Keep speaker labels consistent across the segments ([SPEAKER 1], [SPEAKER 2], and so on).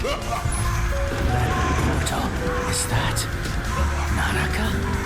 [SPEAKER 1] Portal, is that Naraka?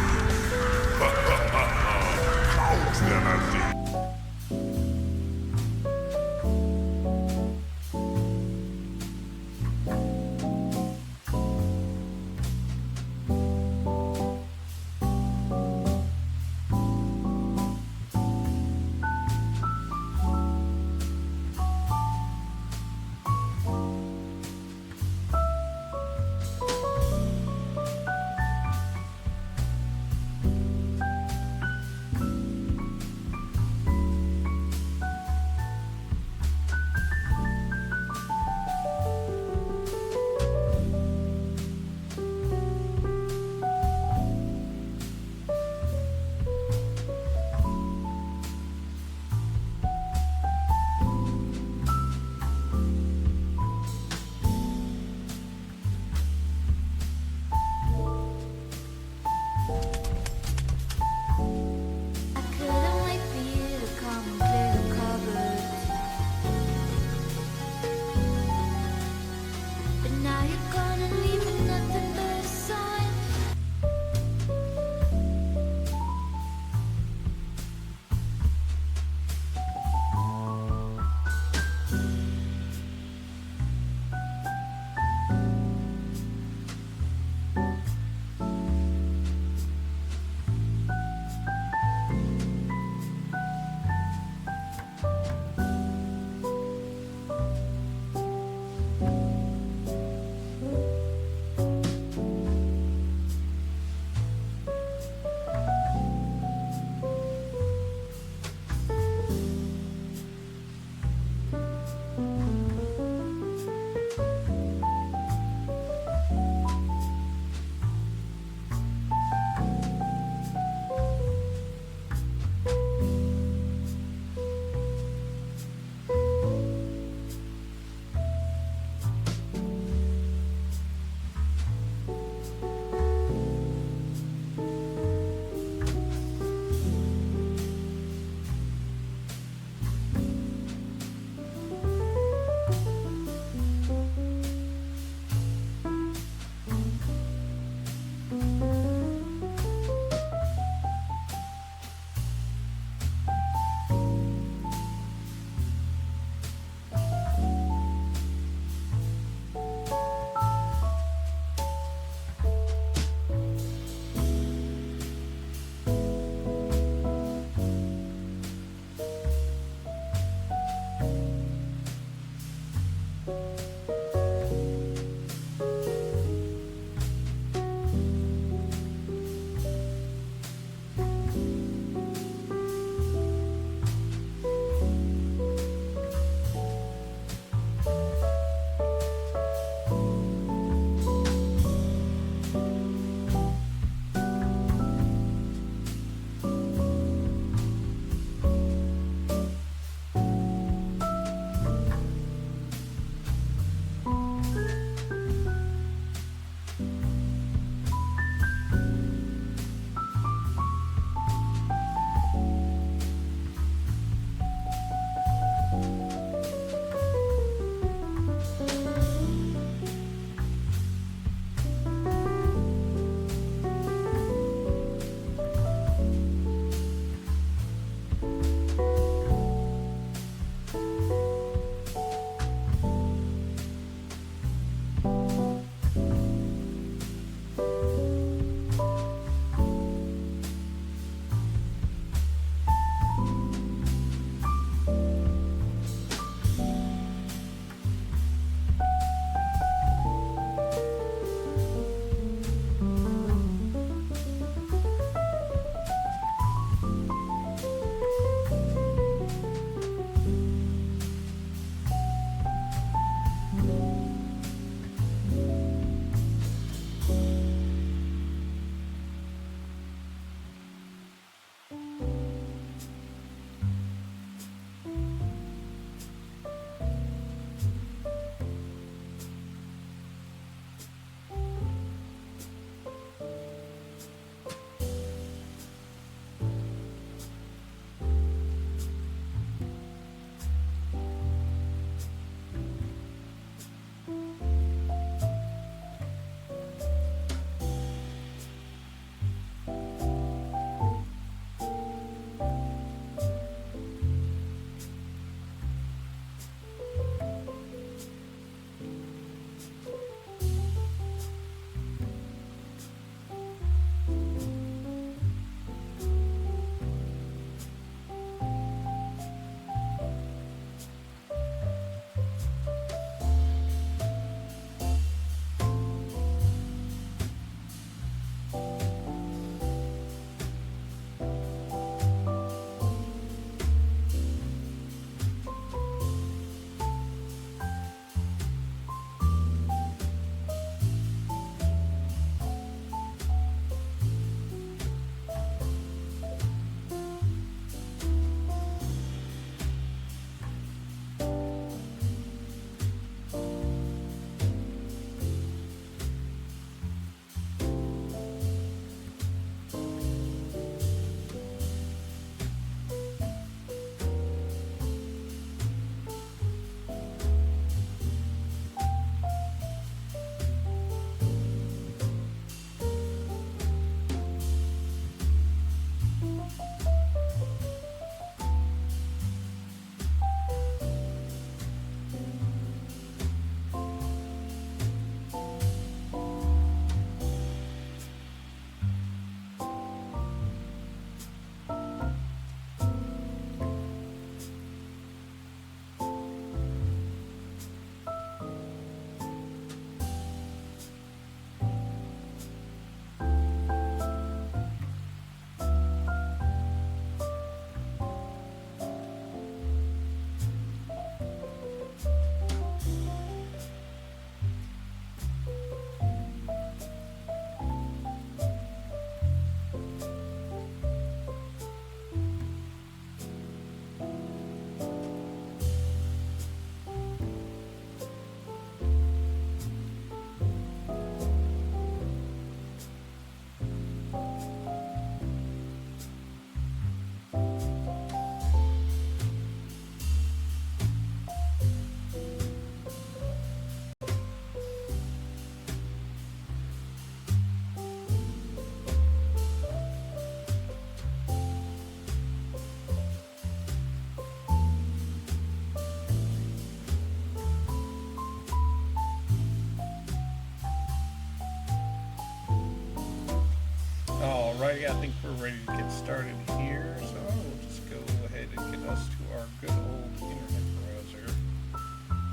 [SPEAKER 2] Alrighty, I think we're ready to get started here, so we'll just go ahead and get us to our good old internet browser.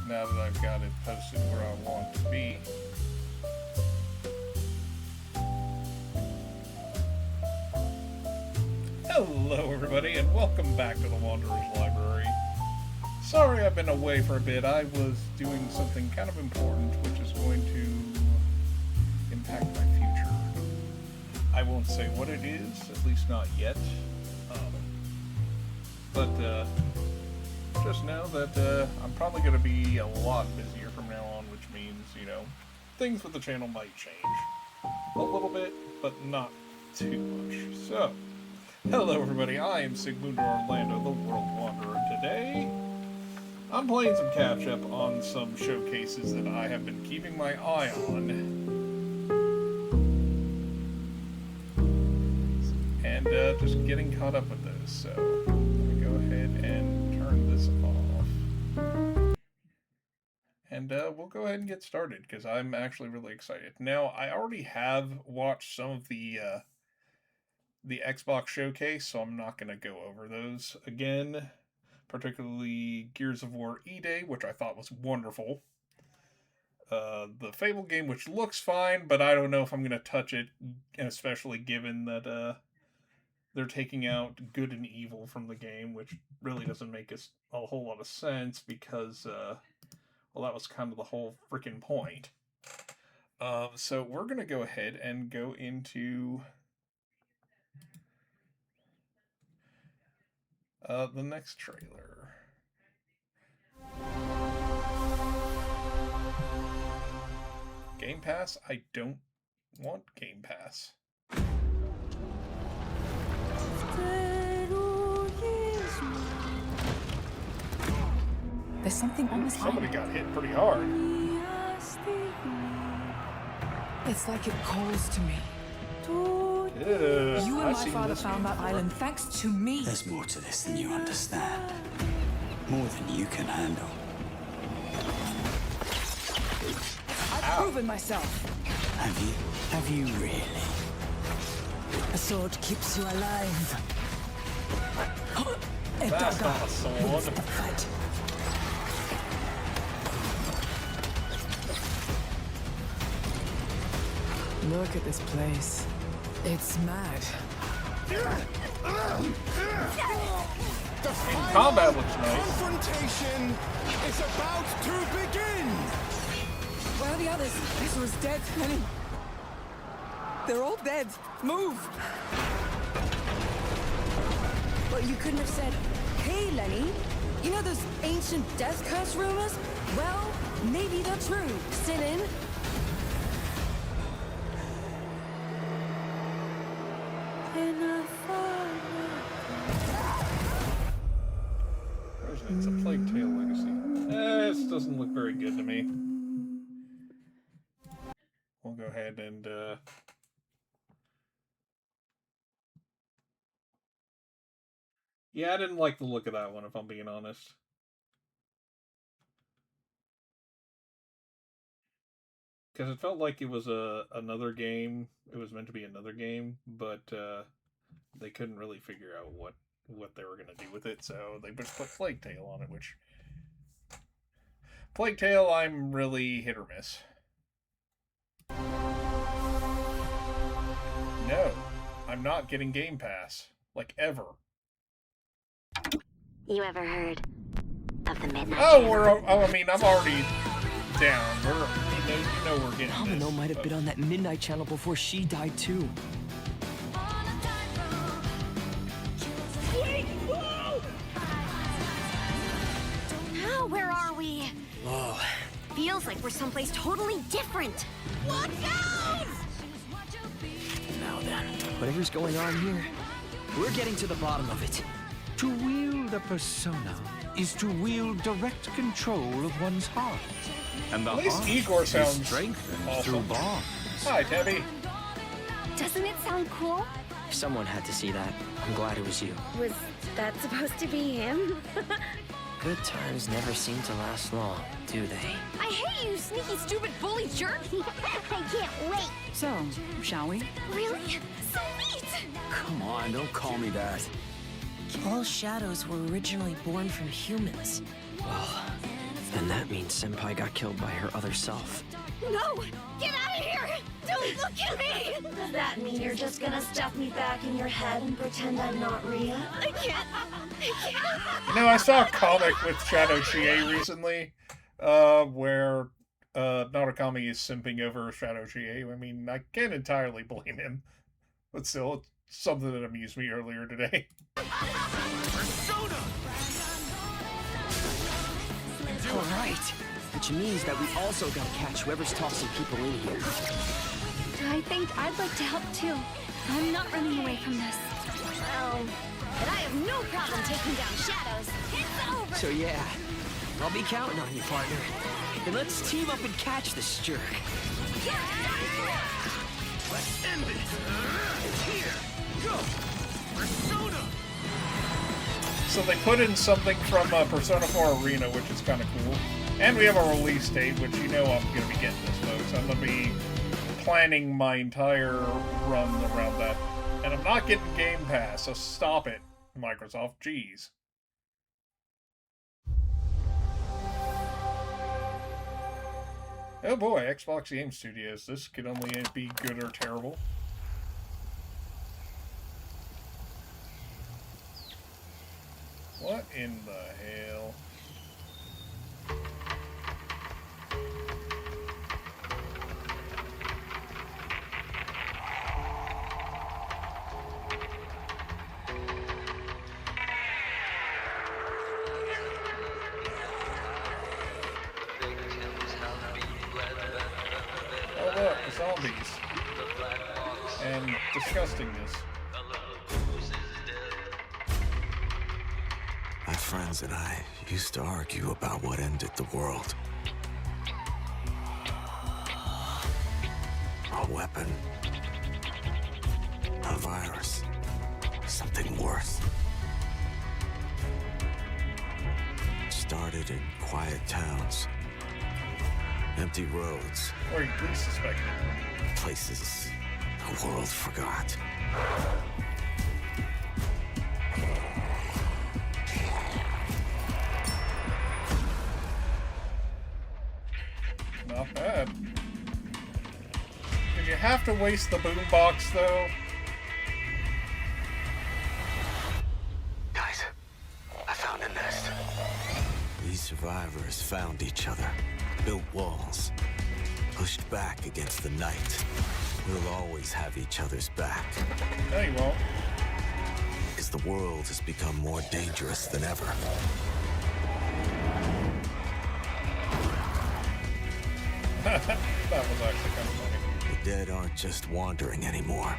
[SPEAKER 2] Now that I've got it posted where I want it to be. Hello everybody, and welcome back to the Wanderer's Library. Sorry I've been away for a bit. I was doing something kind of important, which is going to impact my future. I won't say what it is, at least not yet. But just know that I'm probably going to be a lot busier from now on, which means, you know, things with the channel might change. A little bit, but not too much. So, hello everybody, I am Sigmunder Orlando, the World Wanderer. Today, I'm playing some catch-up on some showcases that I have been keeping my eye on. And just getting caught up with those, so let me go ahead and turn this off. And we'll go ahead and get started, because I'm actually really excited. Now, I already have watched some of the Xbox showcase, so I'm not going to go over those again. Particularly Gears of War E-Day, which I thought was wonderful. The Fable game, which looks fine, but I don't know if I'm going to touch it, especially given that they're taking out good and evil from the game, which really doesn't make a whole lot of sense because, well, that was kind of the whole freaking point. So we're going to go ahead and go into the next trailer. Game Pass? I don't want Game Pass.
[SPEAKER 3] There's something almost
[SPEAKER 2] Somebody got hit pretty hard.
[SPEAKER 3] It's like it calls to me.
[SPEAKER 2] Yeah,
[SPEAKER 3] You and my father found that island thanks to me.
[SPEAKER 1] There's more to this than you understand. More than you can handle.
[SPEAKER 3] I've proven myself.
[SPEAKER 1] Have you? Have you really?
[SPEAKER 3] A sword keeps you alive.
[SPEAKER 2] That's not a sword.
[SPEAKER 3] The fight. Look at this place. It's mad.
[SPEAKER 2] Combat looks nice.
[SPEAKER 4] Confrontation is about to begin!
[SPEAKER 3] Where are the others? This was dead, Lenny. They're all dead. Move!
[SPEAKER 5] Well, you couldn't have said, "Hey, Lenny, you know those ancient death curse rumors? Well, maybe they're true. Sit in."
[SPEAKER 2] It's a Plague Tale Legacy. This doesn't look very good to me. We'll go ahead and yeah, I didn't like the look of that one, if I'm being honest. Because it felt like it was another game. It was meant to be another game, but they couldn't really figure out what they were going to do with it, so they just put Plague Tale on it, which... Plague Tale, I'm really hit or miss. No, I'm not getting Game Pass. Like, ever.
[SPEAKER 6] You ever heard of the Midnight
[SPEAKER 2] I mean, I'm already down. You know we're getting
[SPEAKER 7] Domino
[SPEAKER 2] this,
[SPEAKER 7] might have been on that Midnight Channel before she died, too.
[SPEAKER 6] Oh, where are we?
[SPEAKER 7] Whoa.
[SPEAKER 6] Feels like we're someplace totally different. Watch out!
[SPEAKER 7] Now then, whatever's going on here, we're getting to the bottom of it.
[SPEAKER 8] To wield a persona is to wield direct control of one's heart. And the
[SPEAKER 2] At least
[SPEAKER 8] heart
[SPEAKER 2] Igor
[SPEAKER 8] is
[SPEAKER 2] sounds
[SPEAKER 8] strengthened
[SPEAKER 2] awesome.
[SPEAKER 8] through bonds.
[SPEAKER 2] Hi, Debbie.
[SPEAKER 6] Doesn't it sound cool?
[SPEAKER 7] Someone had to see that. I'm glad it was you.
[SPEAKER 6] Was that supposed to be him?
[SPEAKER 7] Good times never seem to last long, do they?
[SPEAKER 6] I hate you, sneaky, stupid bully jerk! I can't wait!
[SPEAKER 3] So, shall we?
[SPEAKER 6] Really? So neat!
[SPEAKER 1] Come on, don't call me that.
[SPEAKER 5] All shadows were originally born from humans.
[SPEAKER 7] Well, then that means Senpai got killed by her other self.
[SPEAKER 6] No! Get out of here! Don't look at me!
[SPEAKER 9] Does that mean you're just gonna stuff me back in your head and pretend I'm not Ria?
[SPEAKER 6] I can't.
[SPEAKER 2] You know, I saw a comic with Shadow Chie recently, where Narukami is simping over Shadow Chie. I mean, I can't entirely blame him, but still, it's something that amused me earlier today.
[SPEAKER 7] All right, which means that we also gotta catch whoever's tossing people in here.
[SPEAKER 6] I think I'd like to help too. I'm not running away from this. Well, but I have no problem taking down shadows. It's over!
[SPEAKER 7] So yeah, I'll be counting on you, partner. Then let's team up and catch this jerk.
[SPEAKER 4] Let's end it! Here! Go! Persona!
[SPEAKER 2] So they put in something from Persona 4 Arena, which is kind of cool. And we have a release date, which you know I'm going to be getting this, folks. I'm going to be planning my entire run around that. And I'm not getting Game Pass, so stop it, Microsoft. Jeez. Oh boy, Xbox Game Studios. This could only be good or terrible. What in the hell? Oh look, the zombies. And disgustingness.
[SPEAKER 1] My friends and I used to argue about what ended the world. A weapon. A virus. Something worse. It started in quiet towns. Empty roads.
[SPEAKER 2] Or you least suspected.
[SPEAKER 1] Places the world forgot.
[SPEAKER 2] Not bad. Did you have to waste the boombox, though?
[SPEAKER 1] Guys, I found a nest. These survivors found each other, built walls, pushed back against the night. We'll always have each other's back.
[SPEAKER 2] No, you won't.
[SPEAKER 1] Because the world has become more dangerous than ever.
[SPEAKER 2] That was actually kind of funny.
[SPEAKER 1] The dead aren't just wandering anymore.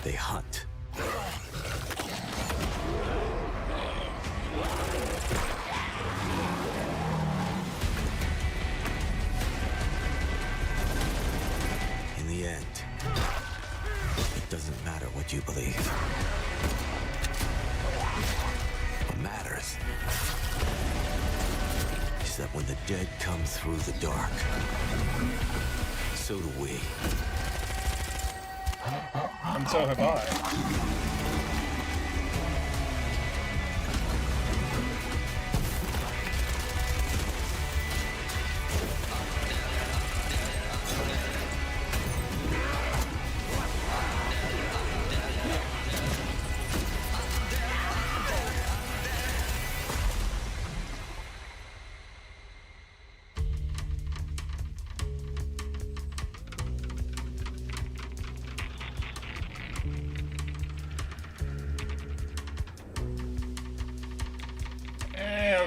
[SPEAKER 1] They hunt. In the end, it doesn't matter what you believe. What matters is that when the dead come through the dark, so do we.
[SPEAKER 2] And so have I.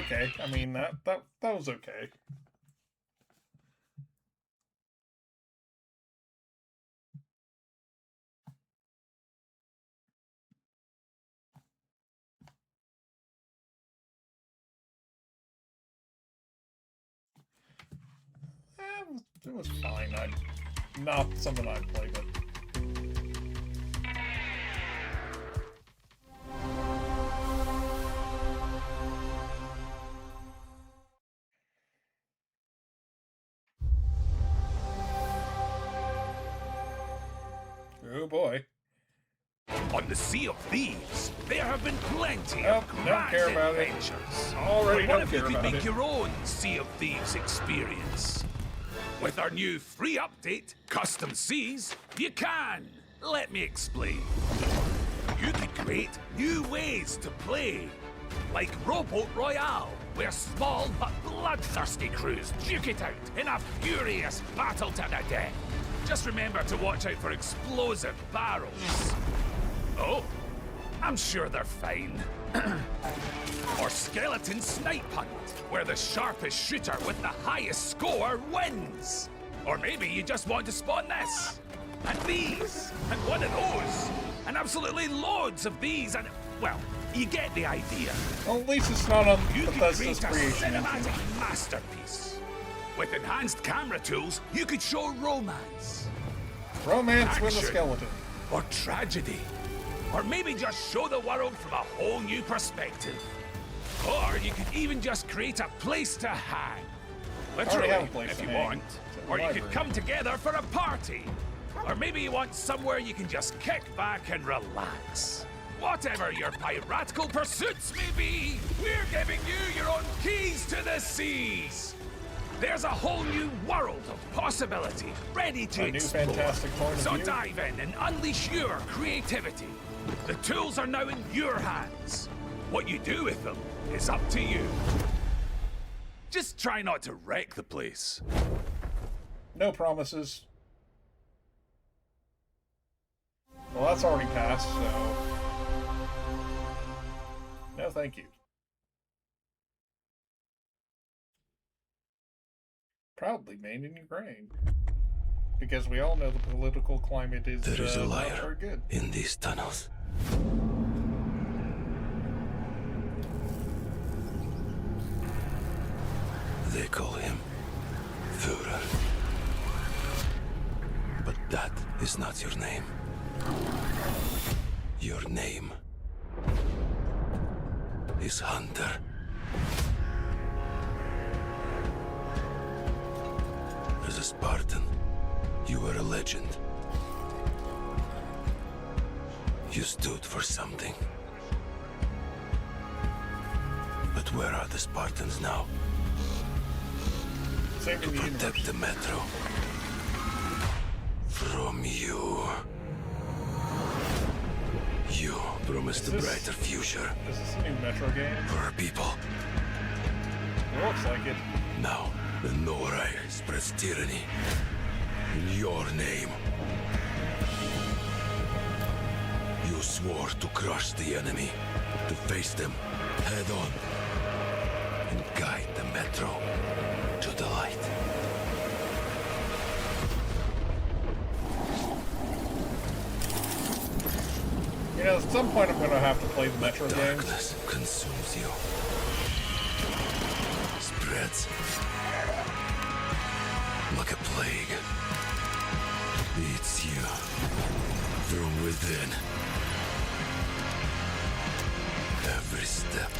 [SPEAKER 2] Okay. I mean, that was okay. It was fine. Not something I'd play, but... Oh boy.
[SPEAKER 4] On the Sea of Thieves, there have been plenty
[SPEAKER 2] Nope,
[SPEAKER 4] of
[SPEAKER 2] don't
[SPEAKER 4] grand
[SPEAKER 2] care about it.
[SPEAKER 4] adventures.
[SPEAKER 2] Already
[SPEAKER 4] But what
[SPEAKER 2] don't
[SPEAKER 4] if you
[SPEAKER 2] care
[SPEAKER 4] could
[SPEAKER 2] about
[SPEAKER 4] make
[SPEAKER 2] it.
[SPEAKER 4] your own Sea of Thieves experience? With our new free update, Custom Seas, you can. Let me explain. You could create new ways to play, like Rowboat Royale, where small but bloodthirsty crews duke it out in a furious battle to the death. Just remember to watch out for explosive barrels. Oh, I'm sure they're fine. Or Skeleton Snipe Hunt, where the sharpest shooter with the highest score wins. Or maybe you just want to spawn this, and these, and one of those, and absolutely loads of these, and, well, you get the idea.
[SPEAKER 2] Well, at least it's not on
[SPEAKER 4] You can
[SPEAKER 2] Bethesda's
[SPEAKER 4] create a
[SPEAKER 2] creation engine.
[SPEAKER 4] cinematic masterpiece. With enhanced camera tools, you could show romance,
[SPEAKER 2] Romance with a
[SPEAKER 4] action,
[SPEAKER 2] skeleton.
[SPEAKER 4] or tragedy. Or maybe just show the world from a whole new perspective. Or you could even just create a place to hang. Literally,
[SPEAKER 2] have a place
[SPEAKER 4] if
[SPEAKER 2] to
[SPEAKER 4] you
[SPEAKER 2] hang.
[SPEAKER 4] want.
[SPEAKER 2] It's a
[SPEAKER 4] Or you
[SPEAKER 2] library.
[SPEAKER 4] could come together for a party. Or maybe you want somewhere you can just kick back and relax. Whatever your piratical pursuits may be, we're giving you your own keys to the seas. There's a whole new world of possibility ready to
[SPEAKER 2] A new
[SPEAKER 4] explore.
[SPEAKER 2] fantastic point of
[SPEAKER 4] So
[SPEAKER 2] view.
[SPEAKER 4] dive in and unleash your creativity. The tools are now in your hands. What you do with them is up to you. Just try not to wreck the place.
[SPEAKER 2] No promises. Well, that's already passed, so... No, thank you. Proudly made in Ukraine. Because we all know the political climate is,
[SPEAKER 1] There is a
[SPEAKER 2] not
[SPEAKER 1] liar
[SPEAKER 2] very good.
[SPEAKER 1] in these tunnels. They call him Führer. But that is not your name. Your name is Hunter. As a Spartan, you were a legend. You stood for something. But where are the Spartans now?
[SPEAKER 2] Saving the universe.
[SPEAKER 1] Protect the metro. From you. You promised a
[SPEAKER 2] this-
[SPEAKER 1] brighter future
[SPEAKER 2] Is this a new Metro game?
[SPEAKER 1] for our people.
[SPEAKER 2] It looks like it.
[SPEAKER 1] Now, the Norai spreads tyranny in your name. You swore to crush the enemy, to face them head on, and guide the metro to the light.
[SPEAKER 2] You know, at some point I'm going to have to play the Metro games.
[SPEAKER 1] Darkness consumes you. Spreads like a plague. Eats you from within. Every step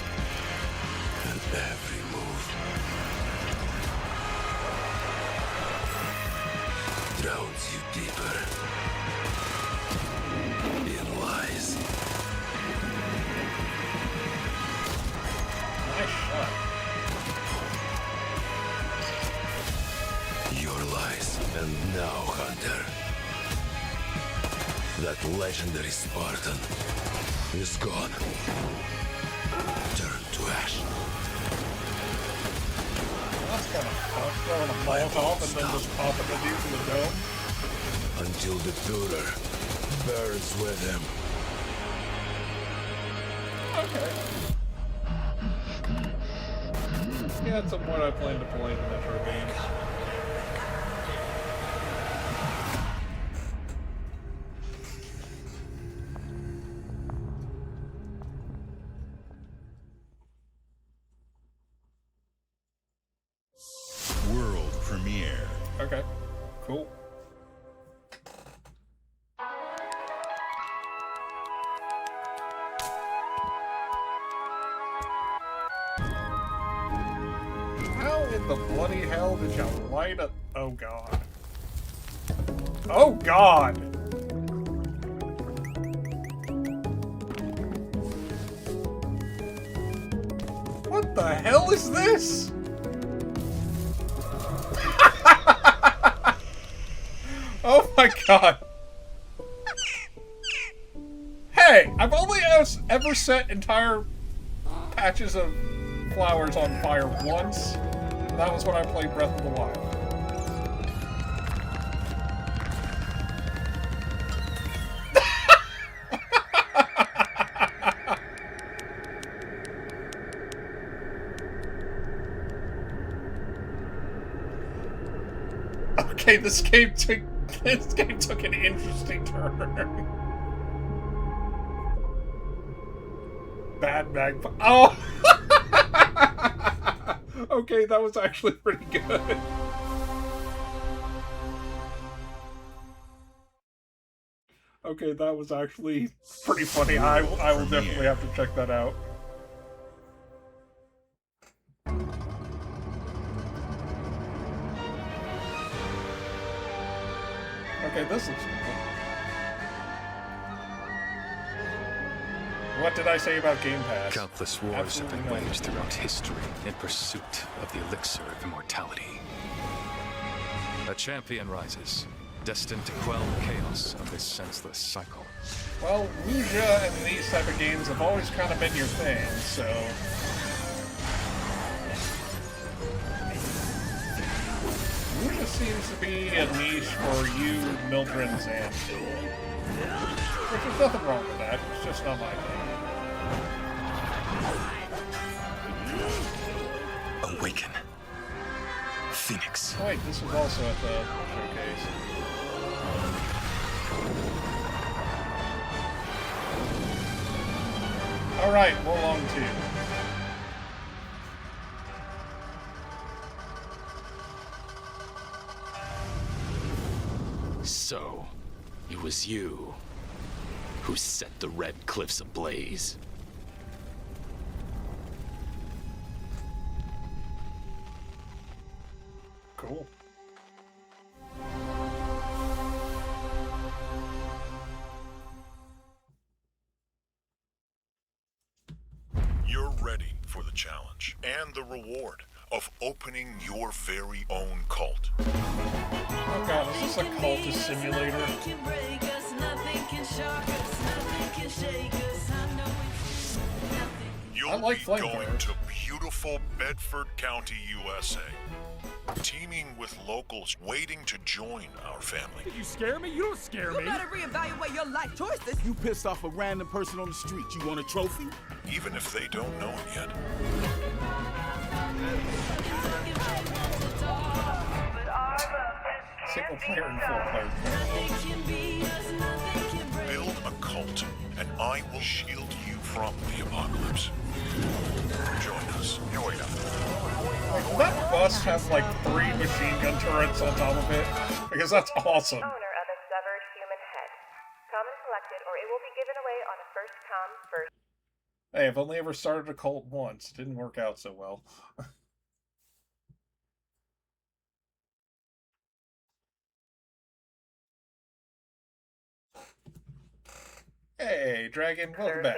[SPEAKER 1] and every move drowns you deeper in lies.
[SPEAKER 2] Nice shot.
[SPEAKER 1] Your lies. And now, Hunter, that legendary Spartan is gone. Turn to ash.
[SPEAKER 2] That's kind of tough. Throwing a Molotov and then just popping the dude in the dome.
[SPEAKER 1] Until the Führer burns with him.
[SPEAKER 2] Okay. Yeah, at some point I plan to play the Metro games.
[SPEAKER 10] World premiere.
[SPEAKER 2] Okay. Cool. How in the bloody hell did you light up? Oh god. Oh god! the hell is this? Oh my god. Hey, I've only ever set entire patches of flowers on fire once. And that was when I played Breath of the Wild. Okay, this game took an interesting turn. Bad magpie. Oh! Okay, that was actually pretty good. Okay, that was actually pretty funny. I will definitely have to check that out. Okay, this looks cool. What did I say about Game Pass?
[SPEAKER 11] Countless wars have been waged throughout history in pursuit of the elixir of immortality. A champion rises, destined to quell the chaos of this senseless cycle.
[SPEAKER 2] Well, Wuxia and these type of games have always kind of been your thing, so... Wuxia seems to be a niche for you, Mildrens, and... Which is nothing wrong with that, it's just not my thing.
[SPEAKER 11] Awaken. Phoenix.
[SPEAKER 2] Oh, wait, this was also at the showcase. Alright, more long two.
[SPEAKER 12] So, it was you who set the Red Cliffs ablaze.
[SPEAKER 2] Cool.
[SPEAKER 10] You're ready for the challenge and the reward of opening your very own cult.
[SPEAKER 2] Oh god, is this a cultist simulator?
[SPEAKER 10] You'll be going to beautiful Bedford County, USA. Teaming with locals waiting to join our family.
[SPEAKER 13] You scare me? You don't scare me.
[SPEAKER 3] You better reevaluate your life choices.
[SPEAKER 13] You pissed off a random person on the street. You want a trophy?
[SPEAKER 10] Even if they don't know it yet.
[SPEAKER 2] Single player and full player.
[SPEAKER 10] Build a cult, and I will shield you from the apocalypse. Join us. Join us.
[SPEAKER 2] Will that bus have like 3 machine gun turrets on top of it? Because that's awesome.
[SPEAKER 14] Owner of a severed human head. Come and collect it, or it will be given away on a first come, first.
[SPEAKER 2] Hey, I've only ever started a cult once. It didn't work out so well. Hey, Dragon, welcome back.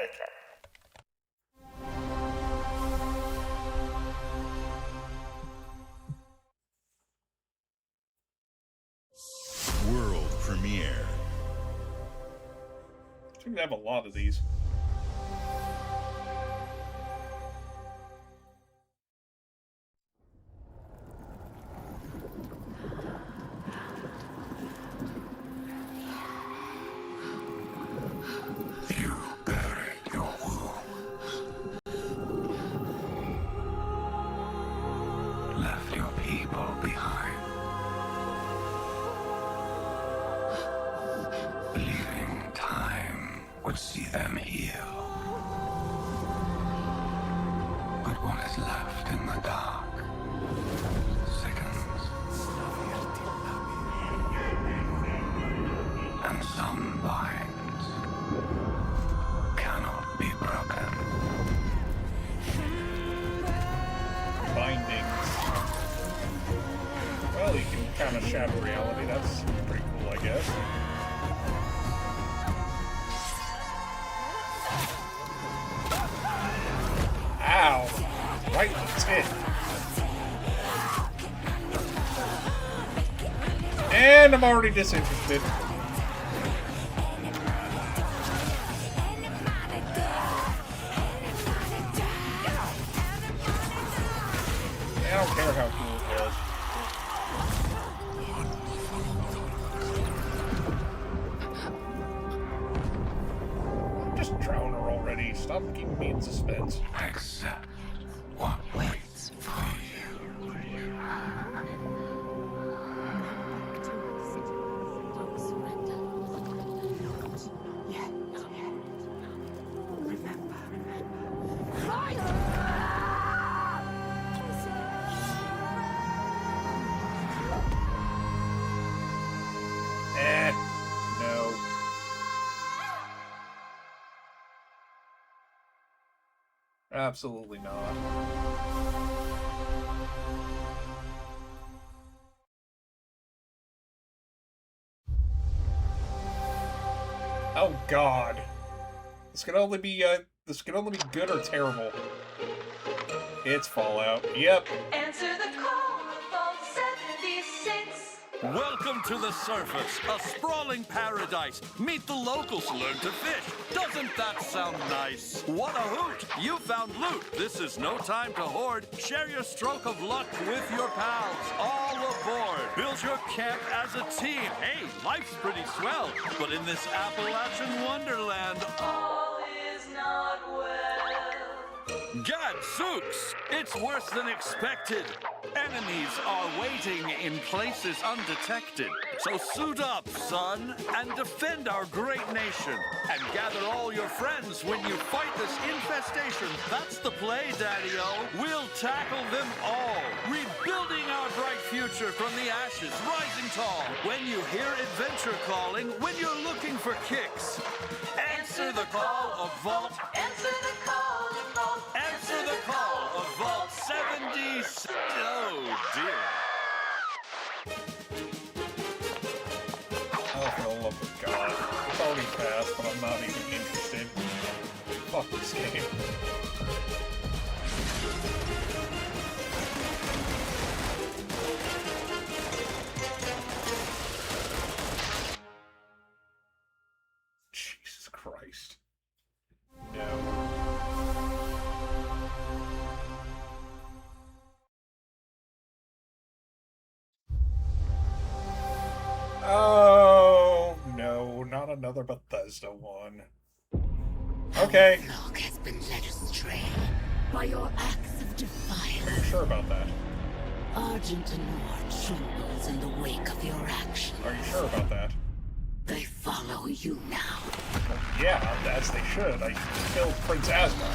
[SPEAKER 10] World premiere.
[SPEAKER 2] I think they have a lot of these.
[SPEAKER 4] You buried your wounds. Left your people behind. Believing time would see them heal. But what is left in the dark sickens. And some binds cannot be broken.
[SPEAKER 2] Bindings. Well, you can kind of shatter reality. That's pretty cool, I guess. Ow! Right in the tit. And I'm already disinterested. I don't care how cool it was. Just drown her already. Stop keeping me in suspense.
[SPEAKER 4] Accept what waits for you.
[SPEAKER 2] No. Absolutely not. Oh God. This can only be good or terrible. It's Fallout. Yep.
[SPEAKER 9] Answer the call of Vault 76.
[SPEAKER 15] Welcome to the surface, a sprawling paradise. Meet the locals, learn to fish. Doesn't that sound nice? What a hoot! You found loot. This is no time to hoard. Share your stroke of luck with your pals. All aboard. Build your camp as a team. Hey, life's pretty swell. But in this Appalachian wonderland,
[SPEAKER 9] All is not well.
[SPEAKER 15] Gadzooks! It's worse than expected. Enemies are waiting in places undetected. So suit up, son, and defend our great nation. And gather all your friends when you fight this infestation. That's the play, Daddy-O. We'll tackle them all. Rebuilding our bright future from the ashes, rising tall. When you hear adventure calling, when you're looking for kicks. Answer the call of Vault.
[SPEAKER 9] Answer the call of Vault.
[SPEAKER 15] Answer the call of Vault 76. Oh, dear.
[SPEAKER 2] Oh, for the love of God. It's already passed, but I'm not even interested. Fuck this game. Jesus Christ. No. Oh, no, not another Bethesda one. Okay.
[SPEAKER 16] The flock has been led astray by your acts of defiance.
[SPEAKER 2] Are you sure about that?
[SPEAKER 16] Argent and Nord trembles in the wake of your actions.
[SPEAKER 2] Are you sure about that?
[SPEAKER 16] They follow you now.
[SPEAKER 2] Well, yeah, as they should. I killed Prince Asgard.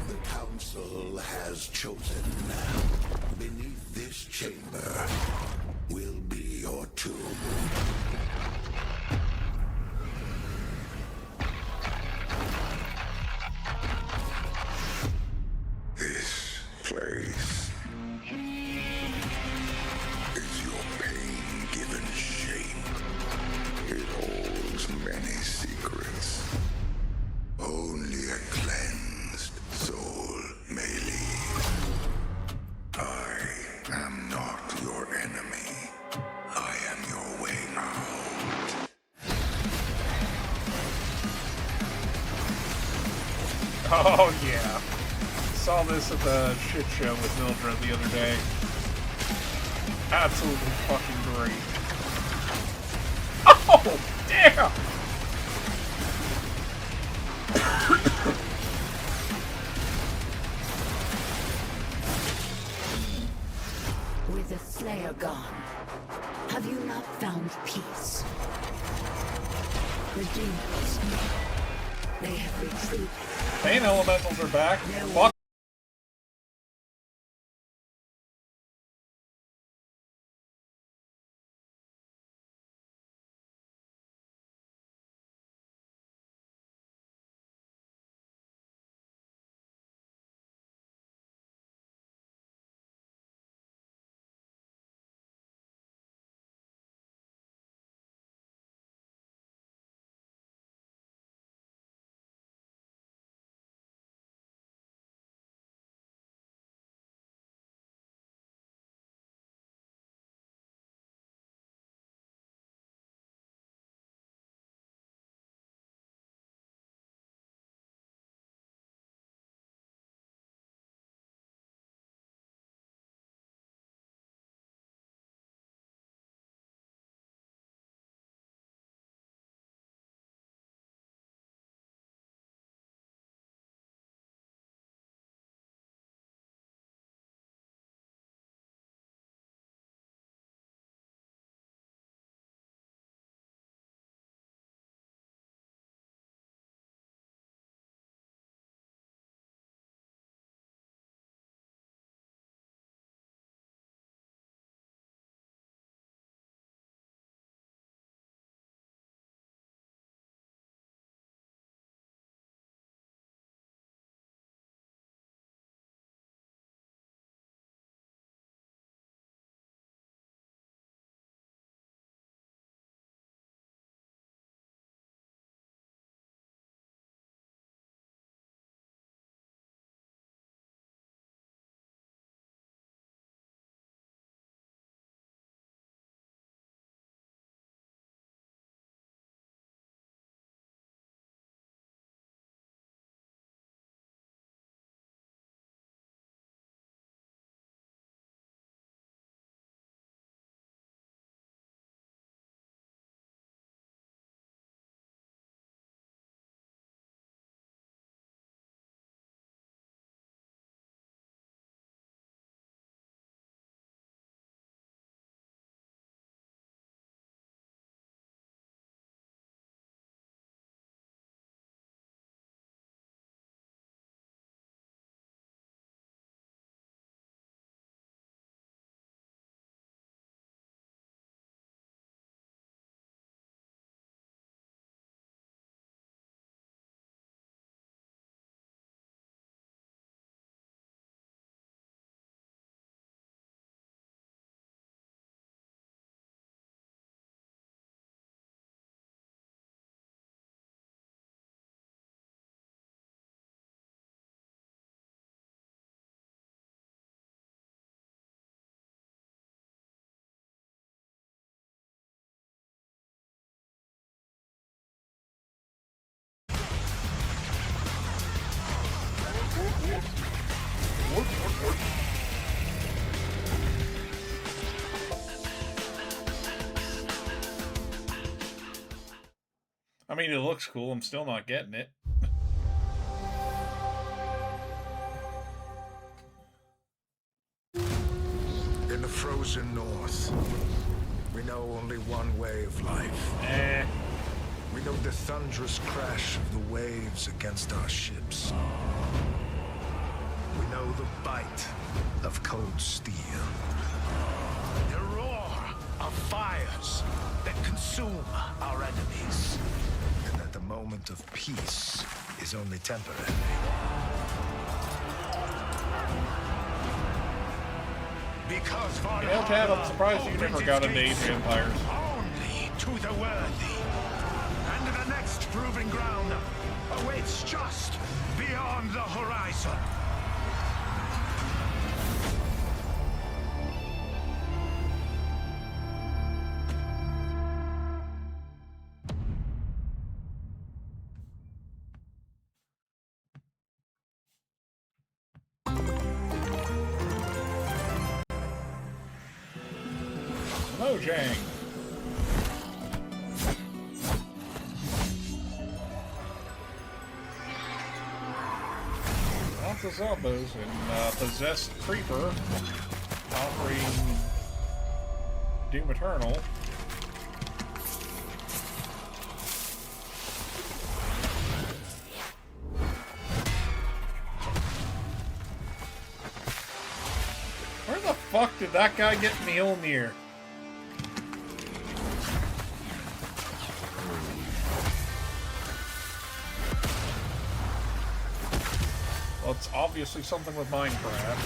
[SPEAKER 17] The Council has chosen. Beneath this chamber will be your tomb. This place is your pain-given shape. It holds many secrets. Only a cleansed soul may leave. I am not your enemy. I am your way out.
[SPEAKER 2] Oh, yeah. Saw this at the shit show with Mildred the other day. Absolutely fucking great. Oh, damn!
[SPEAKER 16] With the Slayer gone, have you not found peace? The demons, they have retreated.
[SPEAKER 2] Pain elementals are back. Fuck I mean, it looks cool. I'm still not getting it.
[SPEAKER 17] In the frozen north, we know only one way of life. We know the thunderous crash of the waves against our ships. We know the bite of cold steel. The roar of fires that consume our enemies. And that the moment of peace is only temporary. Because for
[SPEAKER 2] you know, Chad, I'm surprised you never got into Age of Empires.
[SPEAKER 17] Only to the worthy. And the next proving ground awaits just beyond the horizon.
[SPEAKER 2] Mojang. Lots of elbows and Possessed Creeper offering Doom Eternal. Where the fuck did that guy get Mjolnir? Well, it's obviously something with Minecraft.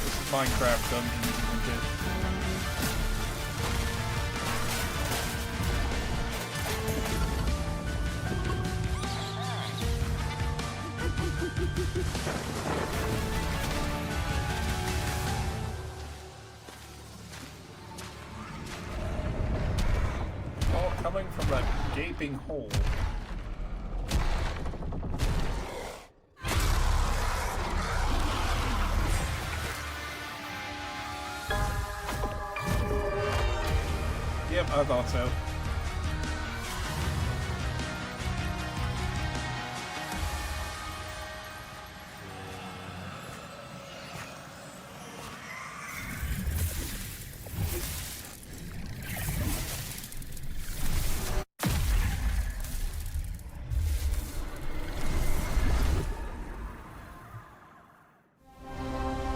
[SPEAKER 2] This is Minecraft Dungeons, isn't it? Coming from that gaping hole. Yep, I thought so.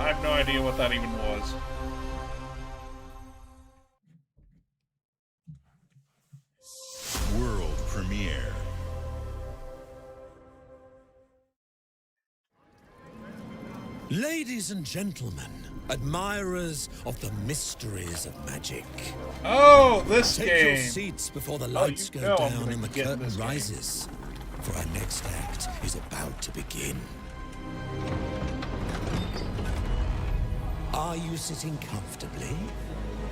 [SPEAKER 2] I have no idea what that even was.
[SPEAKER 18] World premiere.
[SPEAKER 19] Ladies and gentlemen, admirers of the mysteries of magic.
[SPEAKER 2] Oh, this
[SPEAKER 19] Take
[SPEAKER 2] game.
[SPEAKER 19] your seats before the lights go down and the curtain rises. For our next act is about to begin. Are you sitting comfortably?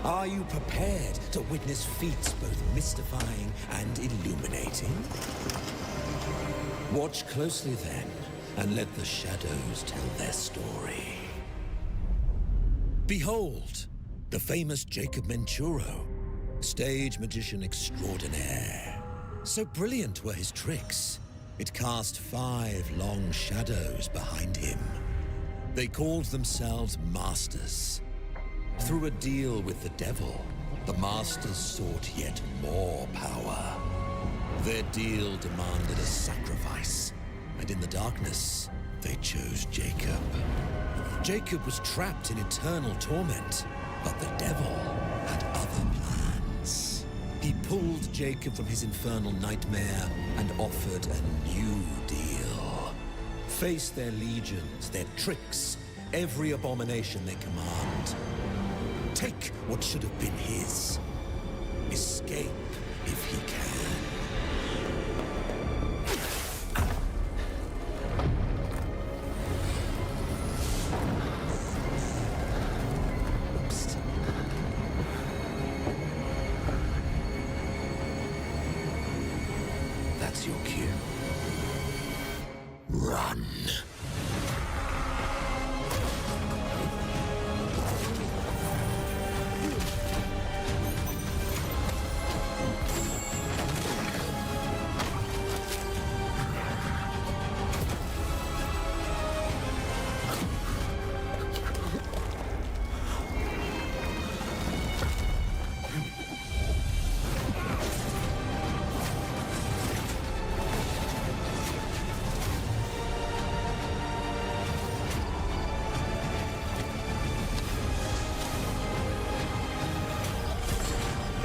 [SPEAKER 19] Are you prepared to witness feats both mystifying and illuminating? Watch closely then, and let the shadows tell their story. Behold, the famous Jacob Menturo, stage magician extraordinaire. So brilliant were his tricks, it cast 5 long shadows behind him. They called themselves Masters. Through a deal with the devil, the Masters sought yet more power. Their deal demanded a sacrifice, and in the darkness, they chose Jacob. Jacob was trapped in eternal torment, but the devil had other plans. He pulled Jacob from his infernal nightmare and offered a new deal. Face their legions, their tricks, every abomination they command. Take what should have been his. Escape if he can. Oops. That's your cue. Run.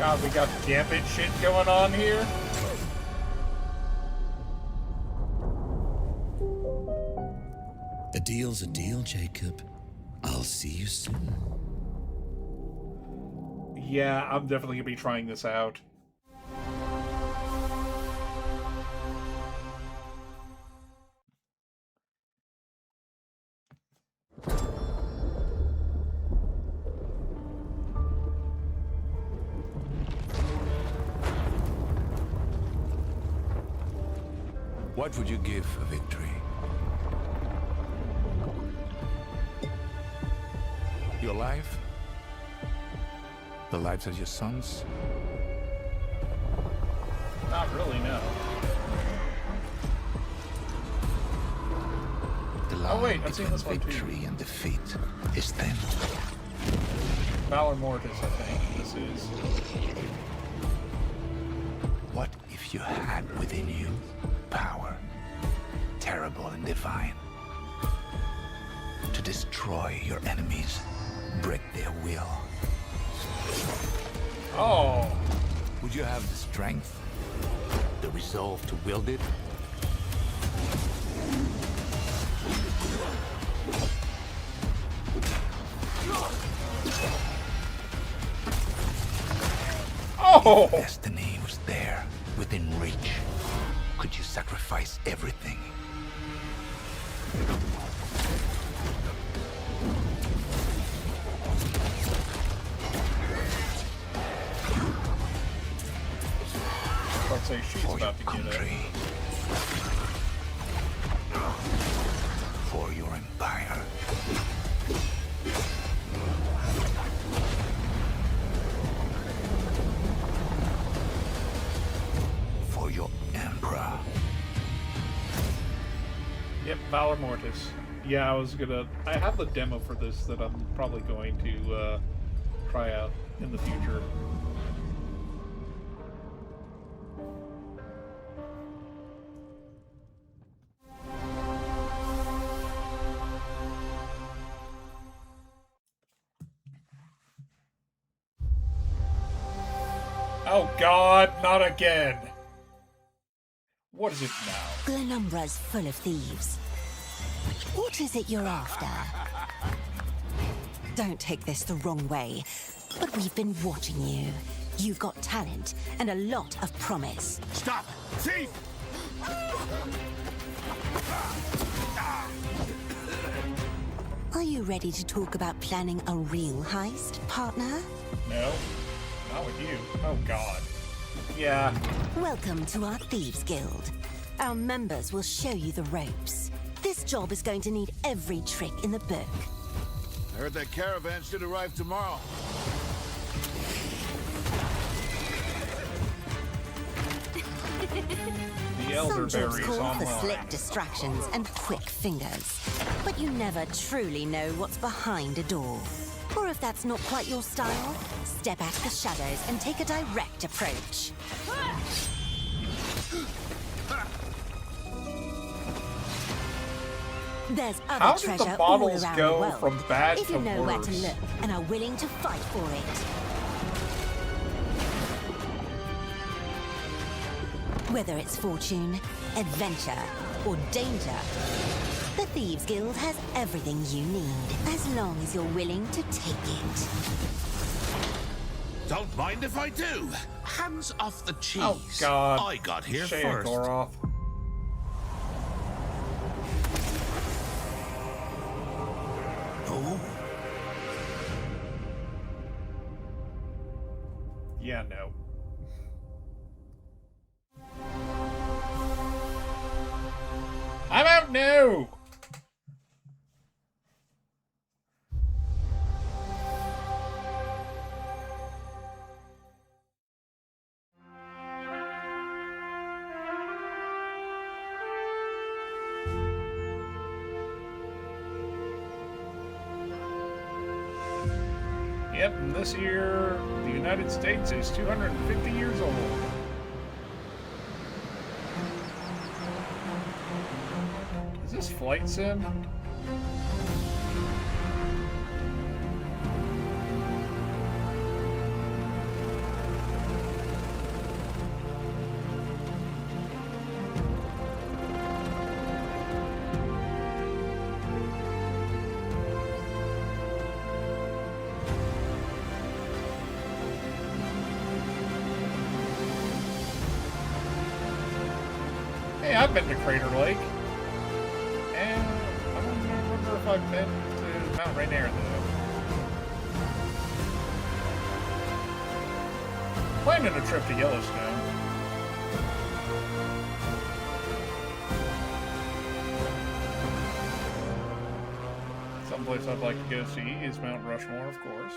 [SPEAKER 2] God, we got gambit shit going on here.
[SPEAKER 19] A deal's a deal, Jacob. I'll see you soon.
[SPEAKER 2] Yeah, I'm definitely gonna be trying this out.
[SPEAKER 17] What would you give for victory? Your life? The lives of your sons?
[SPEAKER 2] Not really, no.
[SPEAKER 17] The
[SPEAKER 2] Oh wait,
[SPEAKER 17] line
[SPEAKER 2] I've seen
[SPEAKER 17] between
[SPEAKER 2] this one too.
[SPEAKER 17] victory and defeat is thin.
[SPEAKER 2] Valor Mortis, I think this is.
[SPEAKER 17] What if you had within you power, terrible and divine, to destroy your enemies, break their will?
[SPEAKER 2] Oh!
[SPEAKER 17] Would you have the strength, the resolve to wield it?
[SPEAKER 2] Oh!
[SPEAKER 17] If destiny was there, within reach, could you sacrifice everything?
[SPEAKER 2] Let's say she's about to get it.
[SPEAKER 17] For your empire. For your emperor.
[SPEAKER 2] Yep, Valor Mortis. Yeah, I have the demo for this that I'm probably going to try out in the future. Oh God, not again! What is it now?
[SPEAKER 18] Glenumbra's full of thieves. What is it you're after? Don't take this the wrong way, but we've been watching you. You've got talent and a lot of promise.
[SPEAKER 13] Stop! Thief!
[SPEAKER 18] Are you ready to talk about planning a real heist, partner?
[SPEAKER 2] No, not with you. Oh God. Yeah.
[SPEAKER 18] Welcome to our Thieves Guild. Our members will show you the ropes. This job is going to need every trick in the book.
[SPEAKER 13] I heard that caravan should arrive tomorrow.
[SPEAKER 2] The
[SPEAKER 18] Some jobs
[SPEAKER 2] elderberries
[SPEAKER 18] call for
[SPEAKER 2] online.
[SPEAKER 18] slick distractions and quick fingers. But you never truly know what's behind a door. Or if that's not quite your style, step out of the shadows and take a direct approach. There's
[SPEAKER 2] How
[SPEAKER 18] other
[SPEAKER 2] did
[SPEAKER 18] treasure
[SPEAKER 2] the
[SPEAKER 18] all
[SPEAKER 2] bottles
[SPEAKER 18] around
[SPEAKER 2] go
[SPEAKER 18] the world,
[SPEAKER 2] from bad
[SPEAKER 18] if
[SPEAKER 2] to
[SPEAKER 18] you know where to
[SPEAKER 2] worse?
[SPEAKER 18] look and are willing to fight for it. Whether it's fortune, adventure, or danger, the Thieves Guild has everything you need, as long as you're willing to take it.
[SPEAKER 15] Don't mind if I do. Hands off the cheese.
[SPEAKER 2] Oh God.
[SPEAKER 15] I got here
[SPEAKER 2] Shea
[SPEAKER 15] first.
[SPEAKER 2] Goroth.
[SPEAKER 15] Oh.
[SPEAKER 2] Yeah, no. I'm out now! Yep, and this year, the United States is 250 years old. Is this Flight Sim? Hey, I've been to Crater Lake. And I don't remember if I've been to Mount Rainier, though. Planning a trip to Yellowstone. Someplace I'd like to go see is Mount Rushmore, of course.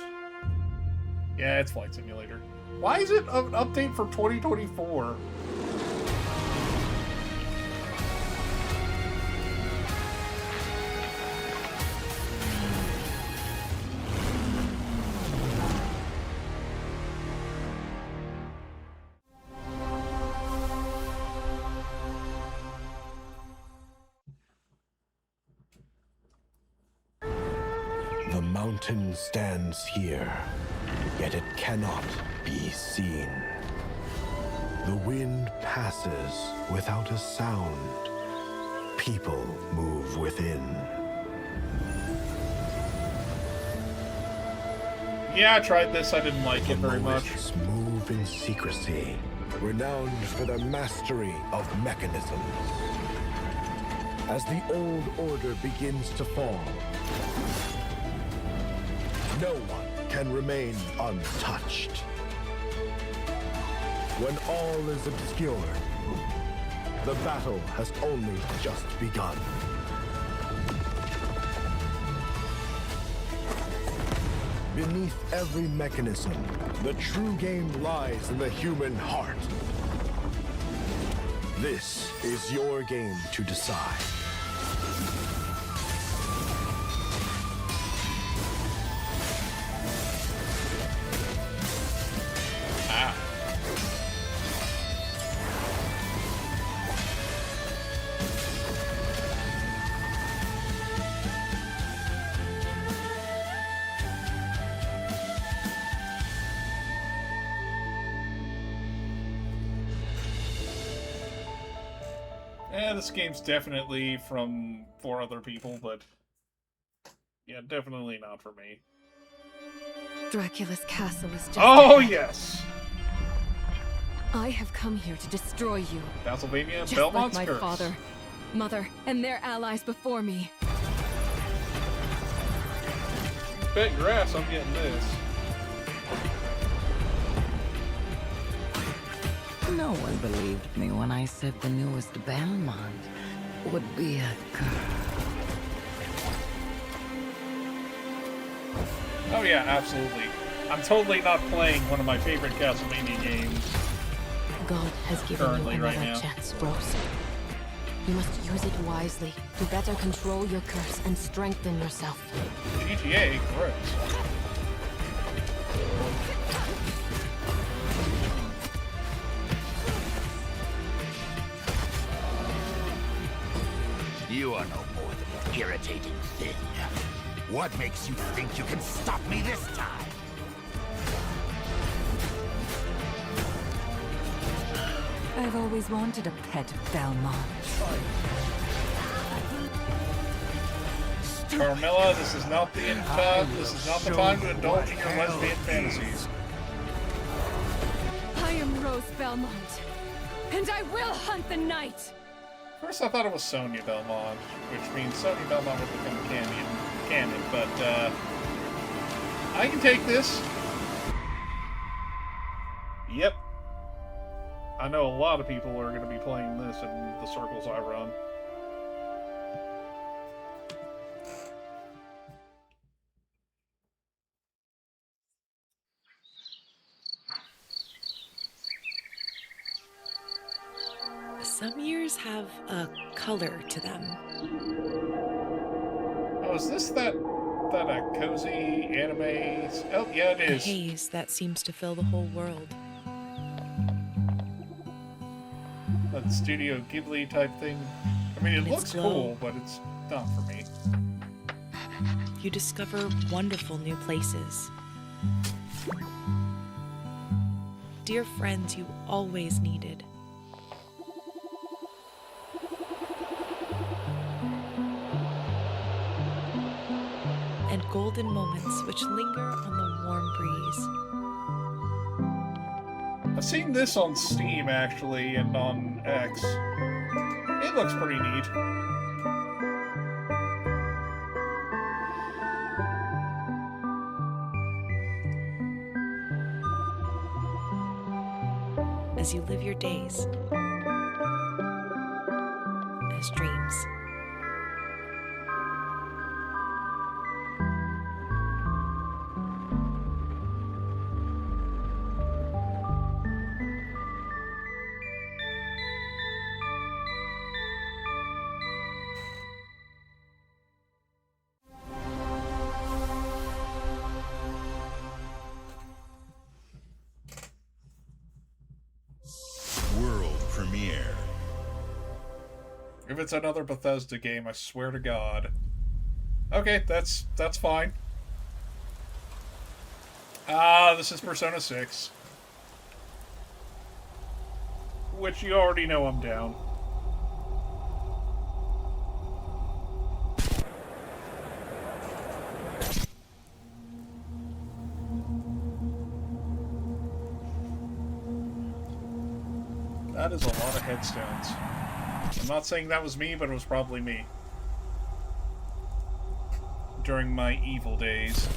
[SPEAKER 2] Yeah, it's Flight Simulator. Why is it an update for 2024?
[SPEAKER 20] The mountain stands here, yet it cannot be seen. The wind passes without a sound. People move within.
[SPEAKER 2] Yeah, I tried this. I didn't like it very much.
[SPEAKER 20] Move in secrecy, renowned for their mastery of mechanisms. As the old order begins to fall, no one can remain untouched. When all is obscured, the battle has only just begun. Beneath every mechanism, the true game lies in the human heart. This is your game to decide.
[SPEAKER 2] This game's definitely for other people, but yeah, definitely not for me.
[SPEAKER 5] Dracula's castle is just
[SPEAKER 2] Oh,
[SPEAKER 5] ahead.
[SPEAKER 2] yes!
[SPEAKER 5] I have come here to destroy you.
[SPEAKER 2] Castlevania
[SPEAKER 5] Just
[SPEAKER 2] Belmont's
[SPEAKER 5] like my
[SPEAKER 2] Curse.
[SPEAKER 5] father, mother, and their allies before me.
[SPEAKER 2] Bet your ass I'm getting this.
[SPEAKER 16] No one believed me when I said the newest Belmont would be a girl.
[SPEAKER 2] Oh yeah, absolutely. I'm totally not playing one of my favorite Castlevania games.
[SPEAKER 21] God has given
[SPEAKER 2] Currently,
[SPEAKER 21] you
[SPEAKER 2] right
[SPEAKER 21] another
[SPEAKER 2] now.
[SPEAKER 21] chance, Rose. You must use it wisely to better control your curse and strengthen yourself.
[SPEAKER 2] GTA, correct.
[SPEAKER 22] You are no more than an irritating thing. What makes you think you can stop me this time?
[SPEAKER 3] I've always wanted a pet Belmont.
[SPEAKER 2] Carmilla, this is not the this is not the time to indulge in your lesbian fantasies.
[SPEAKER 5] I am Rose Belmont, and I will hunt the night.
[SPEAKER 2] First, I thought it was Sonia Belmont, which means Sonia Belmont would become canon, but I can take this. Yep. I know a lot of people are going to be playing this in the circles I run.
[SPEAKER 23] Some years have a color to them.
[SPEAKER 2] Oh, is this that a cozy anime? Oh, yeah, it
[SPEAKER 23] A
[SPEAKER 2] is.
[SPEAKER 23] haze that seems to fill the whole world.
[SPEAKER 2] That Studio Ghibli type thing. I mean, it
[SPEAKER 23] It's
[SPEAKER 2] looks
[SPEAKER 23] glow.
[SPEAKER 2] cool, but it's not for me.
[SPEAKER 23] You discover wonderful new places. Dear friends you always needed. And golden moments which linger on the warm breeze.
[SPEAKER 2] I've seen this on Steam, actually, and on X. looks pretty neat.
[SPEAKER 23] As you live your days as dreams.
[SPEAKER 10] World premiere.
[SPEAKER 2] If it's another Bethesda game, I swear to God. Okay, that's fine. This is Persona 6. Which you already know I'm down. That is a lot of headstones. I'm not saying that was me, but it was probably me. During my evil days.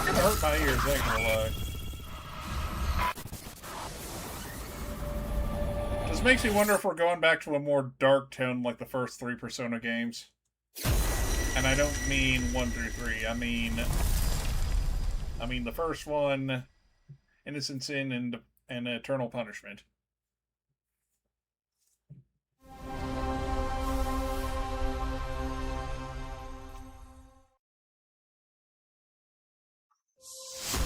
[SPEAKER 2] It hurt my ears, I ain't gonna lie. This makes me wonder if we're going back to a more dark tone like the first 3 Persona games. And I don't mean 1 through 3, I mean the first one, Innocent Sin and Eternal Punishment.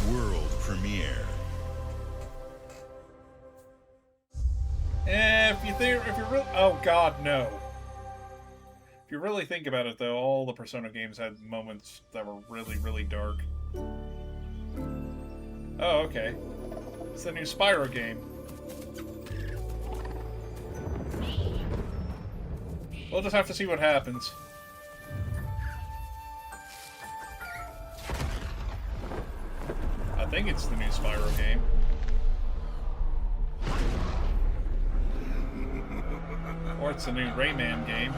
[SPEAKER 10] World premiere.
[SPEAKER 2] If you really, oh God, no. If you really think about it, though, all the Persona games had moments that were really, really dark. Oh, okay. It's the new Spyro game. We'll just have to see what happens. I think it's the new Spyro game. Or it's the new Rayman game.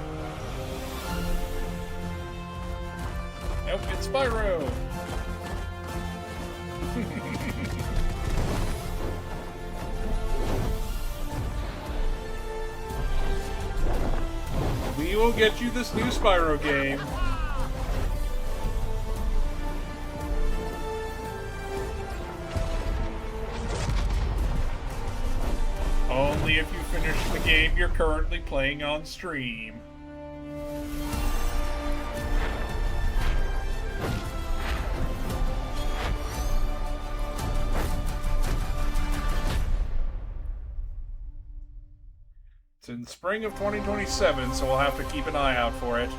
[SPEAKER 2] Nope, it's Spyro! We will get you this new Spyro game. Only if you finish the game you're currently playing on stream. It's in spring of 2027, so we'll have to keep an eye out for it.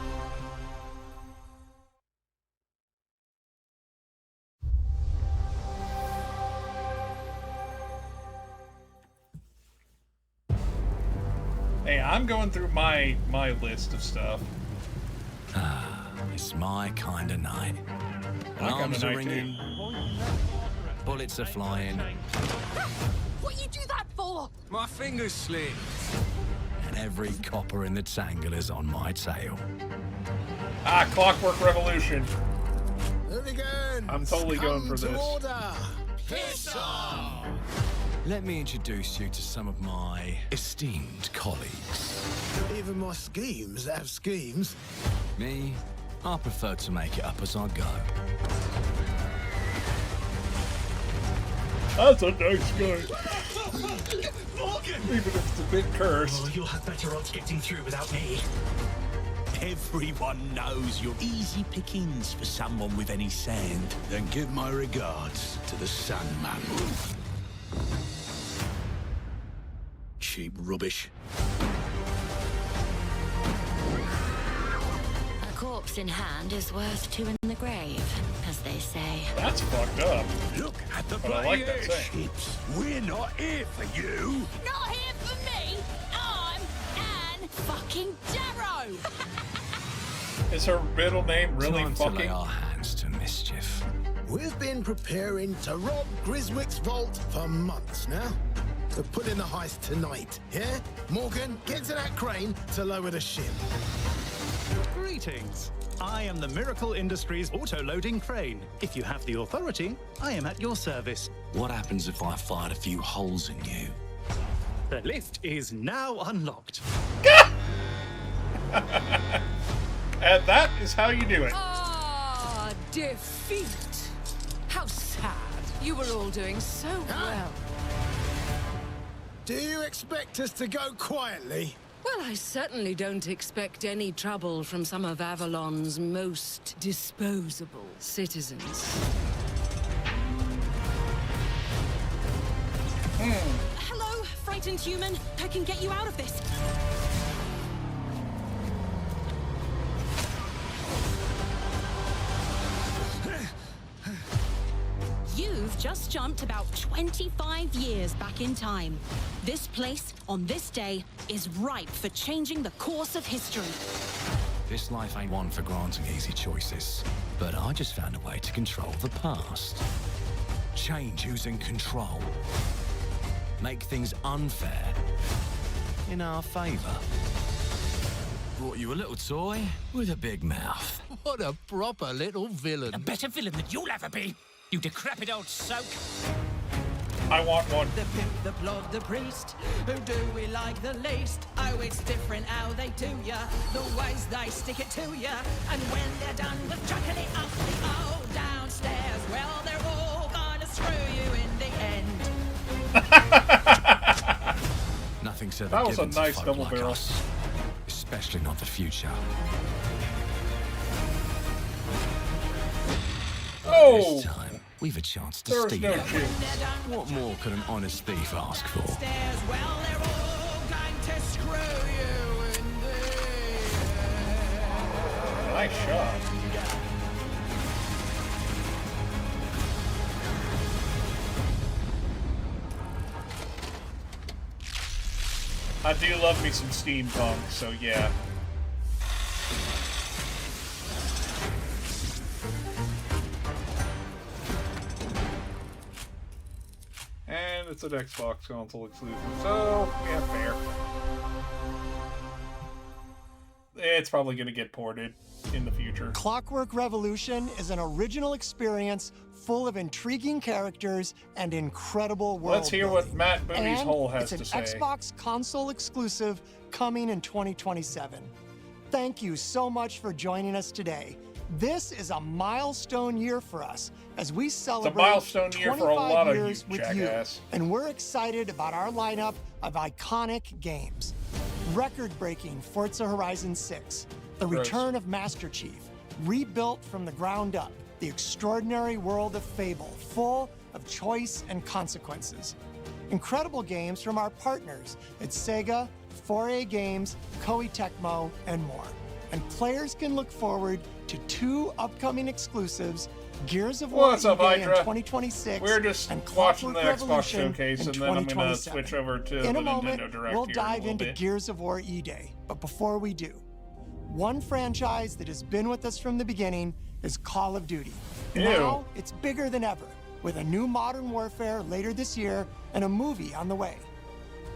[SPEAKER 2] Hey, I'm going through my list of stuff.
[SPEAKER 1] It's my kind of night. Alarms are ringing, bullets are flying.
[SPEAKER 21] What you do that for?
[SPEAKER 1] My fingers slipped. And every copper in the tangle is on my tail.
[SPEAKER 2] Clockwork Revolution.
[SPEAKER 13] Then again,
[SPEAKER 2] I'm totally going for this.
[SPEAKER 13] Piss off!
[SPEAKER 1] Let me introduce you to some of my esteemed colleagues.
[SPEAKER 13] Even my schemes have schemes.
[SPEAKER 1] Me, I prefer to make it up as I go.
[SPEAKER 2] That's a nice guy. Even if it's a bit cursed.
[SPEAKER 6] Oh, you'll have better odds getting through without me.
[SPEAKER 22] Everyone knows you're easy pickings for someone with any sand.
[SPEAKER 17] Then give my regards to the Sandman.
[SPEAKER 22] Cheap rubbish.
[SPEAKER 7] A corpse in hand is worth 2 in the grave, as they say.
[SPEAKER 2] That's fucked up.
[SPEAKER 22] Look at the
[SPEAKER 2] But I like that saying.
[SPEAKER 22] Ships. We're not here for you.
[SPEAKER 7] Not here for me. I'm Anne fucking Darrow.
[SPEAKER 2] Is her middle name really
[SPEAKER 17] Time to lay
[SPEAKER 2] fucking?
[SPEAKER 17] our hands to mischief.
[SPEAKER 13] We've been preparing to rob Griswick's vault for months now. We're pulling the heist tonight, yeah? Morgan, get to that crane to lower the ship.
[SPEAKER 8] Greetings. I am the Miracle Industries auto-loading crane. If you have the authority, I am at your service.
[SPEAKER 12] What happens if I fired a few holes in you?
[SPEAKER 8] The lift is now unlocked.
[SPEAKER 2] And that is how you do it.
[SPEAKER 3] Ah, defeat. How sad. You were all doing so well.
[SPEAKER 13] Do you expect us to go quietly?
[SPEAKER 3] Well, I certainly don't expect any trouble from some of Avalon's most disposable citizens.
[SPEAKER 7] Hello, frightened human. I can get you out of this. You've just jumped about 25 years back in time. This place, on this day, is ripe for changing the course of history.
[SPEAKER 17] This life ain't one for granting easy choices. But I just found a way to control the past. Change who's in control. Make things unfair in our favor. Brought you a little toy with a big mouth.
[SPEAKER 13] What a proper little villain.
[SPEAKER 6] A better villain than you'll ever be, you decrepit old soak.
[SPEAKER 2] I want one.
[SPEAKER 11] The pimp, the plod, the priest. Who do we like the least? Oh, it's different how they do ya. The ways they stick it to ya. And when they're done with chucking it up the old downstairs, well, they're all gonna screw you in the end.
[SPEAKER 17] Nothing's ever
[SPEAKER 2] That was a
[SPEAKER 17] given to
[SPEAKER 2] nice
[SPEAKER 17] folk
[SPEAKER 2] double
[SPEAKER 17] like
[SPEAKER 2] barrel.
[SPEAKER 17] us, especially not the future.
[SPEAKER 2] Oh!
[SPEAKER 17] This time, we've a chance to
[SPEAKER 2] There's
[SPEAKER 17] steal
[SPEAKER 2] no
[SPEAKER 17] it.
[SPEAKER 2] chance.
[SPEAKER 17] What more could an honest thief ask for?
[SPEAKER 11] Stairs, well, they're all going to screw you in the end.
[SPEAKER 2] Nice shot. I do love me some steampunk, so yeah. And it's an Xbox console exclusive, so yeah, fair. It's probably going to get ported in the future.
[SPEAKER 24] Clockwork Revolution is an original experience full of intriguing characters and incredible world
[SPEAKER 2] Let's hear what
[SPEAKER 24] building.
[SPEAKER 2] Matt Booty's
[SPEAKER 24] And
[SPEAKER 2] Hole has
[SPEAKER 24] it's
[SPEAKER 2] to
[SPEAKER 24] an
[SPEAKER 2] say.
[SPEAKER 24] Xbox console exclusive coming in 2027. Thank you so much for joining us today. This is a milestone year for us as we celebrate
[SPEAKER 2] milestone year for a
[SPEAKER 24] 25
[SPEAKER 2] lot of you,
[SPEAKER 24] years with
[SPEAKER 2] jackass.
[SPEAKER 24] you. And we're excited about our lineup of iconic games. Record-breaking Forza Horizon 6, the
[SPEAKER 2] Gross.
[SPEAKER 24] return of Master Chief, rebuilt from the ground up, the extraordinary world of Fable, full of choice and consequences. Incredible games from our partners at Sega, 4A Games, Koei Tecmo, and more. And players can look forward to 2 upcoming exclusives, Gears of War
[SPEAKER 2] What's up,
[SPEAKER 24] E-Day in
[SPEAKER 2] Hydra?
[SPEAKER 24] 2026,
[SPEAKER 2] We're just
[SPEAKER 24] and
[SPEAKER 2] watching the
[SPEAKER 24] Clockwork
[SPEAKER 2] Xbox
[SPEAKER 24] Revolution
[SPEAKER 2] showcase,
[SPEAKER 24] in
[SPEAKER 2] and then I'm going to
[SPEAKER 24] 2027.
[SPEAKER 2] switch over to
[SPEAKER 24] In
[SPEAKER 2] the
[SPEAKER 24] a moment,
[SPEAKER 2] Nintendo Direct
[SPEAKER 24] we'll
[SPEAKER 2] here in a
[SPEAKER 24] dive
[SPEAKER 2] little
[SPEAKER 24] into
[SPEAKER 2] bit.
[SPEAKER 24] Gears of War E-Day. But before we do, one franchise that has been with us from the beginning is Call of Duty.
[SPEAKER 2] Ew.
[SPEAKER 24] Now, it's bigger than ever, with a new Modern Warfare later this year and a movie on the way.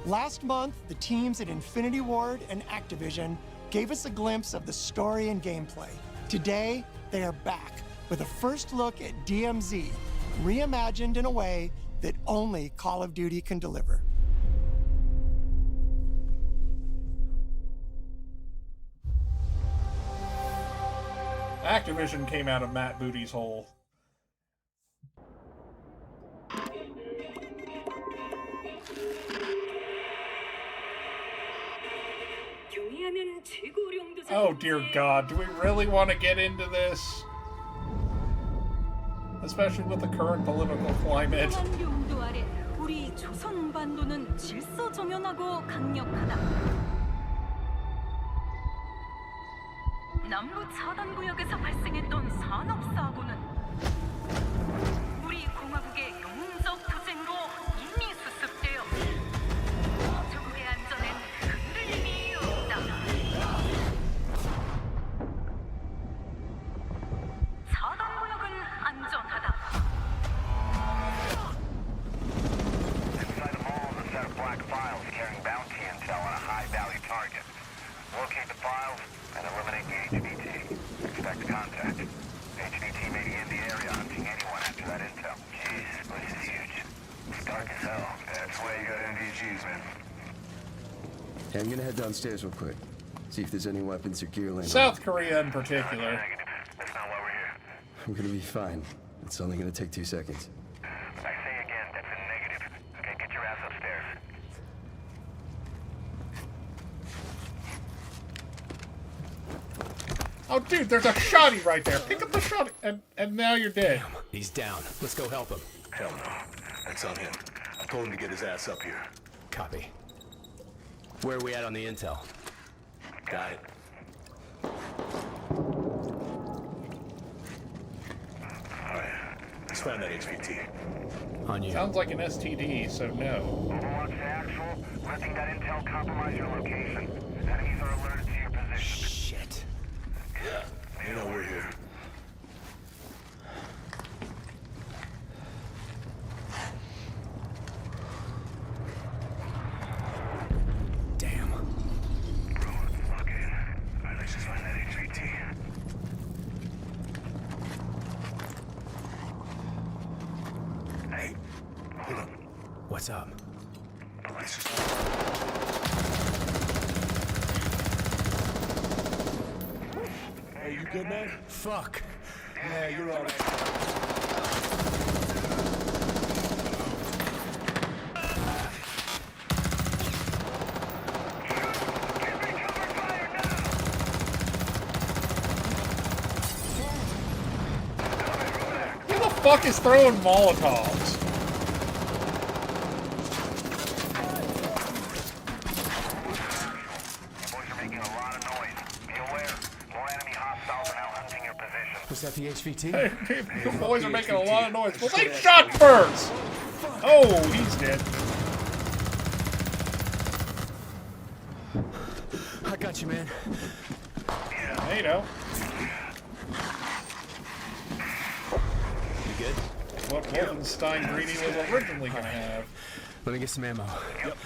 [SPEAKER 24] Last month, the teams at Infinity Ward and Activision gave us a glimpse of the story and gameplay. Today, they are back with a first look at DMZ, reimagined in a way that only Call of Duty can deliver.
[SPEAKER 2] Activision came out of Matt Booty's hole. Oh dear God, do we really want to get into this? Especially with the current political climate.
[SPEAKER 25] 용도 아래 우리 조선 반도는 질서정연하고 강력하다. 남부 차단 구역에서 발생했던 산업 사고는 우리 공화국의 영웅
[SPEAKER 17] That's why you got MDGs, man.
[SPEAKER 4] Hey, I'm gonna head downstairs real quick. See if there's any weapons or gear laying
[SPEAKER 2] South Korea in particular.
[SPEAKER 17] That's not why we're here.
[SPEAKER 4] I'm gonna be fine. It's only gonna take 2 seconds.
[SPEAKER 17] I say again, that's a negative. Okay, get your ass upstairs.
[SPEAKER 2] Oh, dude, there's a shotty right there. Pick up the shotty, and now you're dead.
[SPEAKER 12] He's down. Let's go help him.
[SPEAKER 1] Hell no. That's on him. I told him to get his ass up here.
[SPEAKER 12] Copy. Where are we at on the intel?
[SPEAKER 1] Got it. Alright. Let's find that HVT.
[SPEAKER 12] On you.
[SPEAKER 2] Sounds like an STD, so no.
[SPEAKER 17] Overwatch to actual. Letting that intel compromise your location. Enemies are alerted to your position.
[SPEAKER 12] Shit.
[SPEAKER 1] Yeah, you know we're here.
[SPEAKER 12] Damn.
[SPEAKER 17] Okay. Alright, let's just find that HVT.
[SPEAKER 1] Hey, hold up.
[SPEAKER 12] What's up?
[SPEAKER 17] Let's just...
[SPEAKER 1] Hey, you good, man?
[SPEAKER 12] Fuck.
[SPEAKER 1] Yeah, you're all right.
[SPEAKER 2] Who the fuck is throwing Molotovs?
[SPEAKER 12] Was that the HVT?
[SPEAKER 2] Hey, you boys are making a lot of noise. Well, they shot first! Oh, he's dead.
[SPEAKER 12] I got you, man.
[SPEAKER 2] Yeah, you know.
[SPEAKER 12] You good?
[SPEAKER 2] What Wolfenstein Greedy was originally going to have.
[SPEAKER 12] Let me get some ammo.
[SPEAKER 2] Yep.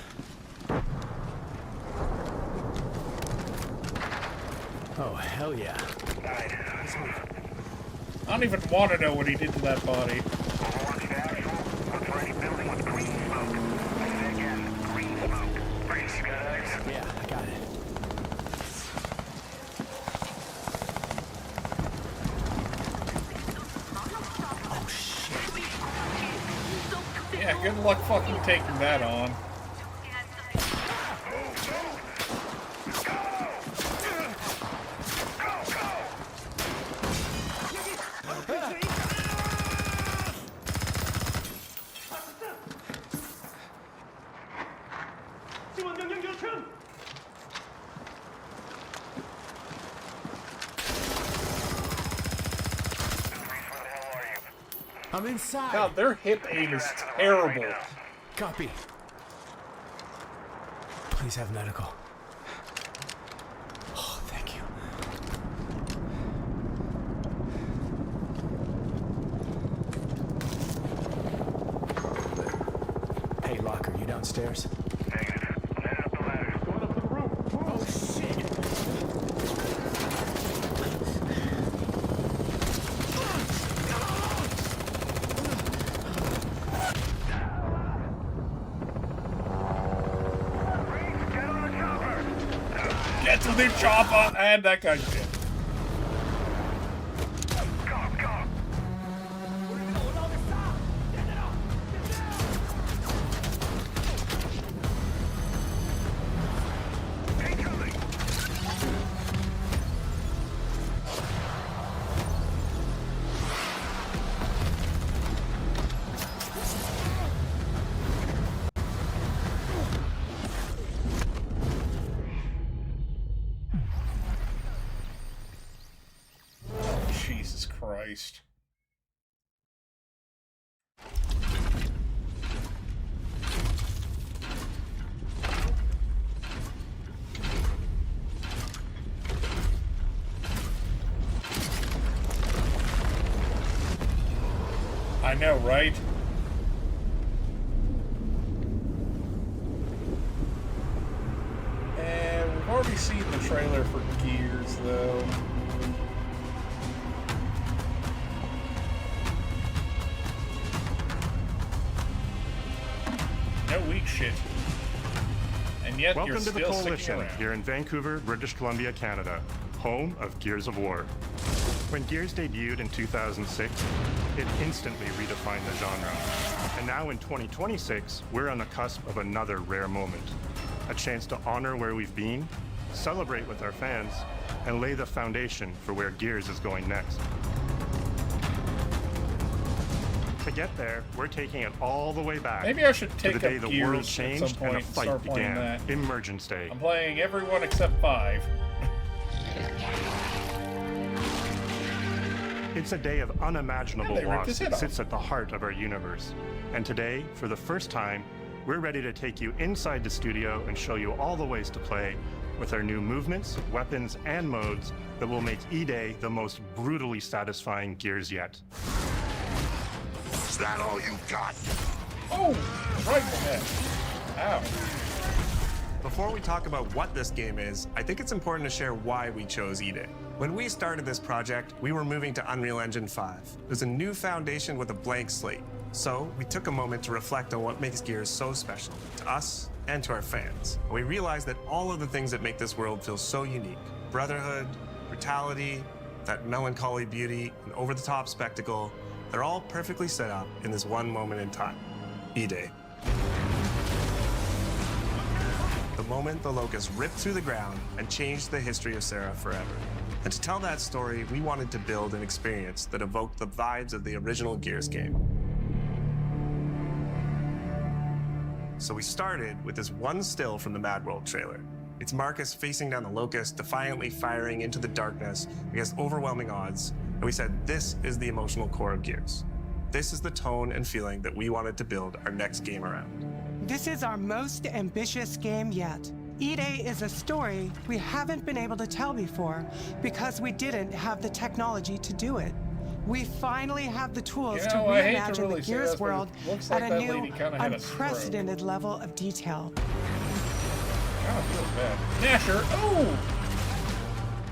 [SPEAKER 12] Oh, hell yeah.
[SPEAKER 2] I don't even want to know what he did to that body.
[SPEAKER 17] Overwatch to actual. Look for any building with green smoke. I say again, green smoke. Brace, you got eggs?
[SPEAKER 12] Yeah, I got it. Oh, shit.
[SPEAKER 2] Yeah, good luck fucking taking that on.
[SPEAKER 12] I'm inside.
[SPEAKER 2] God, their hip aim is terrible.
[SPEAKER 12] Copy. Please have medical. Oh, thank you. Hey, Locker, you downstairs?
[SPEAKER 17] Negative. Headed up the ladder. Going up to the roof.
[SPEAKER 12] Oh, shit.
[SPEAKER 2] Get to the chopper! And that guy's dead. Jesus Christ. I know, right? And we've already seen the trailer for Gears, though. Nope. no weak shit. And yet
[SPEAKER 9] Welcome
[SPEAKER 2] you're
[SPEAKER 9] to the
[SPEAKER 2] still
[SPEAKER 9] Coalition
[SPEAKER 2] sticking around.
[SPEAKER 9] here in Vancouver, British Columbia, Canada, home of Gears of War. When Gears debuted in 2006, it instantly redefined the genre. And now in 2026, we're on the cusp of another rare moment. A chance to honor where we've been, celebrate with our fans, and lay the foundation for where Gears is going next. To get there, we're taking it all the way back.
[SPEAKER 2] Maybe I should take
[SPEAKER 9] to the day
[SPEAKER 2] up
[SPEAKER 9] the
[SPEAKER 2] Gears
[SPEAKER 9] world
[SPEAKER 2] at
[SPEAKER 9] changed
[SPEAKER 2] some point
[SPEAKER 9] and a
[SPEAKER 2] and
[SPEAKER 9] fight
[SPEAKER 2] start playing
[SPEAKER 9] began.
[SPEAKER 2] that.
[SPEAKER 9] Emergence Day.
[SPEAKER 2] I'm playing everyone except 5.
[SPEAKER 9] It's a day of unimaginable
[SPEAKER 2] Yeah, they ripped
[SPEAKER 9] loss
[SPEAKER 2] his head
[SPEAKER 9] that
[SPEAKER 2] off.
[SPEAKER 9] sits at the heart of our universe. And today, for the first time, we're ready to take you inside the studio and show you all the ways to play with our new movements, weapons, and modes that will make E-Day the most brutally satisfying Gears yet.
[SPEAKER 17] Is that all you got?
[SPEAKER 2] Oh, right in the head. Ow.
[SPEAKER 14] Before we talk about what this game is, I think it's important to share why we chose E-Day. When we started this project, we were moving to Unreal Engine 5. It was a new foundation with a blank slate. So we took a moment to reflect on what makes Gears so special to us and to our fans. And we realized that all of the things that make this world feel so unique, brotherhood, brutality, that melancholy beauty, and over-the-top spectacle, they're all perfectly set up in this one moment in time, E-Day. The moment the Locust ripped through the ground and changed the history of Sarah forever. And to tell that story, we wanted to build an experience that evoked the vibes of the original Gears game. So we started with this one still from the Mad World trailer. It's Marcus facing down the Locust, defiantly firing into the darkness against overwhelming odds, and we said this is the emotional core of Gears. This is the tone and feeling that we wanted to build our next game around.
[SPEAKER 15] This is our most ambitious game yet. E-Day is a story we haven't been able to tell before because we didn't have the technology to do it. We finally have the tools to reimagine
[SPEAKER 2] really
[SPEAKER 15] the Gears world
[SPEAKER 2] looks
[SPEAKER 15] at
[SPEAKER 2] like
[SPEAKER 15] a
[SPEAKER 2] that
[SPEAKER 15] new,
[SPEAKER 2] lady kinda had a stroke.
[SPEAKER 15] unprecedented level of detail.
[SPEAKER 2] Kind of feels bad. Nasher, oh!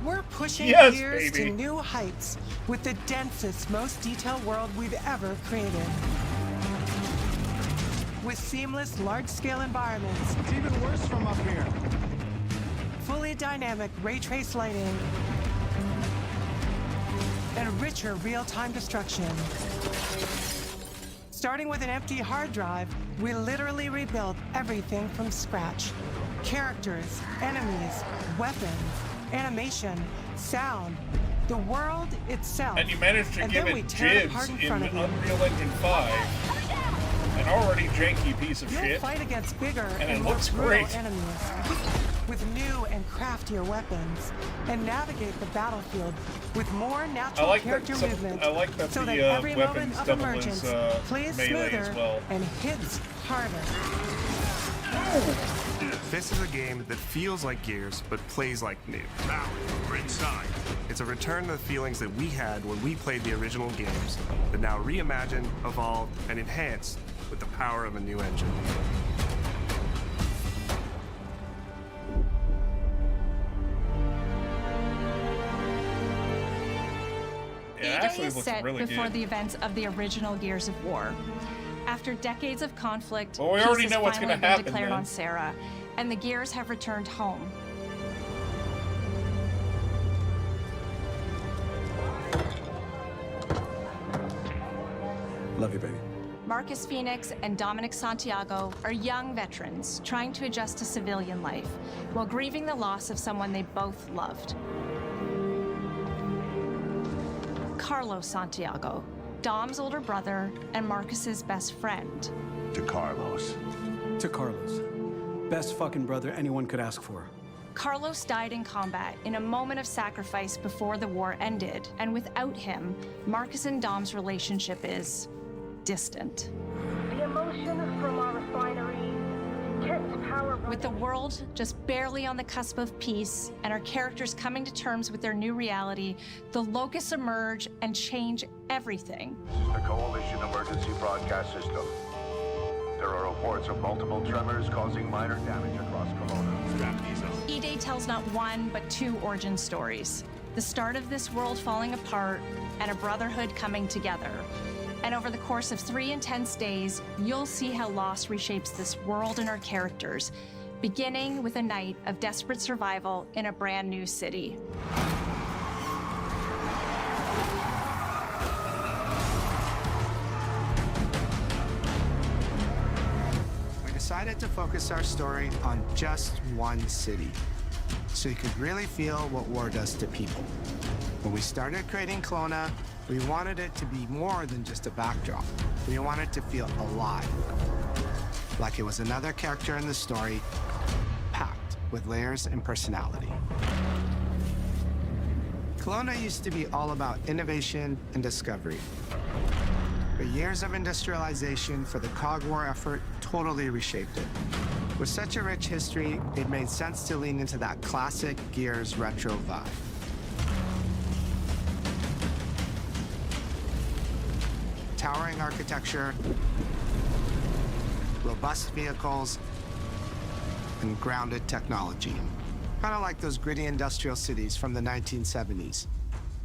[SPEAKER 15] We're pushing
[SPEAKER 2] Yes,
[SPEAKER 15] Gears
[SPEAKER 2] baby.
[SPEAKER 15] to new heights with the densest, most detailed world we've ever created. With seamless, large-scale environments.
[SPEAKER 20] It's even worse from up here.
[SPEAKER 15] Fully dynamic ray trace lighting. And richer real-time destruction. Starting with an empty hard drive, we literally rebuilt everything from scratch. Characters, enemies, weapons, animation, sound, the world itself.
[SPEAKER 2] And you managed to
[SPEAKER 15] And
[SPEAKER 2] give
[SPEAKER 15] then we
[SPEAKER 2] it
[SPEAKER 15] tear it
[SPEAKER 2] jibs
[SPEAKER 15] apart in
[SPEAKER 2] in
[SPEAKER 15] front of you.
[SPEAKER 2] Unreal Engine 5. An already janky piece of
[SPEAKER 15] You'll
[SPEAKER 2] shit.
[SPEAKER 15] fight against bigger
[SPEAKER 2] And it
[SPEAKER 15] and more
[SPEAKER 2] looks
[SPEAKER 15] brutal
[SPEAKER 2] great.
[SPEAKER 15] enemies with new and craftier weapons, and navigate the battlefield with more natural
[SPEAKER 2] I like
[SPEAKER 15] character
[SPEAKER 2] that
[SPEAKER 15] movement,
[SPEAKER 2] I like that
[SPEAKER 15] so
[SPEAKER 2] the
[SPEAKER 15] that every
[SPEAKER 2] weapons
[SPEAKER 15] moment of
[SPEAKER 2] double
[SPEAKER 15] emergence
[SPEAKER 2] as
[SPEAKER 15] plays
[SPEAKER 2] melee
[SPEAKER 15] smoother
[SPEAKER 2] as well.
[SPEAKER 15] and hits harder.
[SPEAKER 14] This is a game that feels like Gears, but plays like new. Now, we're inside. It's a return to the feelings that we had when we played the original games, but now reimagined, evolved, and enhanced with the power of a new engine.
[SPEAKER 18] E-Day is set before the events of the original Gears of War. After decades of conflict,
[SPEAKER 2] Well, we
[SPEAKER 18] peace
[SPEAKER 2] already
[SPEAKER 18] has
[SPEAKER 2] know what's
[SPEAKER 18] finally
[SPEAKER 2] gonna
[SPEAKER 18] been
[SPEAKER 2] happen
[SPEAKER 18] declared
[SPEAKER 2] then.
[SPEAKER 18] on Sarah, and the Gears have returned home.
[SPEAKER 4] Love you, baby.
[SPEAKER 18] Marcus Phoenix and Dominic Santiago are young veterans trying to adjust to civilian life while grieving the loss of someone they both loved. Carlos Santiago, Dom's older brother and Marcus's best friend.
[SPEAKER 17] To Carlos.
[SPEAKER 19] To Carlos. Best fucking brother anyone could ask for.
[SPEAKER 18] Carlos died in combat in a moment of sacrifice before the war ended, and without him, Marcus and Dom's relationship is distant.
[SPEAKER 25] The emotion from our refinery kept power.
[SPEAKER 18] With the world just barely on the cusp of peace and our characters coming to terms with their new reality, the Locusts emerge and change everything.
[SPEAKER 26] The Coalition Emergency Broadcast System. There are reports of multiple tremors causing minor damage across Kelowna. Strap these on.
[SPEAKER 18] E-Day tells not one, but two origin stories. The start of this world falling apart and a brotherhood coming together. And over the course of 3 intense days, you'll see how loss reshapes this world and our characters, beginning with a night of desperate survival in a brand new city.
[SPEAKER 5] We decided to focus our story on just one city, so you could really feel what war does to people. When we started creating Kelowna, we wanted it to be more than just a backdrop. We wanted to feel alive, like it was another character in the story, packed with layers and personality. Kelowna used to be all about innovation and discovery. But years of industrialization for the Cog War effort totally reshaped it. With such a rich history, it made sense to lean into that classic Gears retro vibe. Towering architecture, robust vehicles, and grounded technology. Kind of like those gritty industrial cities from the 1970s.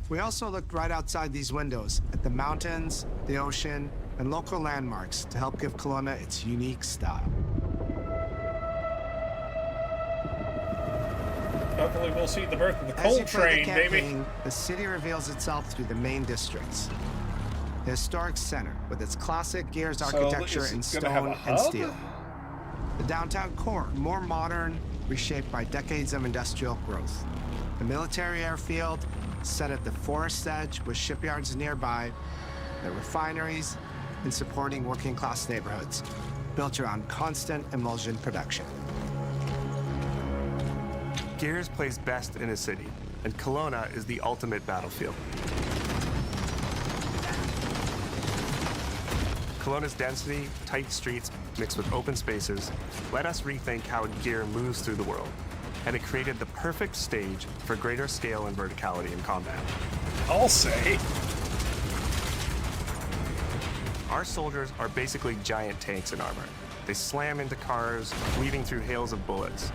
[SPEAKER 5] We also looked right outside these windows at the mountains, the ocean, and local landmarks to help give Kelowna its unique style.
[SPEAKER 2] Hopefully we'll see the birth of the coal train, baby.
[SPEAKER 5] The city reveals itself through the main districts. The historic center, with its classic Gears architecture in stone and steel. The downtown core, more modern, reshaped by decades of industrial growth. The military airfield, set at the forest edge with shipyards nearby. The refineries, and supporting working-class neighborhoods, built around constant emulsion production.
[SPEAKER 14] Gears plays best in a city, and Kelowna is the ultimate battlefield. Kelowna's density, tight streets, mixed with open spaces, let us rethink how Gear moves through the world, and it created the perfect stage for greater scale and verticality in combat.
[SPEAKER 2] I'll say.
[SPEAKER 14] Our soldiers are basically giant tanks in armor. They slam into cars, weaving through hails of bullets.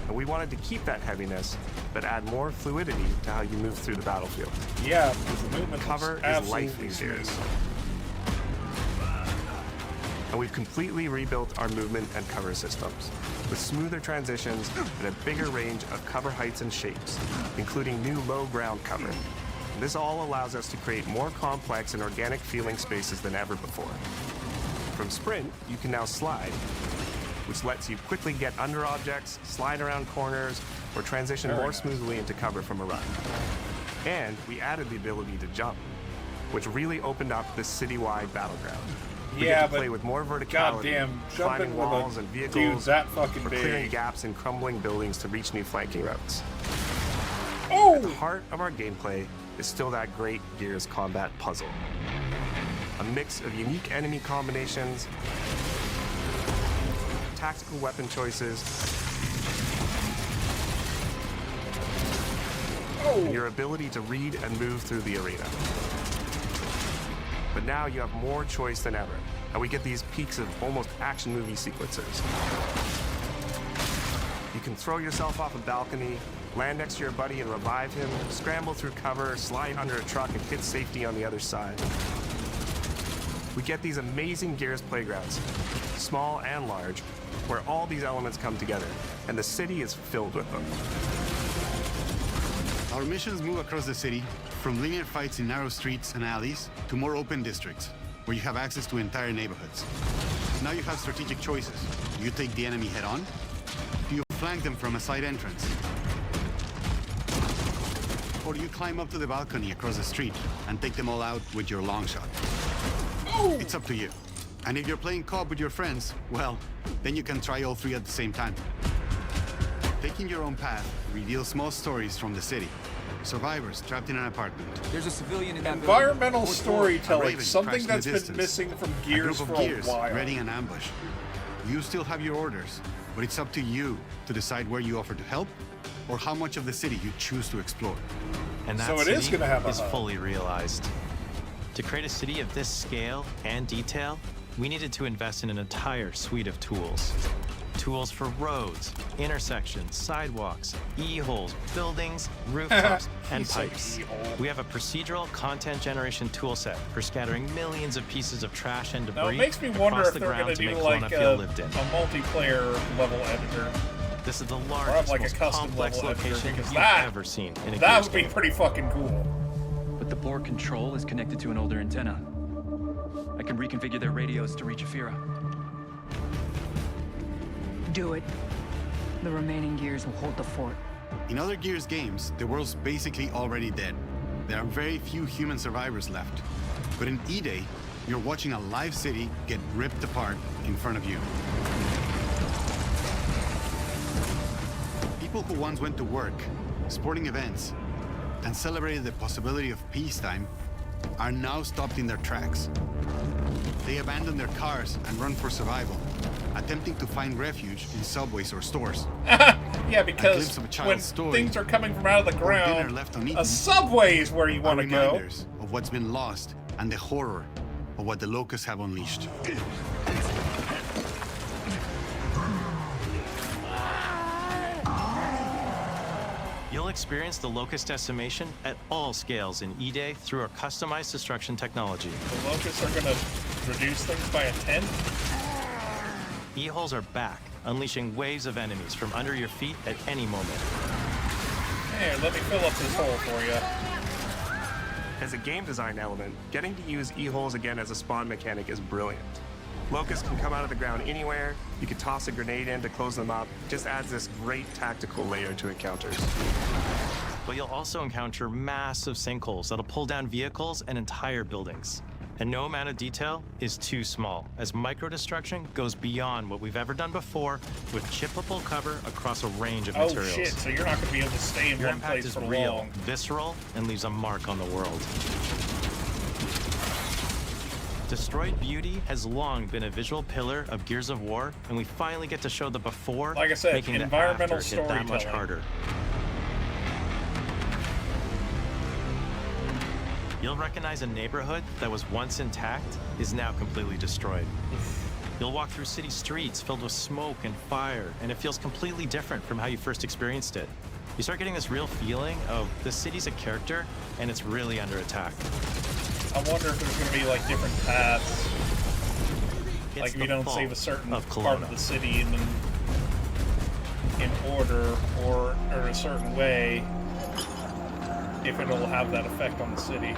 [SPEAKER 14] And we wanted to keep that heaviness, but add more fluidity to how you move through the battlefield.
[SPEAKER 2] Yeah, because the movement
[SPEAKER 14] cover is life these days. And we've completely rebuilt our movement and cover systems, with smoother transitions and a bigger range of cover heights and shapes, including new low ground cover. And this all allows us to create more complex and organic feeling spaces than ever before. From sprint, you can now slide, which lets you quickly get under objects, slide around corners, or transition more smoothly into cover from a run. And we added the ability to jump, which really opened up this citywide battleground. We get to play with more verticality, climbing walls and vehicles, or clearing gaps in crumbling buildings to reach new flanking routes.
[SPEAKER 2] Oh!
[SPEAKER 14] At the heart of our gameplay is still that great Gears combat puzzle. A mix of unique enemy combinations, tactical weapon choices, and your ability to read and move through the arena. But now you have more choice than ever, and we get these peaks of almost action movie sequences. You can throw yourself off a balcony, land next to your buddy and revive him, scramble through cover, slide under a truck, and hit safety on the other side. We get these amazing Gears playgrounds, small and large, where all these elements come together, and the city is filled with them.
[SPEAKER 10] Our missions move across the city, from linear fights in narrow streets and alleys to more open districts, where you have access to entire neighborhoods. Now you have strategic choices. Do you take the enemy head on? Do you flank them from a side entrance? Or do you climb up to the balcony across the street and take them all out with your long shot? It's up to you. And if you're playing co-op with your friends, well, then you can try all three at the same time. Taking your own path reveals small stories from the city. Survivors trapped in an apartment.
[SPEAKER 16] There's a civilian in that
[SPEAKER 2] environmental storytelling, something that's been missing from Gears for a while.
[SPEAKER 10] Ready an ambush. You still have your orders, but it's up to you to decide where you offer to help or how much of the city you choose to explore.
[SPEAKER 21] And that
[SPEAKER 2] so it is going to have
[SPEAKER 21] is fully realized. To create a city of this scale and detail, we needed to invest in an entire suite of tools. Tools for roads, intersections, sidewalks, e-holes, buildings, rooftops, and pipes. We have a procedural content generation toolset for scattering millions of pieces of trash and debris
[SPEAKER 2] now, it makes me wonder
[SPEAKER 21] across
[SPEAKER 2] if
[SPEAKER 21] the
[SPEAKER 2] they're
[SPEAKER 21] ground
[SPEAKER 2] going
[SPEAKER 21] to
[SPEAKER 2] to
[SPEAKER 21] make
[SPEAKER 2] do like
[SPEAKER 21] feel lived in.
[SPEAKER 2] a multiplayer level editor.
[SPEAKER 21] This is the
[SPEAKER 2] Or have
[SPEAKER 21] largest,
[SPEAKER 2] like a
[SPEAKER 21] most
[SPEAKER 2] custom
[SPEAKER 21] complex
[SPEAKER 2] level editor,
[SPEAKER 21] location
[SPEAKER 2] because
[SPEAKER 21] you've
[SPEAKER 2] that
[SPEAKER 21] ever seen in a
[SPEAKER 2] that
[SPEAKER 21] Gears
[SPEAKER 2] would be
[SPEAKER 21] game.
[SPEAKER 2] pretty fucking cool.
[SPEAKER 3] But the board control is connected to an older antenna. I can reconfigure their radios to reach Afira.
[SPEAKER 7] Do it. The remaining Gears will hold the fort.
[SPEAKER 10] In other Gears games, the world's basically already dead. There are very few human survivors left. But in E-Day, you're watching a live city get ripped apart in front of you. People who once went to work, sporting events, and celebrated the possibility of peacetime are now stopped in their tracks. They abandon their cars and run for survival, attempting to find refuge in subways or stores.
[SPEAKER 2] Yeah, because when things are coming from out of the ground, a subway is where you want to go.
[SPEAKER 10] Reminders of what's been lost and the horror of what the locusts have unleashed.
[SPEAKER 21] You'll experience the locust decimation at all scales in E-Day through our customized destruction technology.
[SPEAKER 2] The locusts are going to reduce things by a tenth?
[SPEAKER 21] E-holes are back, unleashing waves of enemies from under your feet at any moment.
[SPEAKER 2] Here, let me fill up this hole for you.
[SPEAKER 14] As a game design element, getting to use e-holes again as a spawn mechanic is brilliant. Locusts can come out of the ground anywhere, you can toss a grenade in to close them up, just adds this great tactical layer to encounters.
[SPEAKER 21] But you'll also encounter massive sinkholes that'll pull down vehicles and entire buildings. And no amount of detail is too small, as micro-destruction goes beyond what we've ever done before with chippable cover across a range of materials.
[SPEAKER 2] Oh shit, so you're not going to be able to stay in
[SPEAKER 21] Your
[SPEAKER 2] one
[SPEAKER 21] impact
[SPEAKER 2] place
[SPEAKER 21] is
[SPEAKER 2] for
[SPEAKER 21] real,
[SPEAKER 2] long.
[SPEAKER 21] visceral, and leaves a mark on the world. Destroyed Beauty has long been a visual pillar of Gears of War, and we finally get to show the before,
[SPEAKER 2] like I said,
[SPEAKER 21] making the
[SPEAKER 2] environmental
[SPEAKER 21] after hit that much
[SPEAKER 2] storytelling.
[SPEAKER 21] harder. You'll recognize a neighborhood that was once intact is now completely destroyed. You'll walk through city streets filled with smoke and fire, and it feels completely different from how you first experienced it. You start getting this real feeling of the city's a character, and it's really under attack.
[SPEAKER 2] I wonder if there's going to be like different paths.
[SPEAKER 21] It's
[SPEAKER 2] Like if
[SPEAKER 21] the
[SPEAKER 2] you don't
[SPEAKER 21] fall
[SPEAKER 2] save a certain
[SPEAKER 21] of
[SPEAKER 2] part of the city and then in order or a certain way, if it'll have that effect on the city.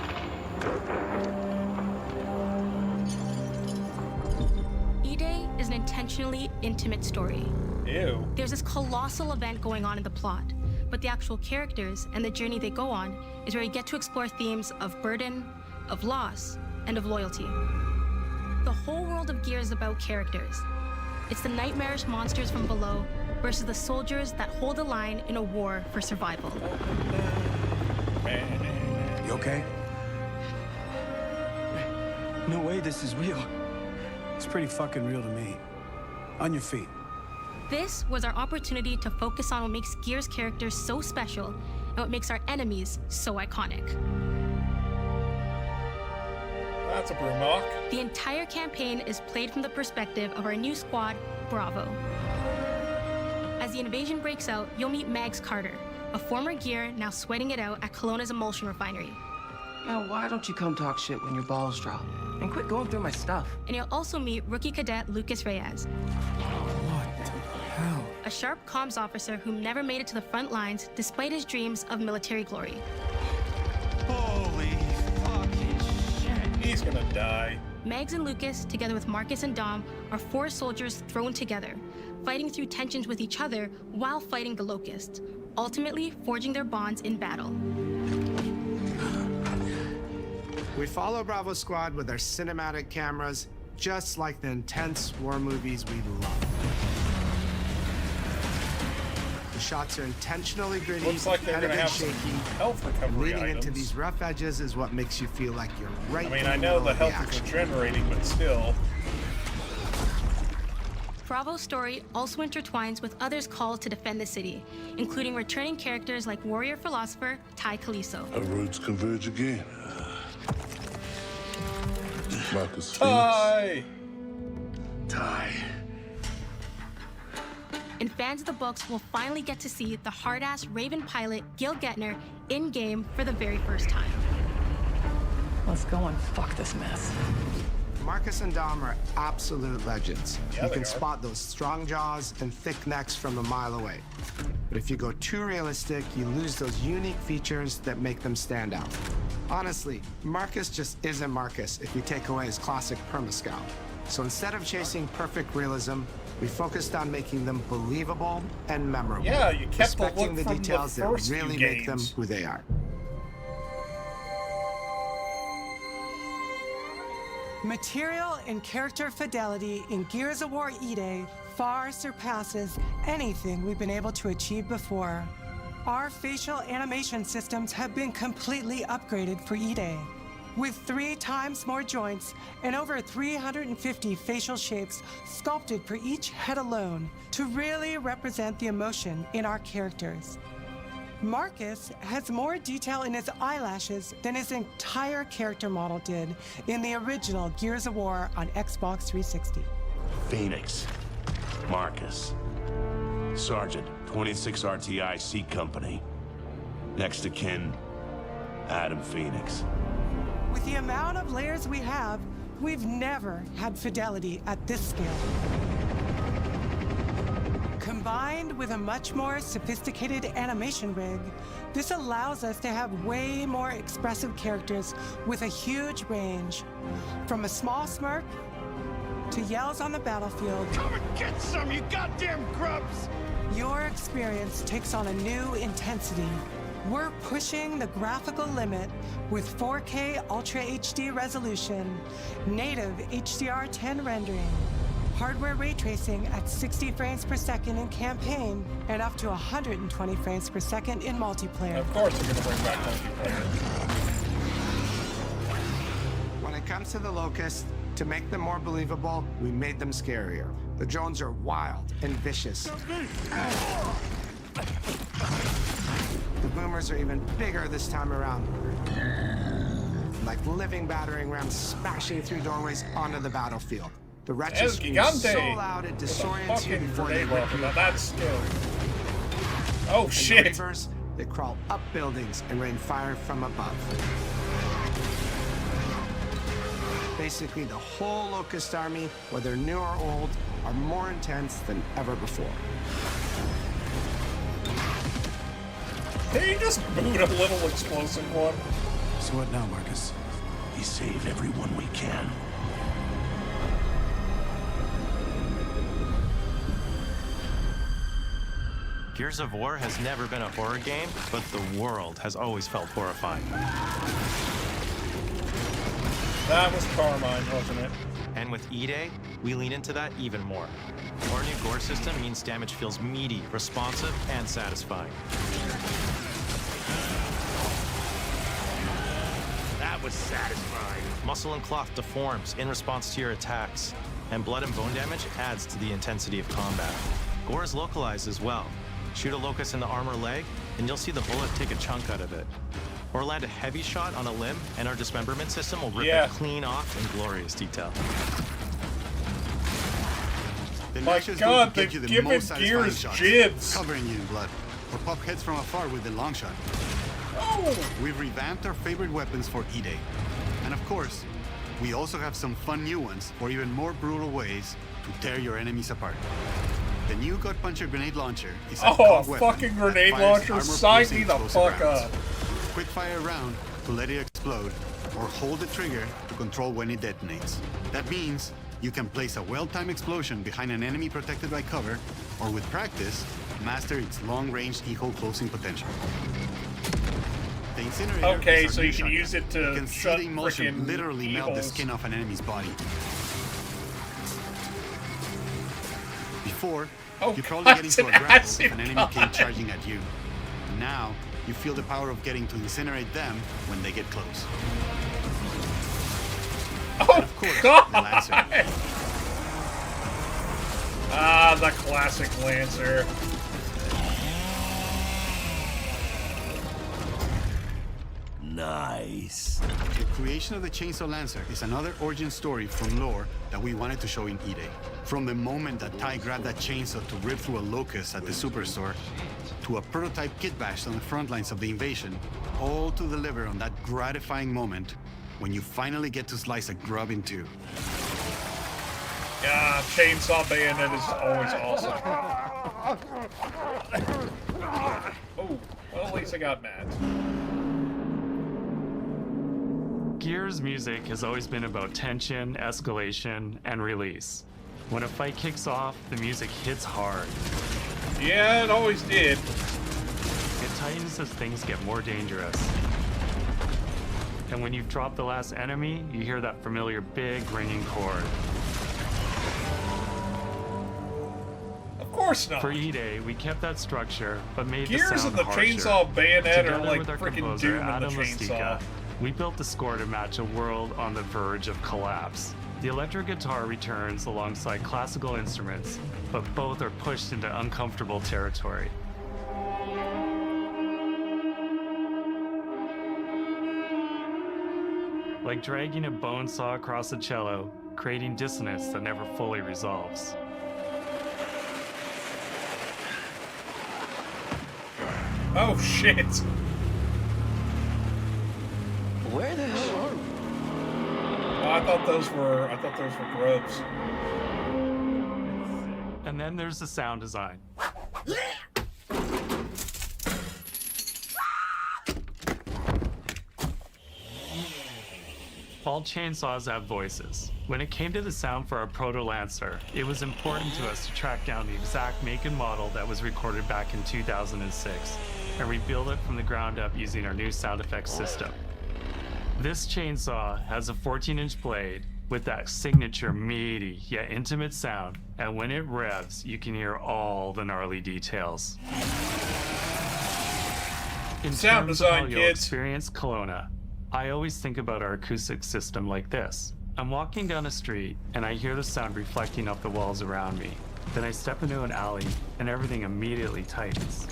[SPEAKER 8] E-Day is an intentionally intimate story.
[SPEAKER 2] Ew.
[SPEAKER 8] There's this colossal event going on in the plot, but the actual characters and the journey they go on is where you get to explore themes of burden, of loss, and of loyalty. The whole world of Gears is about characters. It's the nightmarish monsters from below versus the soldiers that hold the line in a war for survival.
[SPEAKER 20] You okay? No way this is real. It's pretty fucking real to me. On your feet.
[SPEAKER 8] This was our opportunity to focus on what makes Gears characters so special and what makes our enemies so iconic.
[SPEAKER 2] That's a Brumok.
[SPEAKER 8] The entire campaign is played from the perspective of our new squad, Bravo. As the invasion breaks out, you'll meet Mags Carter, a former Gear now sweating it out at Kelowna's emulsion refinery.
[SPEAKER 16] Now, why don't you come talk shit when your balls drop? And quit going through my stuff.
[SPEAKER 8] And you'll also meet rookie cadet Lucas Reyes.
[SPEAKER 20] What the hell?
[SPEAKER 8] A sharp comms officer who never made it to the front lines despite his dreams of military glory.
[SPEAKER 21] Holy fucking shit.
[SPEAKER 2] He's gonna die.
[SPEAKER 8] Mags and Lucas, together with Marcus and Dom, are 4 soldiers thrown together, fighting through tensions with each other while fighting the Locusts, ultimately forging their bonds in battle.
[SPEAKER 5] We follow Bravo Squad with our cinematic cameras, just like the intense war movies we love. The shots are intentionally gritty,
[SPEAKER 2] Looks like they're gonna have
[SPEAKER 5] shaky.
[SPEAKER 2] some health recovery
[SPEAKER 5] Leaning into
[SPEAKER 2] items.
[SPEAKER 5] these rough edges is what makes you feel like you're right.
[SPEAKER 2] I mean,
[SPEAKER 5] in
[SPEAKER 2] I
[SPEAKER 5] the
[SPEAKER 2] know
[SPEAKER 5] middle
[SPEAKER 2] the
[SPEAKER 5] of
[SPEAKER 2] health is
[SPEAKER 5] action.
[SPEAKER 2] regenerating, but still.
[SPEAKER 8] Bravo's story also intertwines with others called to defend the city, including returning characters like warrior philosopher Ty Caliso.
[SPEAKER 22] Our roads converge again. Marcus
[SPEAKER 2] Ty!
[SPEAKER 22] Ty.
[SPEAKER 8] and fans of the books will finally get to see the hard-ass Raven pilot Gil Gettner in-game for the very first time.
[SPEAKER 7] Let's go and fuck this mess.
[SPEAKER 5] Marcus and Dom are absolute legends.
[SPEAKER 2] Yeah,
[SPEAKER 5] you can spot those strong jaws and thick necks from a mile away. But if you go too realistic, you lose those unique features that make them stand out. Honestly, Marcus just isn't Marcus if you take away his classic permascout. So instead of chasing perfect realism, we focused on making them believable and memorable.
[SPEAKER 2] Yeah, you kept
[SPEAKER 5] respecting the
[SPEAKER 2] from
[SPEAKER 5] details
[SPEAKER 2] the
[SPEAKER 5] that
[SPEAKER 2] first
[SPEAKER 5] really
[SPEAKER 2] few
[SPEAKER 5] make them
[SPEAKER 2] games.
[SPEAKER 5] who they are.
[SPEAKER 15] Material and character fidelity in Gears of War E-Day far surpasses anything we've been able to achieve before. Our facial animation systems have been completely upgraded for E-Day, with 3 times more joints and over 350 facial shapes sculpted for each head alone to really represent the emotion in our characters. Marcus has more detail in his eyelashes than his entire character model did in the original Gears of War on Xbox 360.
[SPEAKER 6] Phoenix, Marcus, Sergeant, 26 RTI C Company. Next to kin, Adam Phoenix.
[SPEAKER 15] With the amount of layers we have, we've never had fidelity at this scale. Combined with a much more sophisticated animation rig, this allows us to have way more expressive characters with a huge range. From a small smirk to yells on the battlefield.
[SPEAKER 17] Come and get some, you goddamn grubs!
[SPEAKER 15] Your experience takes on a new intensity. We're pushing the graphical limit with 4K Ultra HD resolution, native HDR10 rendering, hardware ray tracing at 60 frames per second in campaign, and up to 120 frames per second in multiplayer.
[SPEAKER 2] Of course they're gonna bring back multiplayer.
[SPEAKER 5] When it comes to the Locusts, to make them more believable, we made them scarier. The drones are wild and vicious. The boomers are even bigger this time around. Like living battering rams smashing through doorways onto the battlefield. The wretches scream so loud it disorients you before they rip you apart.
[SPEAKER 2] That's scary. Oh
[SPEAKER 5] And
[SPEAKER 2] shit!
[SPEAKER 5] the Reavers, they crawl up buildings and rain fire from above. Basically, the whole Locust army, whether new or old, are more intense than ever before.
[SPEAKER 2] Did he just boot a little explosive one?
[SPEAKER 6] So what now, Marcus? We save everyone we can.
[SPEAKER 21] Gears of War has never been a horror game, but the world has always felt horrifying.
[SPEAKER 2] That was Carmine, wasn't it?
[SPEAKER 21] And with E-Day, we lean into that even more. Our new gore system means damage feels meaty, responsive, and satisfying.
[SPEAKER 6] That was satisfying.
[SPEAKER 21] Muscle and cloth deforms in response to your attacks, and blood and bone damage adds to the intensity of combat. Gore is localized as well. Shoot a locust in the armor leg, and you'll see the bullet take a chunk out of it. Or land a heavy shot on a limb, and our dismemberment system will rip it clean off in glorious detail.
[SPEAKER 2] My God, they've given Gears jibs.
[SPEAKER 10] Covering you in blood, or pop heads from afar with the long shot.
[SPEAKER 2] Oh!
[SPEAKER 10] We've revamped our favorite weapons for E-Day. And of course, we also have some fun new ones for even more brutal ways to tear your enemies apart. The new Gut Puncher grenade launcher is a COG weapon
[SPEAKER 2] fucking grenade
[SPEAKER 10] that fires
[SPEAKER 2] launcher, sign me the fuck up.
[SPEAKER 10] Quick fire round to let it explode, or hold the trigger to control when it detonates. That means you can place a well-timed explosion behind an enemy protected by cover, or with practice, master its long-range eco closing potential. The incinerator
[SPEAKER 2] Okay,
[SPEAKER 10] is
[SPEAKER 2] so
[SPEAKER 10] our
[SPEAKER 2] you
[SPEAKER 10] new
[SPEAKER 2] can
[SPEAKER 10] shotgun.
[SPEAKER 2] use it to
[SPEAKER 10] You can
[SPEAKER 2] shut
[SPEAKER 10] see the emulsion
[SPEAKER 2] frickin'
[SPEAKER 10] literally melt the
[SPEAKER 2] e-holes.
[SPEAKER 10] skin off an enemy's body. Before, you probably get into a grapple if an enemy came charging at you. Now, you feel the power of getting to incinerate them when they get close.
[SPEAKER 2] Oh,
[SPEAKER 10] of course,
[SPEAKER 2] God.
[SPEAKER 10] the Lancer.
[SPEAKER 2] Ah, the classic Lancer.
[SPEAKER 6] Nice.
[SPEAKER 10] The creation of the Chainsaw Lancer is another origin story from lore that we wanted to show in E-Day. From the moment that Ty grabbed that chainsaw to rip through a locust at the superstore, to a prototype kit bash on the front lines of the invasion, all to deliver on that gratifying moment when you finally get to slice a grub in two.
[SPEAKER 2] Yeah, Chainsaw Bayonet is always awesome. Oh, well, at least I got mad.
[SPEAKER 21] Gears music has always been about tension, escalation, and release. When a fight kicks off, the music hits hard.
[SPEAKER 2] Yeah, it always did.
[SPEAKER 21] It tightens as things get more dangerous. And when you've dropped the last enemy, you hear that familiar big ringing chord.
[SPEAKER 2] Of course not.
[SPEAKER 21] For E-Day, we kept that structure, but made
[SPEAKER 2] Gears
[SPEAKER 21] the sound
[SPEAKER 2] and the
[SPEAKER 21] harsher.
[SPEAKER 2] Chainsaw Bayonet are
[SPEAKER 21] Together
[SPEAKER 2] like
[SPEAKER 21] with our
[SPEAKER 2] freaking
[SPEAKER 21] composer,
[SPEAKER 2] Doom and the
[SPEAKER 21] Adam
[SPEAKER 2] Chainsaw.
[SPEAKER 21] Lastica, we built the score to match a world on the verge of collapse. The electric guitar returns alongside classical instruments, but both are pushed into uncomfortable territory. Like dragging a bone saw across a cello, creating dissonance that never fully resolves.
[SPEAKER 2] Oh shit!
[SPEAKER 16] Where the hell are we?
[SPEAKER 2] Oh, I thought those were grubs.
[SPEAKER 21] And then there's the sound design. All chainsaws have voices. When it came to the sound for our Proto Lancer, it was important to us to track down the exact make and model that was recorded back in 2006, and rebuild it from the ground up using our new sound effects system. This chainsaw has a 14-inch blade with that signature meaty yet intimate sound, and when it revs, you can hear all the gnarly details. In
[SPEAKER 2] Sound
[SPEAKER 21] terms
[SPEAKER 2] design,
[SPEAKER 21] of how you'll
[SPEAKER 2] kids.
[SPEAKER 21] experience Kelowna, I always think about our acoustic system like this. I'm walking down a street and I hear the sound reflecting off the walls around me. Then I step into an alley and everything immediately tightens.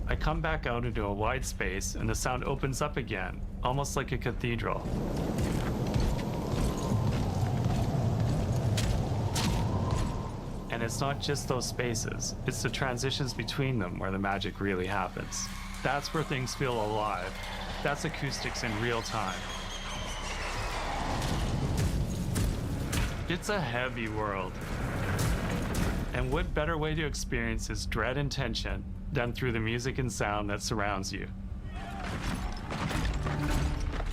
[SPEAKER 21] I come back out into a wide space and the sound opens up again, almost like a cathedral. And it's not just those spaces, it's the transitions between them where the magic really happens. That's where things feel alive. That's acoustics in real time. It's a heavy world. And what better way to experience its dread and tension than through the music and sound that surrounds you?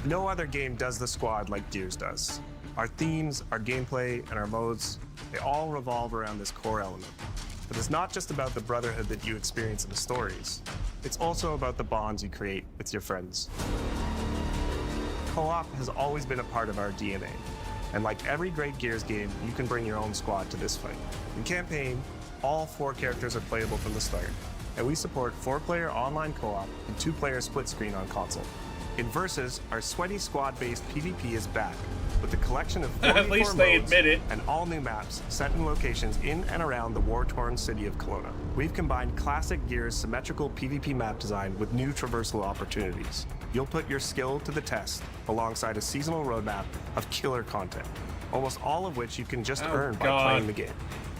[SPEAKER 14] No other game does the squad like Gears does. Our themes, our gameplay, and our modes, they all revolve around this core element. But it's not just about the brotherhood that you experience in the stories. It's also about the bonds you create with your friends. Co-op has always been a part of our DNA. And like every great Gears game, you can bring your own squad to this fight. In campaign, all 4 characters are playable from the start. And we support 4-player online co-op and 2-player split screen on console. In Versus, our sweaty squad-based PvP is back, with a collection of 44
[SPEAKER 2] At least they
[SPEAKER 14] modes
[SPEAKER 2] admit it.
[SPEAKER 14] and all new maps set in locations in and around the war-torn city of Kelowna. We've combined classic Gears' symmetrical PvP map design with new traversal opportunities. You'll put your skill to the test alongside a seasonal roadmap of killer content, almost all of which you can just earn by playing the game,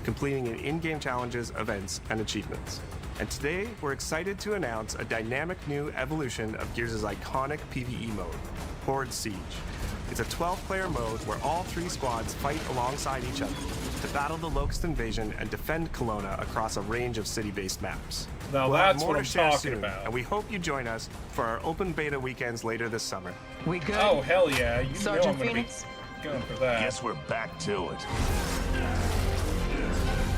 [SPEAKER 14] completing in-game challenges, events, and achievements. And today, we're excited to announce a dynamic new evolution of Gears' iconic PvE mode, Horde Siege. It's a 12-player mode where all 3 squads fight alongside each other to battle the Locust invasion and defend Kelowna across a range of city-based maps.
[SPEAKER 2] Now
[SPEAKER 14] We'll have
[SPEAKER 2] that's
[SPEAKER 14] more
[SPEAKER 2] what
[SPEAKER 14] to
[SPEAKER 2] I'm
[SPEAKER 14] share
[SPEAKER 2] talking
[SPEAKER 14] soon,
[SPEAKER 2] about.
[SPEAKER 14] and we hope you join us for our open beta weekends later this summer.
[SPEAKER 15] We good?
[SPEAKER 2] Oh, hell yeah. You know
[SPEAKER 15] Sergeant
[SPEAKER 2] I'm gonna
[SPEAKER 15] Phoenix?
[SPEAKER 2] be going for that.
[SPEAKER 6] Guess we're back to it.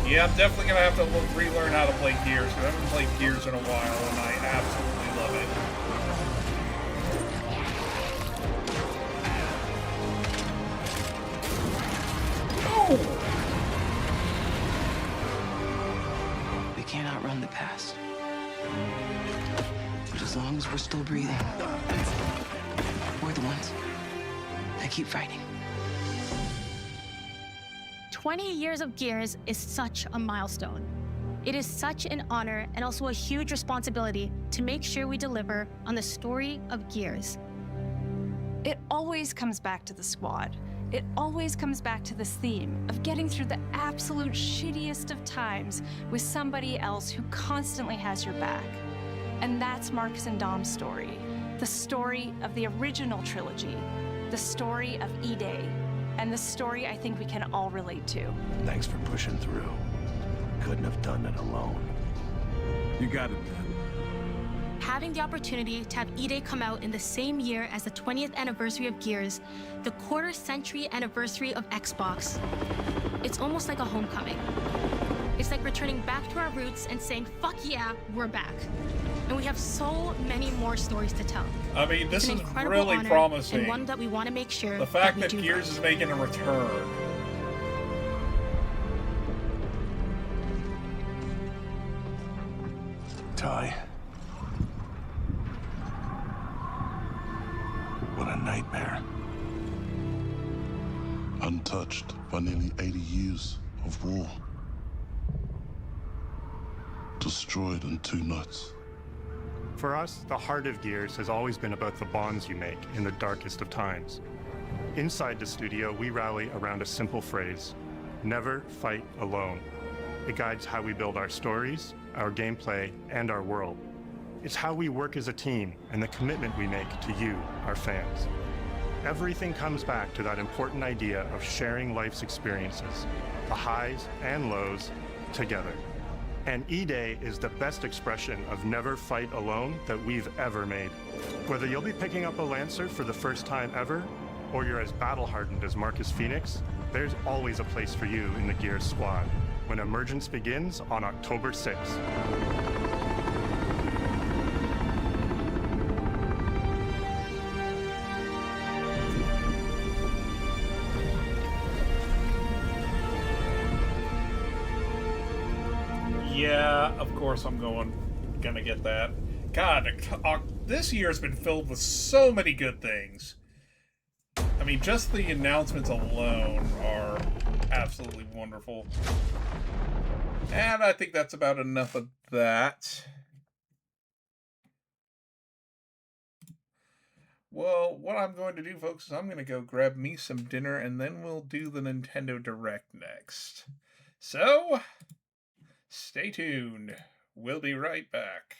[SPEAKER 2] Yeah, I'm definitely gonna have to relearn how to play Gears, because I haven't played Gears in a while, and I absolutely love it. Oh!
[SPEAKER 16] We can't outrun the past. But as long as we're still breathing, we're the ones that keep fighting.
[SPEAKER 8] 20 years of Gears is such a milestone. It is such an honor and also a huge responsibility to make sure we deliver on the story of Gears.
[SPEAKER 18] It always comes back to the squad. It always comes back to this theme of getting through the absolute shittiest of times with somebody else who constantly has your back. And that's Marcus and Dom's story. The story of the original trilogy. The story of E-Day. And the story I think we can all relate to.
[SPEAKER 6] Thanks for pushing through. Couldn't have done it alone.
[SPEAKER 20] You got it, man.
[SPEAKER 8] Having the opportunity to have E-Day come out in the same year as the 20th anniversary of Gears, the quarter-century anniversary of Xbox, it's almost like a homecoming. It's like returning back to our roots and saying, fuck yeah, we're back. And we have so many more stories to tell.
[SPEAKER 2] I mean, this is really
[SPEAKER 8] honor,
[SPEAKER 2] promising.
[SPEAKER 8] And one that we want to make sure
[SPEAKER 2] the fact
[SPEAKER 8] that
[SPEAKER 2] that Gears is making a return.
[SPEAKER 6] Ty. What a nightmare.
[SPEAKER 1] Untouched by nearly 80 years of war. Destroyed in 2 nights.
[SPEAKER 9] For us, the heart of Gears has always been about the bonds you make in the darkest of times. Inside the studio, we rally around a simple phrase: never fight alone. It guides how we build our stories, our gameplay, and our world. It's how we work as a team and the commitment we make to you, our fans. Everything comes back to that important idea of sharing life's experiences, the highs and lows, together. And E-Day is the best expression of never fight alone that we've ever made. Whether you'll be picking up a Lancer for the first time ever, or you're as battle-hardened as Marcus Phoenix, there's always a place for you in the Gears squad when Emergence begins on October 6th.
[SPEAKER 2] Yeah, of course I'm gonna get that. God, this year's been filled with so many good things. I mean, just the announcements alone are absolutely wonderful. And I think that's about enough of that. Well, what I'm going to do, folks, is I'm going to go grab me some dinner, and then we'll do the Nintendo Direct next. So, stay tuned. We'll be right back.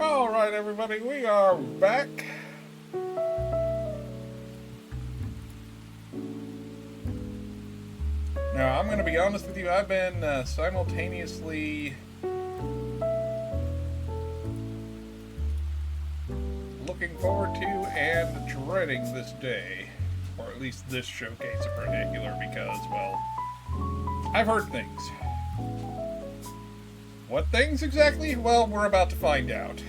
[SPEAKER 2] Alright, everybody, we are back. Now, I'm going to be honest with you, I've been simultaneously looking forward to and dreading this day, or at least this showcase in particular, because, well, I've heard things. What things exactly? Well, we're about to find out.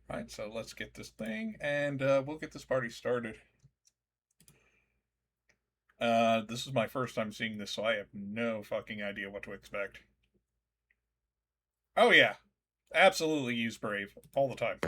[SPEAKER 2] Alright, so let's get this thing, and we'll get this party started. This is my first time seeing this, so I have no fucking idea what to expect. Oh yeah, absolutely use Brave, all the time.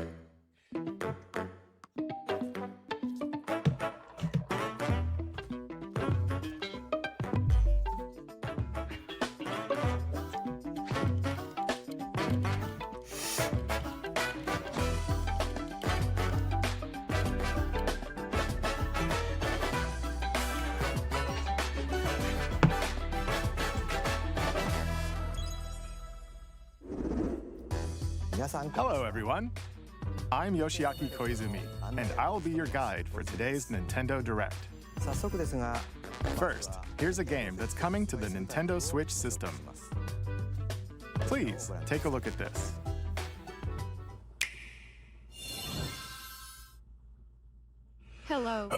[SPEAKER 9] Hello, everyone. I'm Yoshiaki Koizumi, and I'll be your guide for today's Nintendo Direct. First, here's a game that's coming to the Nintendo Switch system. Please, take a look at this.
[SPEAKER 11] Hello.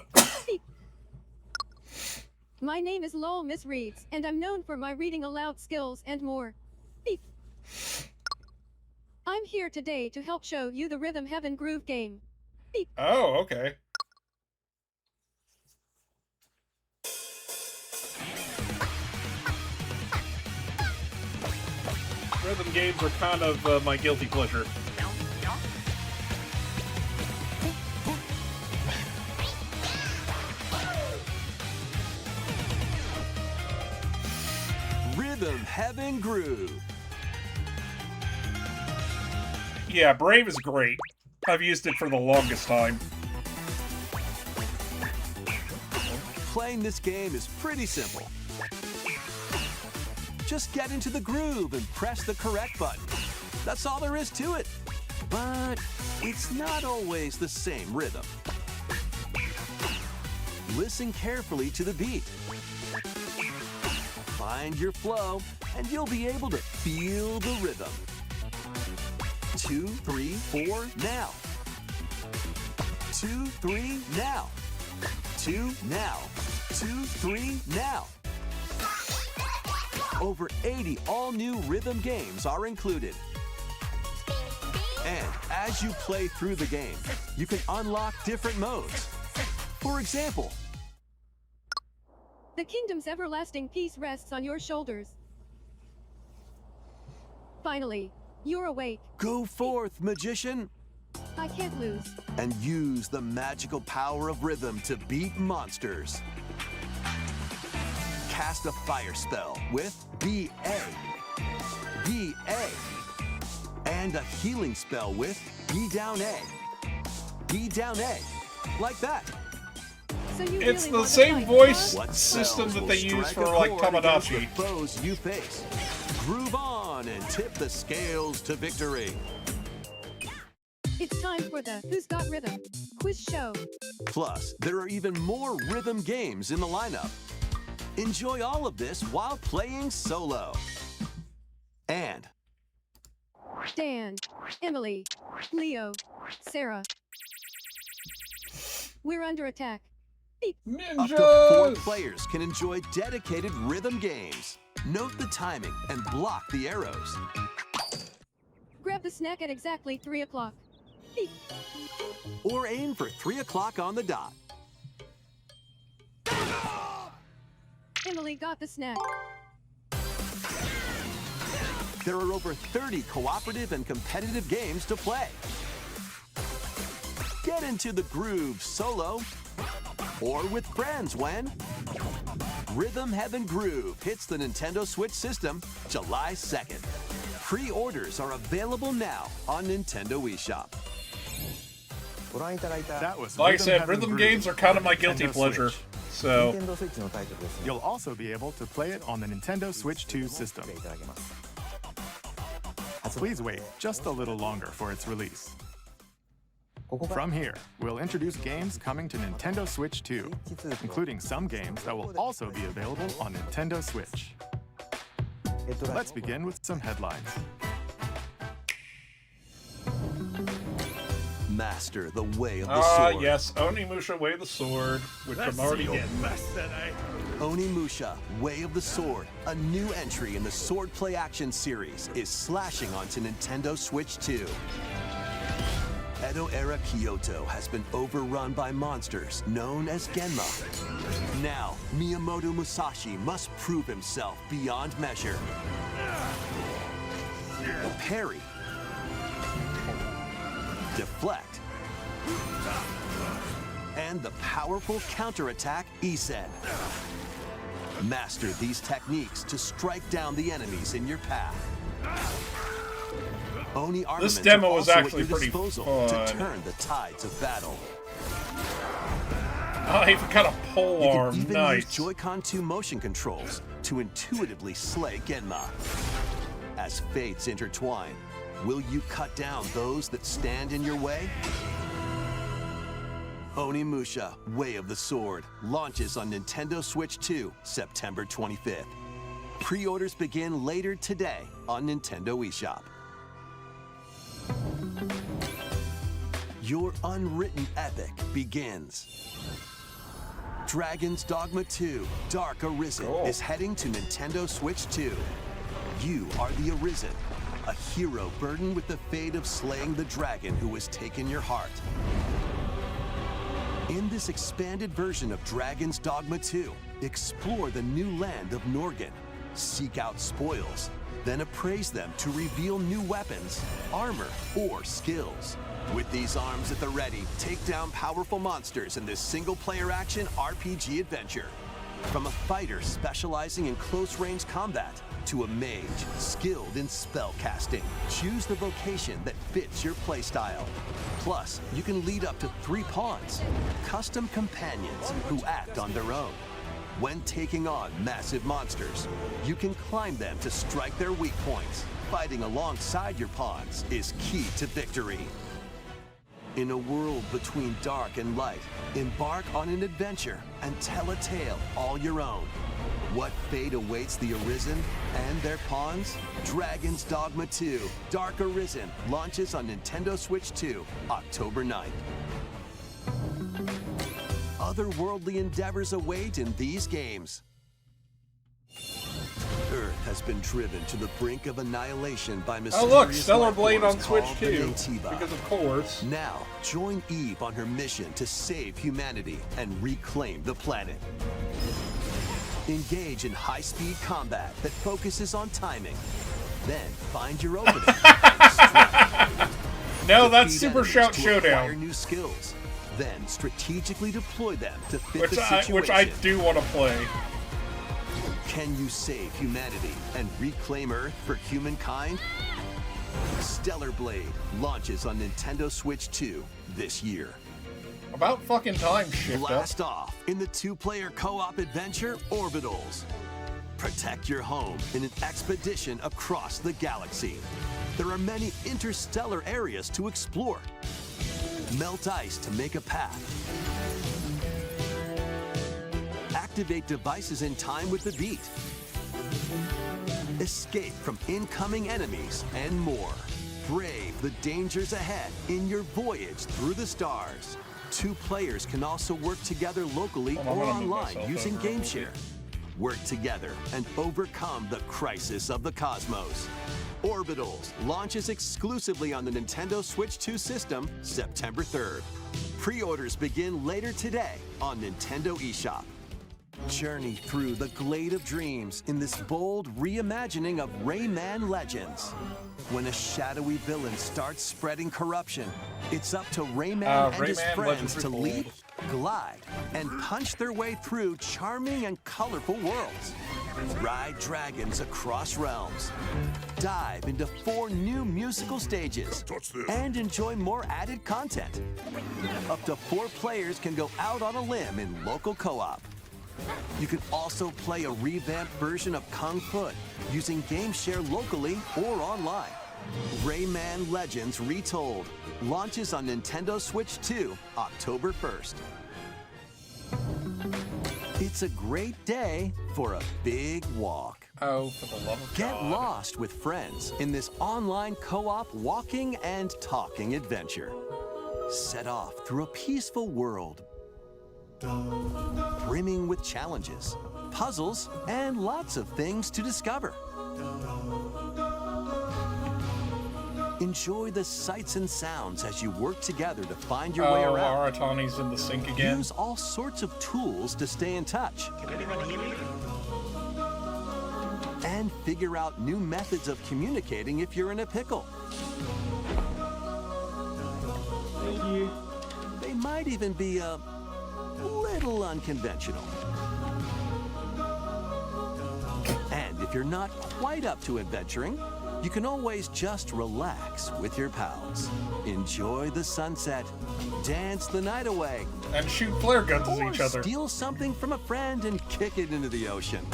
[SPEAKER 11] My name is Lowell Miss Reeves, and I'm known for my reading aloud skills and more. I'm here today to help show you the Rhythm Heaven Groove game.
[SPEAKER 2] Oh, okay. Rhythm games are kind of my guilty pleasure.
[SPEAKER 12] Rhythm Heaven Groove.
[SPEAKER 2] Yeah, Brave is great. I've used it for the longest time.
[SPEAKER 12] Playing this game is pretty simple. Just get into the groove and press the correct button. That's all there is to it. But it's not always the same rhythm. Listen carefully to the beat. Find your flow, and you'll be able to feel the rhythm. 2, 3, 4, now. 2, 3, now. 2, now. 2, 3, now. Over 80 all-new rhythm games are included. And as you play through the game, you can unlock different modes. For example,
[SPEAKER 11] the kingdom's everlasting peace rests on your shoulders. Finally, You're awake.
[SPEAKER 12] Go forth, magician,
[SPEAKER 11] I can't lose.
[SPEAKER 12] and use the magical power of rhythm to beat monsters. Cast a fire spell with BA, BA, and a healing spell with B down A, B down A, like that.
[SPEAKER 11] So you
[SPEAKER 2] It's
[SPEAKER 11] really
[SPEAKER 2] the
[SPEAKER 11] want to
[SPEAKER 2] same
[SPEAKER 11] fight,
[SPEAKER 2] voice
[SPEAKER 11] huh?
[SPEAKER 2] system that they use
[SPEAKER 12] Strike
[SPEAKER 2] for
[SPEAKER 12] a
[SPEAKER 2] like
[SPEAKER 12] chord against
[SPEAKER 2] Tamagotchi.
[SPEAKER 12] the foes you face. Groove on and tip the scales to victory.
[SPEAKER 11] It's time for the Who's Got Rhythm quiz show.
[SPEAKER 12] Plus, there are even more rhythm games in the lineup. Enjoy all of this while playing solo. And
[SPEAKER 11] Dan, Emily, Leo, Sarah. We're under attack. Beep.
[SPEAKER 12] up to 4 players can enjoy dedicated rhythm games. Note the timing and block the arrows.
[SPEAKER 11] Grab the snack at exactly 3 o'clock. Beep.
[SPEAKER 12] Or aim for 3 o'clock on the dot.
[SPEAKER 11] Emily got the snack.
[SPEAKER 12] There are over 30 cooperative and competitive games to play. Get into the groove solo or with friends when Rhythm Heaven Groove hits the Nintendo Switch system July 2nd. Pre-orders are available now on Nintendo eShop.
[SPEAKER 4] That was
[SPEAKER 2] Like I said,
[SPEAKER 4] Heaven
[SPEAKER 2] rhythm
[SPEAKER 4] Groove
[SPEAKER 2] games are kind of my
[SPEAKER 4] for
[SPEAKER 2] guilty
[SPEAKER 4] Nintendo
[SPEAKER 2] pleasure.
[SPEAKER 4] Switch.
[SPEAKER 2] So
[SPEAKER 4] You'll also be able to play it on the Nintendo Switch 2 system. Please wait just a little longer for its release. From here, we'll introduce games coming to Nintendo Switch 2, including some games that will also be available on Nintendo Switch. Let's begin with some headlines.
[SPEAKER 12] Master the Way of the Sword.
[SPEAKER 2] Yes, Onimusha Way of the Sword, which I'm already in.
[SPEAKER 12] Onimusha, Way of the Sword, a new entry in the Sword Play Action series, is slashing onto Nintendo Switch 2. Edo-era Kyoto has been overrun by monsters known as Genma. Now, Miyamoto Musashi must prove himself beyond measure. Parry. Deflect. And the powerful counterattack Isen. Master these techniques to strike down the enemies in your path. Oni armaments
[SPEAKER 2] This demo
[SPEAKER 12] are
[SPEAKER 2] was
[SPEAKER 12] also
[SPEAKER 2] actually
[SPEAKER 12] at your
[SPEAKER 2] pretty
[SPEAKER 12] disposal
[SPEAKER 2] fun.
[SPEAKER 12] to turn the tides of battle.
[SPEAKER 2] I even got a pole
[SPEAKER 12] You
[SPEAKER 2] arm.
[SPEAKER 12] can even
[SPEAKER 2] Nice.
[SPEAKER 12] use Joy-Con 2 motion controls to intuitively slay Genma. As fates intertwine, will you cut down those that stand in your way? Onimusha, Way of the Sword, launches on Nintendo Switch 2, September 25th. Pre-orders begin later today on Nintendo eShop. Your unwritten epic begins. Dragon's Dogma 2, Dark Arisen is heading to Nintendo Switch 2. You are the Arisen, a hero burdened with the fate of slaying the dragon who has taken your heart. In this expanded version of Dragon's Dogma 2, explore the new land of Norgan, seek out spoils, then appraise them to reveal new weapons, armor, or skills. With these arms at the ready, take down powerful monsters in this single-player action RPG adventure. From a fighter specializing in close-range combat to a mage skilled in spell casting, choose the vocation that fits your playstyle. Plus, you can lead up to 3 pawns, custom companions who act on their own. When taking on massive monsters, you can climb them to strike their weak points. Fighting alongside your pawns is key to victory. In a world between dark and light, embark on an adventure and tell a tale all your own. What fate awaits the Arisen and their pawns? Dragon's Dogma 2, Dark Arisen, launches on Nintendo Switch 2, October 9th. Otherworldly endeavors await in these games. Earth has been driven to the brink of annihilation by mysterious
[SPEAKER 2] Oh look, Stellar Blade
[SPEAKER 12] life
[SPEAKER 2] on
[SPEAKER 12] forms
[SPEAKER 2] Switch
[SPEAKER 12] called the
[SPEAKER 2] 2,
[SPEAKER 12] Naytiba.
[SPEAKER 2] because of course.
[SPEAKER 12] Now, join Eve on her mission to save humanity and reclaim the planet. Engage in high-speed combat that focuses on timing. Then find your opening.
[SPEAKER 2] No, that's Super Shout Showdown.
[SPEAKER 12] Acquire new skills. Then strategically deploy them to fit the situation.
[SPEAKER 2] Which I do want to play.
[SPEAKER 12] Can you save humanity and reclaim Earth for humankind? Stellar Blade launches on Nintendo Switch 2 this year.
[SPEAKER 2] About fucking time, Shift
[SPEAKER 12] Blast off in the 2-player co-op adventure Orbitals. Protect your home in an expedition across the galaxy. There are many interstellar areas to explore. Melt ice to make a path. Activate devices in time with the beat. Escape from incoming enemies and more. Brave the dangers ahead in your voyage through the stars. 2 players can also work together locally or online using GameShare. Work together and overcome the crisis of the cosmos. Orbitals launches exclusively on the Nintendo Switch 2 system September 3rd. Pre-orders begin later today on Nintendo eShop. Journey through the Glade of Dreams in this bold reimagining of Rayman Legends. When a shadowy villain starts spreading corruption, it's up to Rayman and his friends to leap, glide, and punch their way through charming and colorful worlds. Ride dragons across realms. Dive into 4 new musical stages. And enjoy more added content. Up to 4 players can go out on a limb in local co-op. You can also play a revamped version of Kung Fu using GameShare locally or online. Rayman Legends Retold launches on Nintendo Switch 2 October 1st. It's a great day for a big walk.
[SPEAKER 2] Oh, for the love of
[SPEAKER 12] Get
[SPEAKER 2] God.
[SPEAKER 12] lost with friends in this online co-op walking and talking adventure. Set off through a peaceful world brimming with challenges, puzzles, and lots of things to discover. Enjoy the sights and sounds as you work together to find your way around.
[SPEAKER 2] Aratani's in the sink again.
[SPEAKER 12] Use all sorts of tools to stay in touch.
[SPEAKER 14] Can anyone hear me?
[SPEAKER 12] And figure out new methods of communicating if you're in a pickle. They might even be a little unconventional. And if you're not quite up to adventuring, you can always just relax with your pals. Enjoy the sunset, dance the night away,
[SPEAKER 2] and shoot flare guns at each other.
[SPEAKER 12] Steal something from a friend and kick it into the ocean.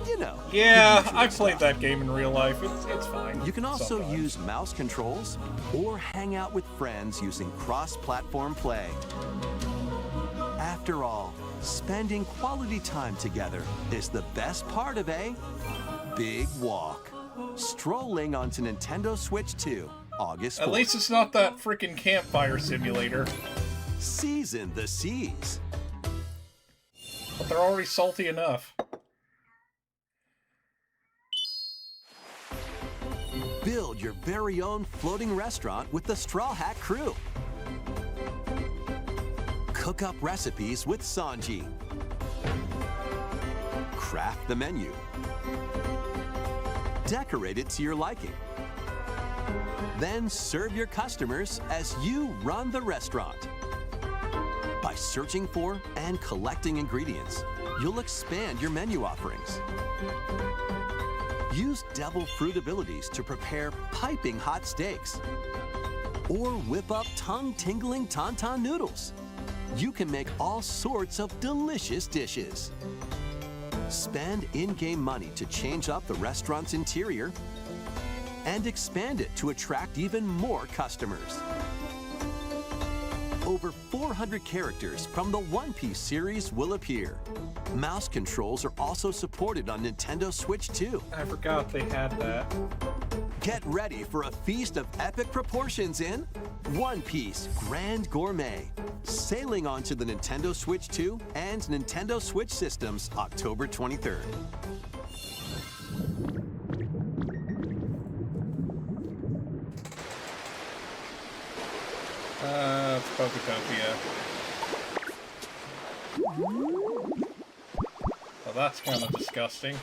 [SPEAKER 12] You know.
[SPEAKER 2] Yeah, I played that game in real life. It's fine.
[SPEAKER 12] You can also use mouse controls or hang out with friends using cross-platform play. After all, spending quality time together is the best part of a big walk. Strolling onto Nintendo Switch 2, August 4th.
[SPEAKER 2] At least it's not that freaking campfire simulator.
[SPEAKER 12] Season the seas.
[SPEAKER 2] But they're already salty enough.
[SPEAKER 12] Build your very own floating restaurant with the Straw Hat crew. Cook up recipes with Sanji. Craft the menu. Decorate it to your liking. Then serve your customers as you run the restaurant. By searching for and collecting ingredients, you'll expand your menu offerings. Use devil fruit abilities to prepare piping hot steaks. Or whip up tongue-tingling tauntaun noodles. You can make all sorts of delicious dishes. Spend in-game money to change up the restaurant's interior and expand it to attract even more customers. Over 400 characters from the One Piece series will appear. Mouse controls are also supported on Nintendo Switch 2.
[SPEAKER 2] I forgot they had that.
[SPEAKER 12] Get ready for a feast of epic proportions in One Piece Grand Gourmet. Sailing onto the Nintendo Switch 2 and Nintendo Switch systems October 23rd.
[SPEAKER 2] It's Poketopia. Well, that's kind of disgusting.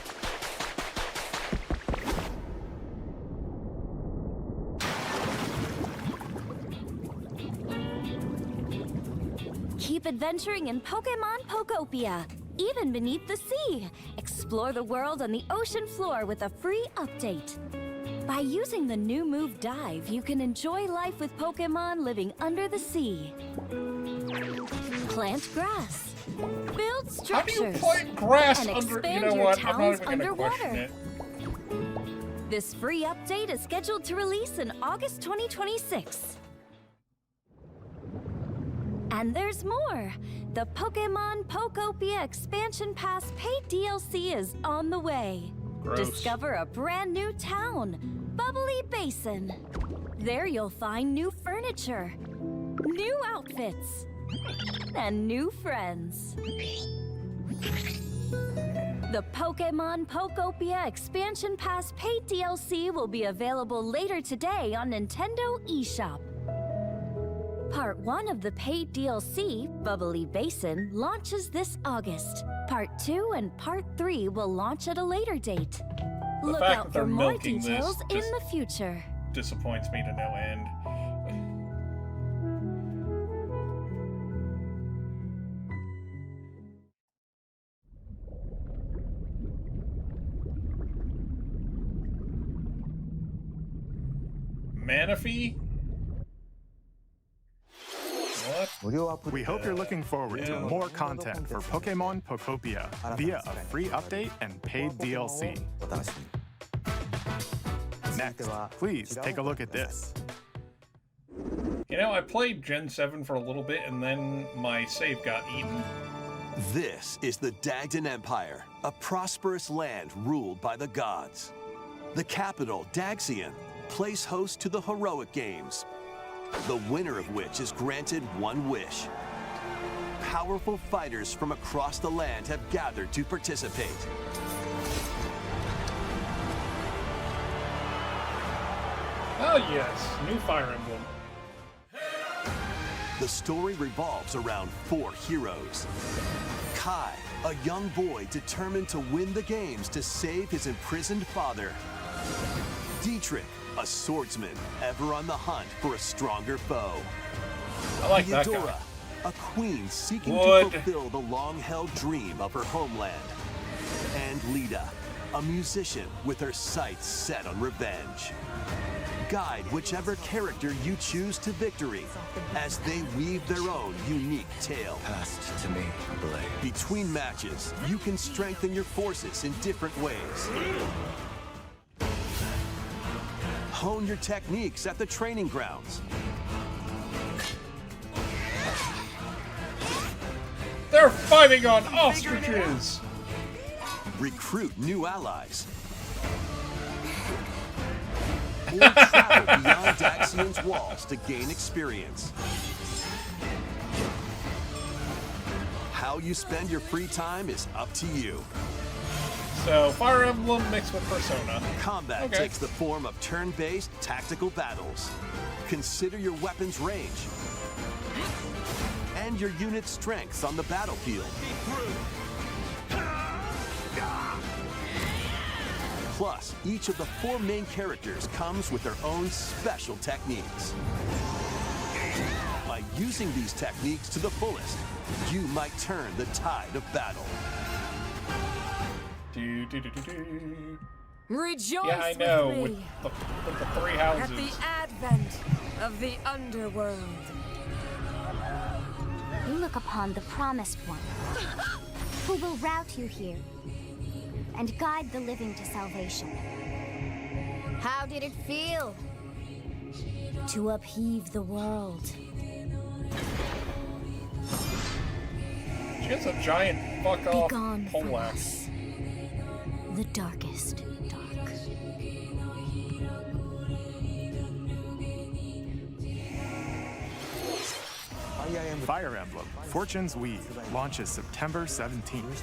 [SPEAKER 13] Keep adventuring in Pokemon Pokopia, even beneath the sea. Explore the world on the ocean floor with a free update. By using the new move Dive, you can enjoy life with Pokemon living under the sea. Plant grass. Build structures.
[SPEAKER 2] How do you plant grass
[SPEAKER 13] and
[SPEAKER 2] under?
[SPEAKER 13] expand
[SPEAKER 2] You know
[SPEAKER 13] your
[SPEAKER 2] what? I'm not
[SPEAKER 13] towns
[SPEAKER 2] even gonna question
[SPEAKER 13] underwater.
[SPEAKER 2] it.
[SPEAKER 13] This free update is scheduled to release in August 2026. And there's more. The Pokemon Pokopia Expansion Pass paid DLC is on the way.
[SPEAKER 2] Gross.
[SPEAKER 13] Discover a brand new town, Bubbly Basin. There you'll find new furniture, new outfits, and new friends. The Pokemon Pokopia Expansion Pass paid DLC will be available later today on Nintendo eShop. Part 1 of the paid DLC, Bubbly Basin, launches this August. Part 2 and Part 3 will launch at a later date. Look out for more details in the future.
[SPEAKER 2] Disappoints me to no end. Manaphy? What?
[SPEAKER 4] We hope you're looking forward to more content for Pokemon Pokopia via a free update and paid DLC. Next, please take a look at this.
[SPEAKER 2] You know, I played Gen 7 for a little bit and then my save got eaten.
[SPEAKER 12] This is the Dagdan Empire, a prosperous land ruled by the gods. The capital, Daxian, plays host to the heroic games, the winner of which is granted one wish. Powerful fighters from across the land have gathered to participate.
[SPEAKER 2] Oh yes, new Fire Emblem.
[SPEAKER 12] The story revolves around 4 heroes. Kai, a young boy determined to win the games to save his imprisoned father. Dietrich, a swordsman ever on the hunt for a stronger foe.
[SPEAKER 2] I like that
[SPEAKER 12] Theodora,
[SPEAKER 2] guy.
[SPEAKER 12] a queen seeking
[SPEAKER 2] Wood.
[SPEAKER 12] to fulfill the long-held dream of her homeland. And Lita, a musician with her sights set on revenge. Guide whichever character you choose to victory as they weave their own unique tale.
[SPEAKER 17] Passed to me, Blade.
[SPEAKER 12] Between matches, you can strengthen your forces in different ways. Hone your techniques at the training grounds.
[SPEAKER 2] They're fighting on ostriches!
[SPEAKER 12] Recruit new allies. Or travel beyond Daxian's walls to gain experience. How you spend your free time is up to you.
[SPEAKER 2] So, Fire Emblem mixed with Persona.
[SPEAKER 12] Combat takes the form of turn-based tactical battles. Consider your weapon's range and your unit's strengths on the battlefield. Plus, each of the 4 main characters comes with their own special techniques. By using these techniques to the fullest, you might turn the tide of battle.
[SPEAKER 7] Rejoice
[SPEAKER 2] Yeah, I know,
[SPEAKER 7] with
[SPEAKER 2] with
[SPEAKER 7] me
[SPEAKER 2] the 3 houses.
[SPEAKER 7] at the advent of the underworld.
[SPEAKER 19] You look upon the Promised One, who will route you here and guide the living to salvation. How did it feel to upheave the world?
[SPEAKER 2] She has a giant fuck-off
[SPEAKER 19] Begone from
[SPEAKER 2] poleaxe.
[SPEAKER 19] us, the darkest dark.
[SPEAKER 4] Fire Emblem Fortune's Weave launches September 17th.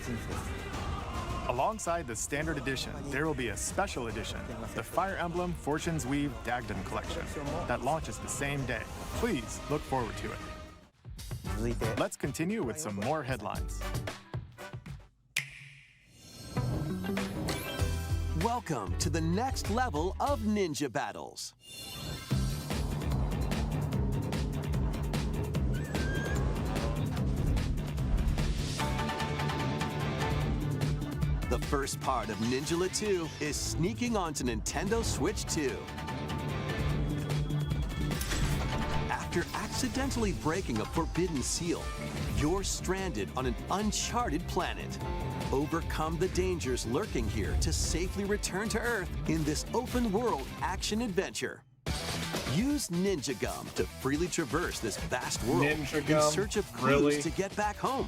[SPEAKER 4] Alongside the standard edition, there will be a special edition, the Fire Emblem Fortune's Weave Dagdan Collection, that launches the same day. Please look forward to it. Let's continue with some more headlines.
[SPEAKER 12] Welcome to the next level of ninja battles. first part of Ninja 2 is sneaking onto Nintendo Switch 2. After accidentally breaking a forbidden seal, you're stranded on an uncharted planet. Overcome the dangers lurking here to safely return to Earth in this open-world action-adventure. Use Ninja Gum to freely traverse this vast world in search of clues to get back home.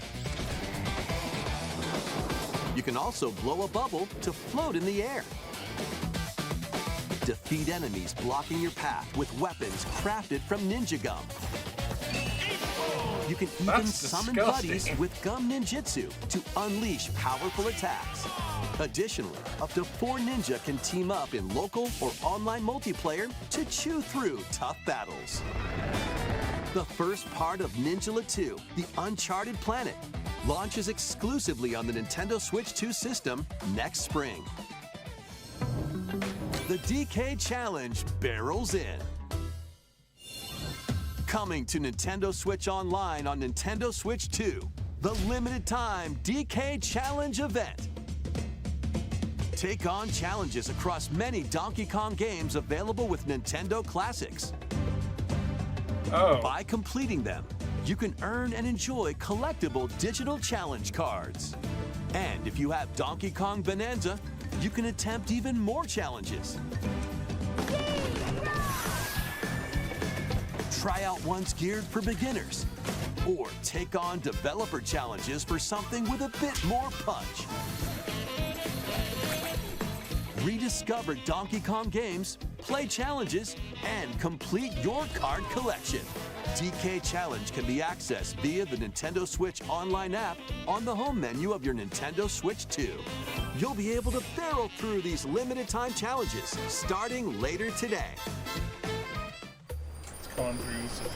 [SPEAKER 12] You can also blow a bubble to float in the air. Defeat enemies blocking your path with weapons crafted from Ninja Gum. You can even summon buddies with Gum Ninjutsu to unleash powerful attacks. Additionally, up to 4 ninja can team up in local or online multiplayer to chew through tough battles. The first part of Ninja 2, The Uncharted Planet, launches exclusively on the Nintendo Switch 2 system next spring. The DK Challenge barrels in. Coming to Nintendo Switch Online on Nintendo Switch 2, the limited time DK Challenge event. Take on challenges across many Donkey Kong games available with Nintendo Classics. By completing them, you can earn and enjoy collectible digital challenge cards. And if you have Donkey Kong Bonanza, you can attempt even more challenges. Try out ones geared for beginners, or take on developer challenges for something with a bit more punch. Rediscover Donkey Kong games, play challenges, and complete your card collection. DK Challenge can be accessed via the Nintendo Switch Online app on the home menu of your Nintendo Switch 2. You'll be able to barrel through these limited time challenges starting later today.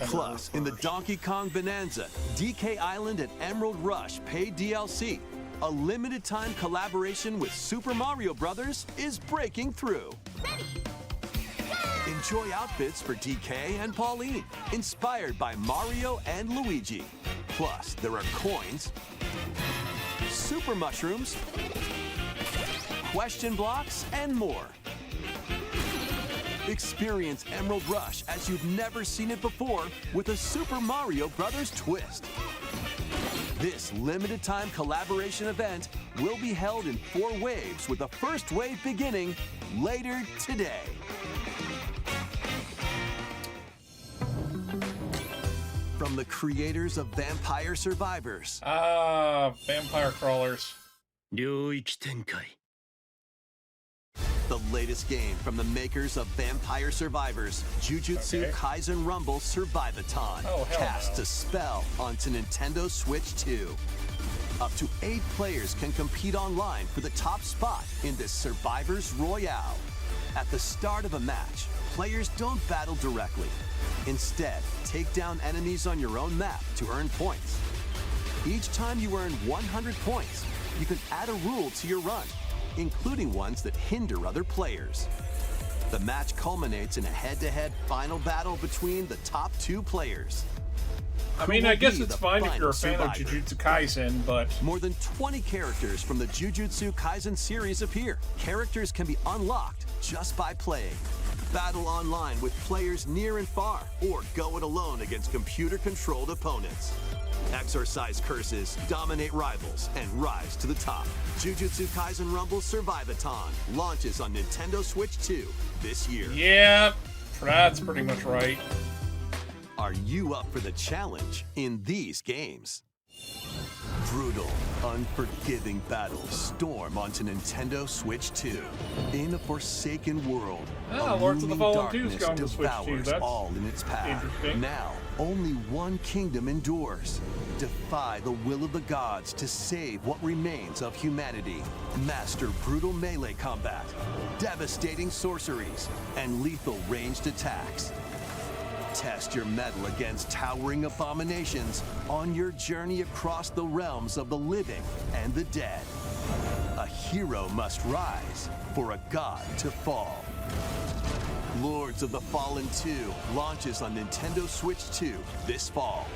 [SPEAKER 12] Plus, in the Donkey Kong Bonanza, DK Island and Emerald Rush paid DLC, a limited time collaboration with Super Mario Bros. Is breaking through. Enjoy outfits for DK and Pauline, inspired by Mario and Luigi. Plus, there are coins, super mushrooms, question blocks, and more. Experience Emerald Rush as you've never seen it before with a Super Mario Bros. Twist. This limited time collaboration event will be held in 4 waves with the first wave beginning later today. From the creators of Vampire Survivors.
[SPEAKER 2] Vampire Crawlers.
[SPEAKER 12] The latest game from the makers of Vampire Survivors, Jujutsu Kaisen Rumble Survivathon, casts a spell onto Nintendo Switch 2. Up to 8 players can compete online for the top spot in this Survivors Royale. At the start of a match, players don't battle directly. Instead, take down enemies on your own map to earn points. Each time you earn 100 points, you can add a rule to your run, including ones that hinder other players. The match culminates in a head-to-head final battle between the top 2 players.
[SPEAKER 2] I mean, I guess it's fine if you're a fan of Jujutsu Kaisen, but...
[SPEAKER 12] More than 20 characters from the Jujutsu Kaisen series appear. Characters can be unlocked just by playing. Battle online with players near and far, or go it alone against computer-controlled opponents. Exorcise curses, dominate rivals, and rise to the top. Jujutsu Kaisen Rumble Survivathon launches on Nintendo Switch 2 this year.
[SPEAKER 2] Yeah, that's pretty much right.
[SPEAKER 12] Are you up for the challenge in these games? Brutal, unforgiving battles storm onto Nintendo Switch 2. In a forsaken world,
[SPEAKER 2] Lords of the Fallen 2 is
[SPEAKER 12] darkness
[SPEAKER 2] going to Switch 2.
[SPEAKER 12] devours
[SPEAKER 2] That's
[SPEAKER 12] all in its path.
[SPEAKER 2] interesting.
[SPEAKER 12] Now, only one kingdom endures. Defy the will of the gods to save what remains of humanity. Master brutal melee combat, devastating sorceries, and lethal ranged attacks. Test your mettle against towering abominations on your journey across the realms of the living and the dead. A hero must rise for a god to fall. Lords of the Fallen 2 launches on Nintendo Switch 2 this fall.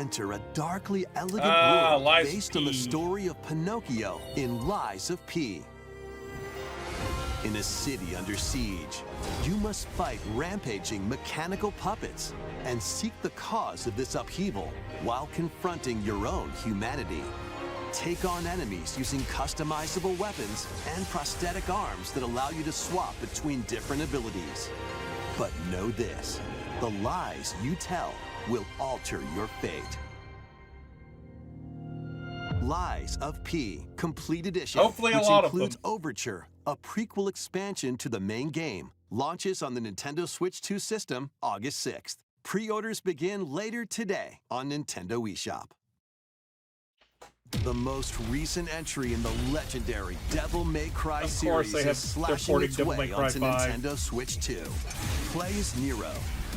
[SPEAKER 12] Enter a darkly elegant world based on the story of Pinocchio in Lies of P. In a city under siege, you must fight rampaging mechanical puppets and seek the cause of this upheaval while confronting your own humanity. Take on enemies using customizable weapons and prosthetic arms that allow you to swap between different abilities. But know this, the lies you tell will alter your fate. Lies of P, Complete Edition,
[SPEAKER 2] Hopefully
[SPEAKER 12] which
[SPEAKER 2] a lot
[SPEAKER 12] includes
[SPEAKER 2] of them.
[SPEAKER 12] Overture, a prequel expansion to the main game, launches on the Nintendo Switch 2 system August 6th. Pre-orders begin later today on Nintendo eShop. The most recent entry in the legendary Devil May Cry series is slashing its way onto Nintendo Switch 2. Play as Nero,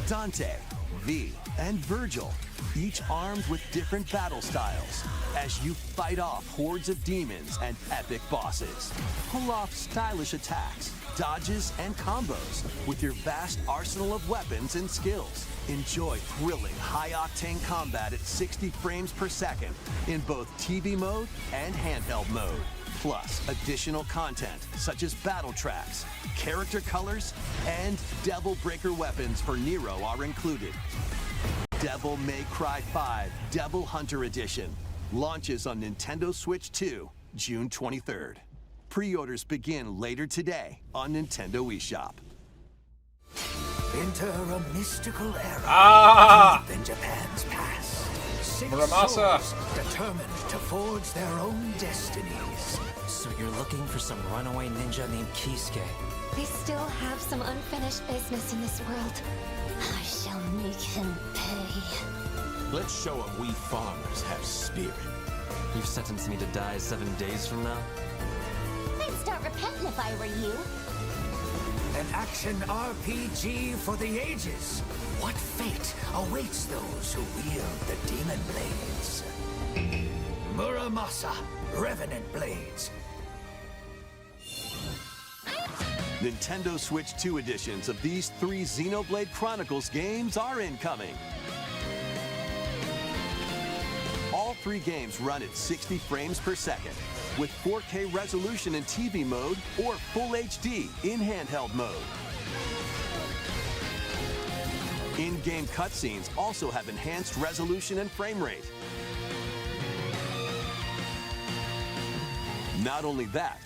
[SPEAKER 12] Dante, V, and Virgil, each armed with different battle styles, as you fight off hordes of demons and epic bosses. Pull off stylish attacks, dodges, and combos with your vast arsenal of weapons and skills. Enjoy thrilling, high-octane combat at 60 frames per second in both TV mode and handheld mode. Plus, additional content such as battle tracks, character colors, and Devil Breaker weapons for Nero are included. Devil May Cry 5 Devil Hunter Edition launches on Nintendo Switch 2, June 23rd. Pre-orders begin later today on Nintendo eShop.
[SPEAKER 17] Enter a mystical era deep in Japan's past. Six souls determined to forge their own destinies.
[SPEAKER 3] So you're looking for some runaway ninja named Kisuke?
[SPEAKER 22] I still have some unfinished business in this world. I shall make him pay.
[SPEAKER 3] Let's show him we farmers have spirit. You've sentenced me to die 7 days from now?
[SPEAKER 22] I'd start repenting if I were you.
[SPEAKER 17] An action RPG for the ages. What fate awaits those who wield the demon blades? Muramasa, Revenant Blades.
[SPEAKER 12] Nintendo Switch 2 editions of these 3 Xenoblade Chronicles games are incoming. All 3 games run at 60 frames per second, with 4K resolution in TV mode or Full HD in handheld mode. In-game cutscenes also have enhanced resolution and frame rate. Not only that,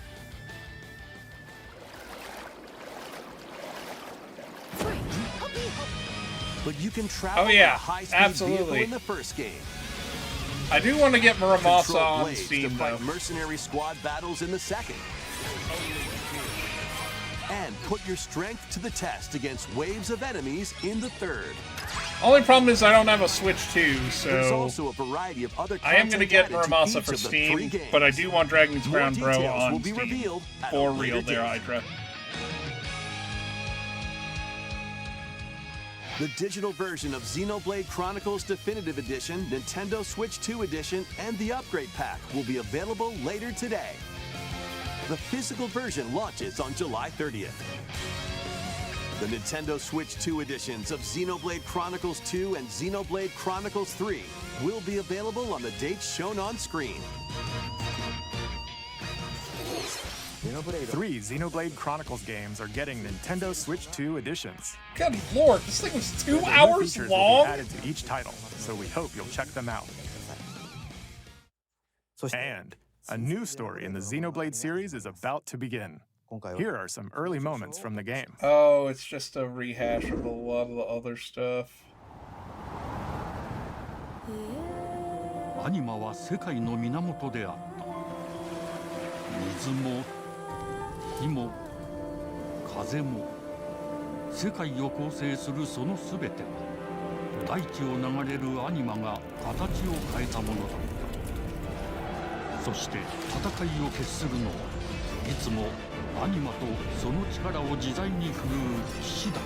[SPEAKER 12] but you can travel
[SPEAKER 2] Oh yeah,
[SPEAKER 12] a high-speed vehicle in the first game.
[SPEAKER 2] I do want to get Muramasa
[SPEAKER 12] Control
[SPEAKER 2] on
[SPEAKER 12] blades
[SPEAKER 2] Steam
[SPEAKER 12] to fight
[SPEAKER 2] though.
[SPEAKER 12] mercenary squad battles in the second. And put your strength to the test against waves of enemies in the third.
[SPEAKER 2] Only problem is I don't have a Switch 2,
[SPEAKER 12] There's
[SPEAKER 2] so
[SPEAKER 12] also a variety of other
[SPEAKER 2] I am going to get
[SPEAKER 12] content added to
[SPEAKER 2] Muramasa
[SPEAKER 12] each
[SPEAKER 2] for
[SPEAKER 12] of the 3
[SPEAKER 2] Steam,
[SPEAKER 12] games.
[SPEAKER 2] but I do want Dragon's
[SPEAKER 12] More
[SPEAKER 2] Crown Bro
[SPEAKER 12] details
[SPEAKER 2] on
[SPEAKER 12] will be
[SPEAKER 2] Steam.
[SPEAKER 12] revealed at
[SPEAKER 2] For
[SPEAKER 12] a later
[SPEAKER 2] real there,
[SPEAKER 12] date.
[SPEAKER 2] Hydra.
[SPEAKER 12] The digital version of Xenoblade Chronicles Definitive Edition, Nintendo Switch 2 Edition, and the Upgrade Pack will be available later today. The physical version launches on July 30th. The Nintendo Switch 2 editions of Xenoblade Chronicles 2 and Xenoblade Chronicles 3 will be available on the dates shown on screen.
[SPEAKER 4] 3 Xenoblade Chronicles games are getting Nintendo Switch 2 editions.
[SPEAKER 2] Good lord, this thing was 2
[SPEAKER 4] New
[SPEAKER 2] hours
[SPEAKER 4] features
[SPEAKER 2] long?
[SPEAKER 4] will be added to each title, so we hope you'll check them out. And a new story in the Xenoblade series is about to begin. Here are some early moments from the game.
[SPEAKER 2] Oh, it's just a rehash of a lot of the other stuff.
[SPEAKER 23] アニマは世界の源であった。水も火も風も世界を構成するそのすべては大地を流れるアニマが形を変えたものだった。そして戦いを決するのはいつもアニマとその力を自在に振るう騎士だっ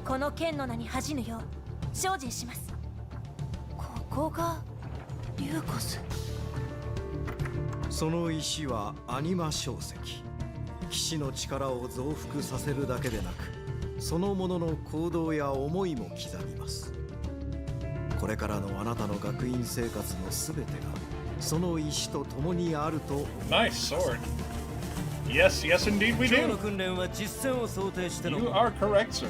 [SPEAKER 23] た。
[SPEAKER 13] この剣の名に恥じぬよう精進します。ここがリューコス。
[SPEAKER 24] その石はアニマ晶石。騎士の力を増幅させるだけでなく、そのものの行動や思いも刻みます。これからのあなたの学院生活のすべてがその意志と共にあると。
[SPEAKER 2] Nice sword. Yes, yes, indeed we do.
[SPEAKER 24] 今日の訓練は実践を想定しての。
[SPEAKER 2] You are correct, sir.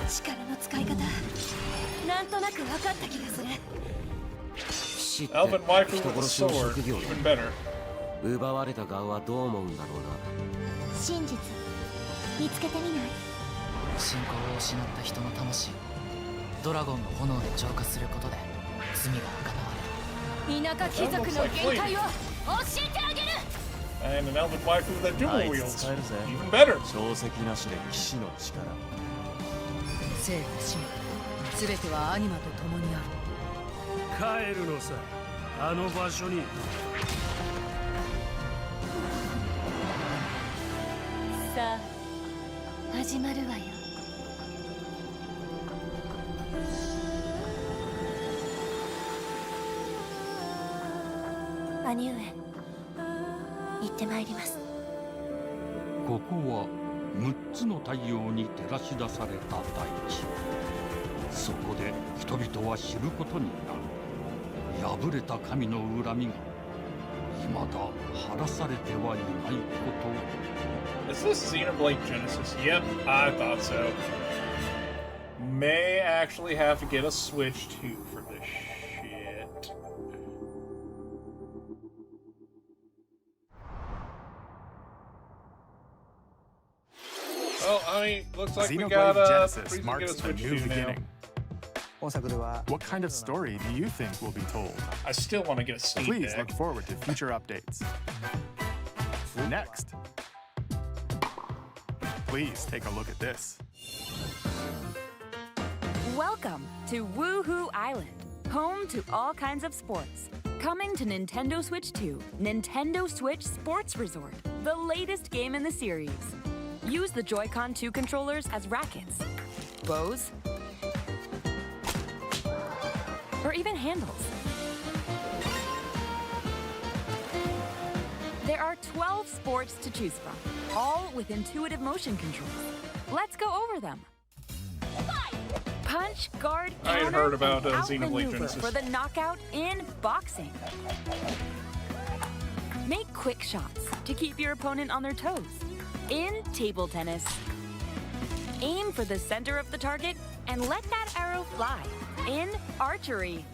[SPEAKER 22] 力の使い方、なんとなく分かった気がする。
[SPEAKER 2] Elven waifu with a sword, even better.
[SPEAKER 3] 奪われた側はどう思うんだろうな。
[SPEAKER 19] 真実見つけてみない？
[SPEAKER 5] 信仰を失った人の魂をドラゴンの炎で浄化することで罪が贖われる。
[SPEAKER 22] 田舎貴族の限界を教えてあげる。
[SPEAKER 2] And an elven waifu that dual wields, even better.
[SPEAKER 24] 定石なしで騎士の力。
[SPEAKER 7] 生と死も全てはアニマと共にある。
[SPEAKER 24] 帰るのさ、あの場所に。
[SPEAKER 22] さあ始まるわよ。兄上、行ってまいります。
[SPEAKER 23] ここは6つの太陽に照らし出された大地。そこで人々は知ることになる。破れた神の恨みが未だ晴らされてはいないこと。
[SPEAKER 2] Is this Xenoblade Genesis? Yep, I thought so. May actually have to get a Switch 2 for this shit. Well, I mean, looks like we got
[SPEAKER 4] Genesis marks
[SPEAKER 2] get a
[SPEAKER 4] a
[SPEAKER 2] Switch
[SPEAKER 4] new
[SPEAKER 2] 2 now.
[SPEAKER 4] beginning. What kind of story do you think will be told?
[SPEAKER 2] I still want to get a Steam
[SPEAKER 4] Please
[SPEAKER 2] Deck.
[SPEAKER 4] look forward to future updates. Next, please take a look at this.
[SPEAKER 13] Welcome to Woohoo Island, home to all kinds of sports. Coming to Nintendo Switch 2, Nintendo Switch Sports Resort, the latest game in the series. Use the Joy-Con 2 controllers as rackets, bows, or even handles. There are 12 sports to choose from, all with intuitive motion controls. Let's go over them. Punch, guard,
[SPEAKER 2] I had
[SPEAKER 13] counter,
[SPEAKER 2] heard about
[SPEAKER 13] and
[SPEAKER 2] Xenoblade
[SPEAKER 13] outmaneuver
[SPEAKER 2] Genesis.
[SPEAKER 13] for the knockout in boxing. Make quick shots to keep your opponent on their toes. In table tennis, aim for the center of the target and let that arrow fly. In archery,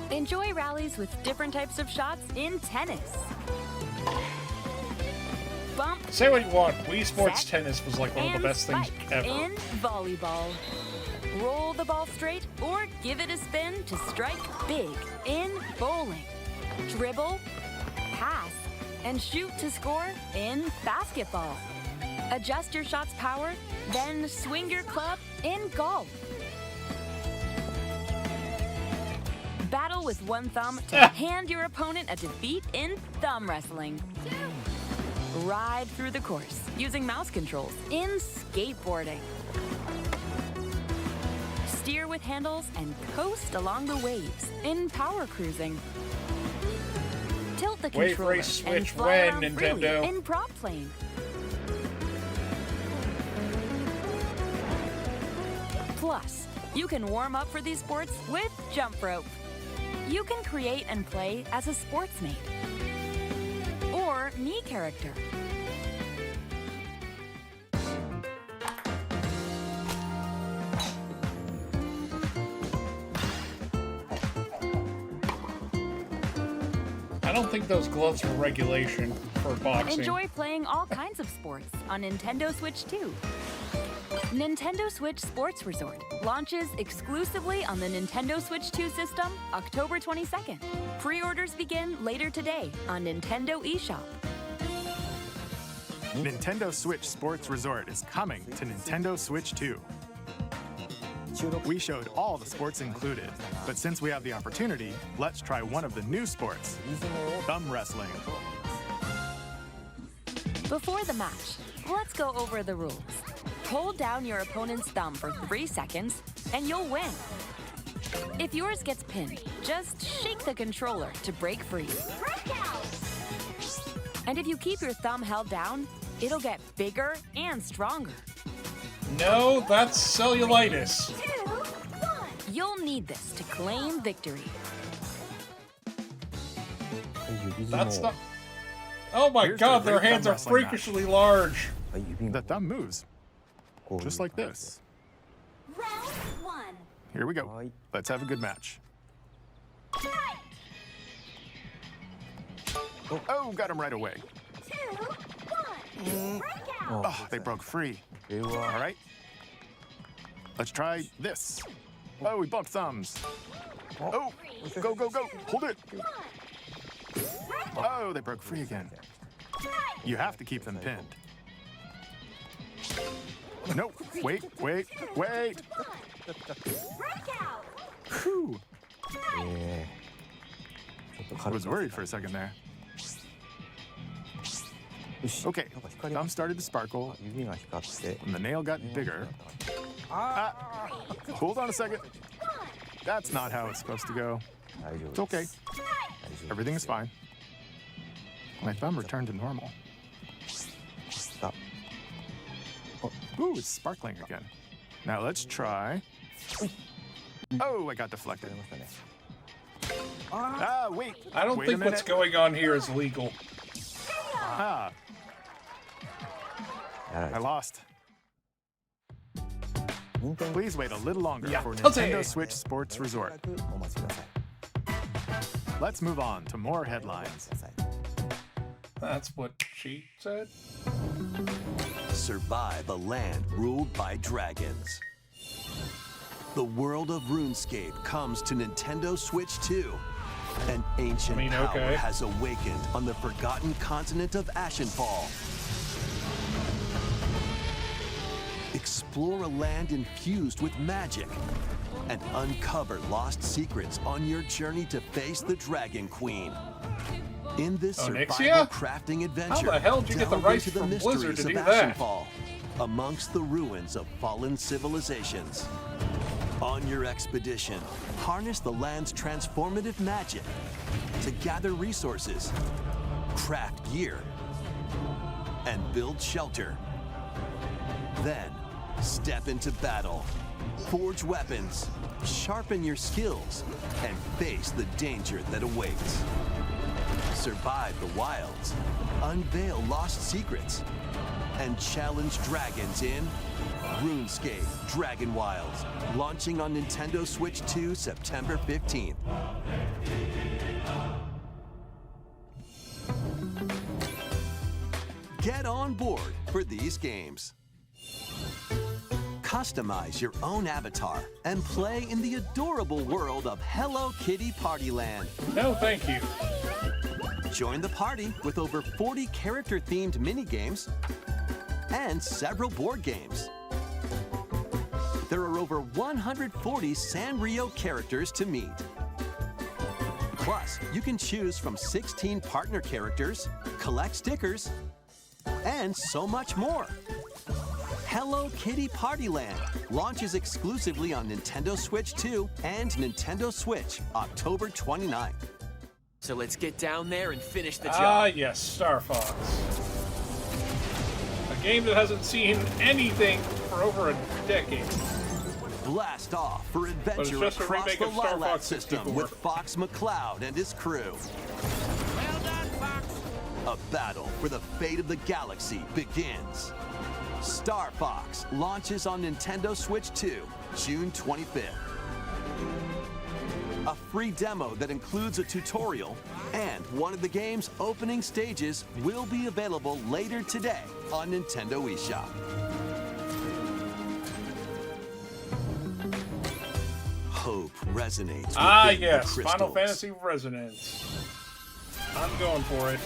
[SPEAKER 13] enjoy rallies with different types of shots in tennis. Bump,
[SPEAKER 2] Say what you want, Wii Sports
[SPEAKER 13] set,
[SPEAKER 2] Tennis was like one of the
[SPEAKER 13] and
[SPEAKER 2] best things
[SPEAKER 13] spike
[SPEAKER 2] ever.
[SPEAKER 13] in volleyball. Roll the ball straight or give it a spin to strike big in bowling. Dribble, pass, and shoot to score in basketball. Adjust your shot's power, then swing your club in golf. Battle with one thumb to hand your opponent a defeat in thumb wrestling. Ride through the course using mouse controls in skateboarding. Steer with handles and coast along the waves in power cruising. Tilt the
[SPEAKER 2] Wave
[SPEAKER 13] controller
[SPEAKER 2] race
[SPEAKER 13] and
[SPEAKER 2] switch
[SPEAKER 13] fly
[SPEAKER 2] when,
[SPEAKER 13] around freely
[SPEAKER 2] Nintendo.
[SPEAKER 13] in prop plane. Plus, you can warm up for these sports with jump rope. You can create and play as a sportsmate or me character.
[SPEAKER 2] I don't think those gloves were regulation for boxing.
[SPEAKER 13] Enjoy playing all kinds of sports on Nintendo Switch 2. Nintendo Switch Sports Resort launches exclusively on the Nintendo Switch 2 system October 22nd. Pre-orders begin later today on Nintendo eShop.
[SPEAKER 4] Nintendo Switch Sports Resort is coming to Nintendo Switch 2. We showed all the sports included, but since we have the opportunity, let's try one of the new sports, thumb wrestling.
[SPEAKER 13] Before the match, let's go over the rules. Hold down your opponent's thumb for 3 seconds, and you'll win. If yours gets pinned, just shake the controller to break free. And if you keep your thumb held down, it'll get bigger and stronger.
[SPEAKER 2] No, that's cellulitis.
[SPEAKER 13] You'll need this to claim victory.
[SPEAKER 2] That's not... Oh my
[SPEAKER 4] Here's
[SPEAKER 2] god,
[SPEAKER 4] the
[SPEAKER 2] their
[SPEAKER 4] great
[SPEAKER 2] hands
[SPEAKER 4] thumb
[SPEAKER 2] are
[SPEAKER 4] wrestling match.
[SPEAKER 2] freakishly large.
[SPEAKER 4] The thumb moves. Just like this.
[SPEAKER 13] Round 1.
[SPEAKER 4] Here we go. Let's have a good match. Oh, got him right away.
[SPEAKER 13] 2, 1.
[SPEAKER 4] Oh, they broke free. All right. Let's try this. Oh, we bumped thumbs. Oh, go, go, go. Hold it. Oh, they broke free again. You have to keep them pinned. No, wait, wait, wait. Whew. I was worried for a second there. Okay, thumb started to sparkle, and the nail got bigger. Hold on a second. That's not how it's supposed to go. It's okay. Everything is fine. My thumb returned to normal. Ooh, it's sparkling again. Now let's try. Oh, I got deflected. Wait.
[SPEAKER 2] I don't think what's going on here is legal.
[SPEAKER 4] Ah. I lost. Please wait a little longer for Nintendo Switch Sports Resort. Let's move on to more headlines.
[SPEAKER 2] That's what she said.
[SPEAKER 12] Survive a land ruled by dragons. The world of RuneScape comes to Nintendo Switch 2. An ancient power has awakened on the forgotten continent of Ashenfall. Explore a land infused with magic and uncover lost secrets on your journey to face the Dragon Queen. In this survival crafting adventure,
[SPEAKER 2] how the hell did you get the
[SPEAKER 12] delve
[SPEAKER 2] rights
[SPEAKER 12] into the
[SPEAKER 2] from Blizzard
[SPEAKER 12] mysteries
[SPEAKER 2] to
[SPEAKER 12] of
[SPEAKER 2] do that?
[SPEAKER 12] Ashenfall, amongst the ruins of fallen civilizations. On your expedition, harness the land's transformative magic to gather resources, craft gear, and build shelter. Then, step into battle, forge weapons, sharpen your skills, and face the danger that awaits. Survive the wilds, unveil lost secrets, and challenge dragons in RuneScape Dragon Wilds, launching on Nintendo Switch 2 September 15th. Get on board for these games. Customize your own avatar and play in the adorable world of Hello Kitty Partyland.
[SPEAKER 2] No, thank you.
[SPEAKER 12] Join the party with over 40 character-themed minigames and several board games. There are over 140 Sanrio characters to meet. Plus, you can choose from 16 partner characters, collect stickers, and so much more. Hello Kitty Partyland launches exclusively on Nintendo Switch 2 and Nintendo Switch October 29th.
[SPEAKER 10] So let's get down there and finish the job.
[SPEAKER 2] Ah, yes, Star Fox. A game that hasn't seen anything for over a decade.
[SPEAKER 12] Blast off for adventure across the Lilac system with Fox McCloud and his crew.
[SPEAKER 10] Well done, Fox.
[SPEAKER 12] A battle for the fate of the galaxy begins. Star Fox launches on Nintendo Switch 2, June 25th. A free demo that includes a tutorial and one of the game's opening stages will be available later today on Nintendo eShop. Hope resonates.
[SPEAKER 2] Ah,
[SPEAKER 12] within the
[SPEAKER 2] yes,
[SPEAKER 12] crystals.
[SPEAKER 2] Final Fantasy Resonance. I'm going for it.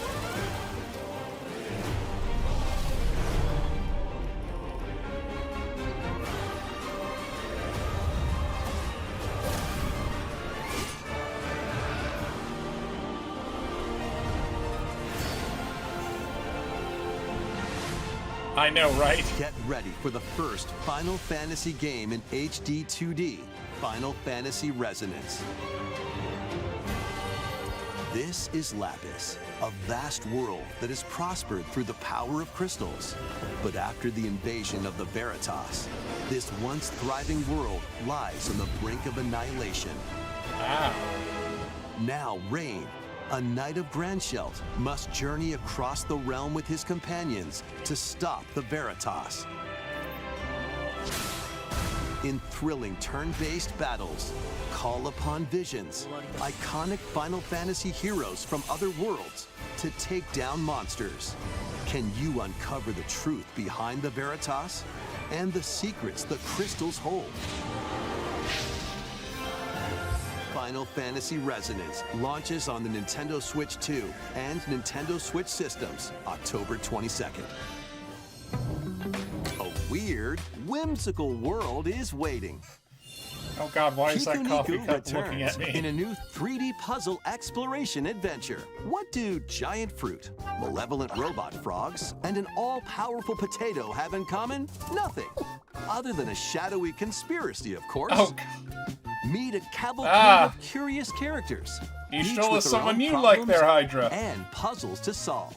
[SPEAKER 2] I know, right?
[SPEAKER 12] Get ready for the first Final Fantasy game in HD 2D, Final Fantasy Resonance. This is Lapis, a vast world that has prospered through the power of crystals. But after the invasion of the Veritas, this once thriving world lies on the brink of annihilation.
[SPEAKER 2] Wow.
[SPEAKER 12] Now Rain, a knight of Grandshelt, must journey across the realm with his companions to stop the Veritas. In thrilling turn-based battles, call upon visions, iconic Final Fantasy heroes from other worlds to take down monsters. Can you uncover the truth behind the Veritas and the secrets the crystals hold? Final Fantasy Resonance launches on the Nintendo Switch 2 and Nintendo Switch systems October 22nd. A weird, whimsical world is waiting.
[SPEAKER 2] Oh god, why is that
[SPEAKER 12] Kiku
[SPEAKER 2] coffee
[SPEAKER 12] Niku
[SPEAKER 2] cup looking at
[SPEAKER 12] returns
[SPEAKER 2] me?
[SPEAKER 12] in a new 3D puzzle exploration adventure. What do giant fruit, malevolent robot frogs, and an all-powerful potato have in common? Nothing. Other than a shadowy conspiracy, of course.
[SPEAKER 2] Oh,
[SPEAKER 12] meet a cavalcade of curious characters.
[SPEAKER 2] You
[SPEAKER 12] each
[SPEAKER 2] show
[SPEAKER 12] with
[SPEAKER 2] us
[SPEAKER 12] their
[SPEAKER 2] someone
[SPEAKER 12] own
[SPEAKER 2] new like their
[SPEAKER 12] problems
[SPEAKER 2] Hydra.
[SPEAKER 12] and puzzles to solve.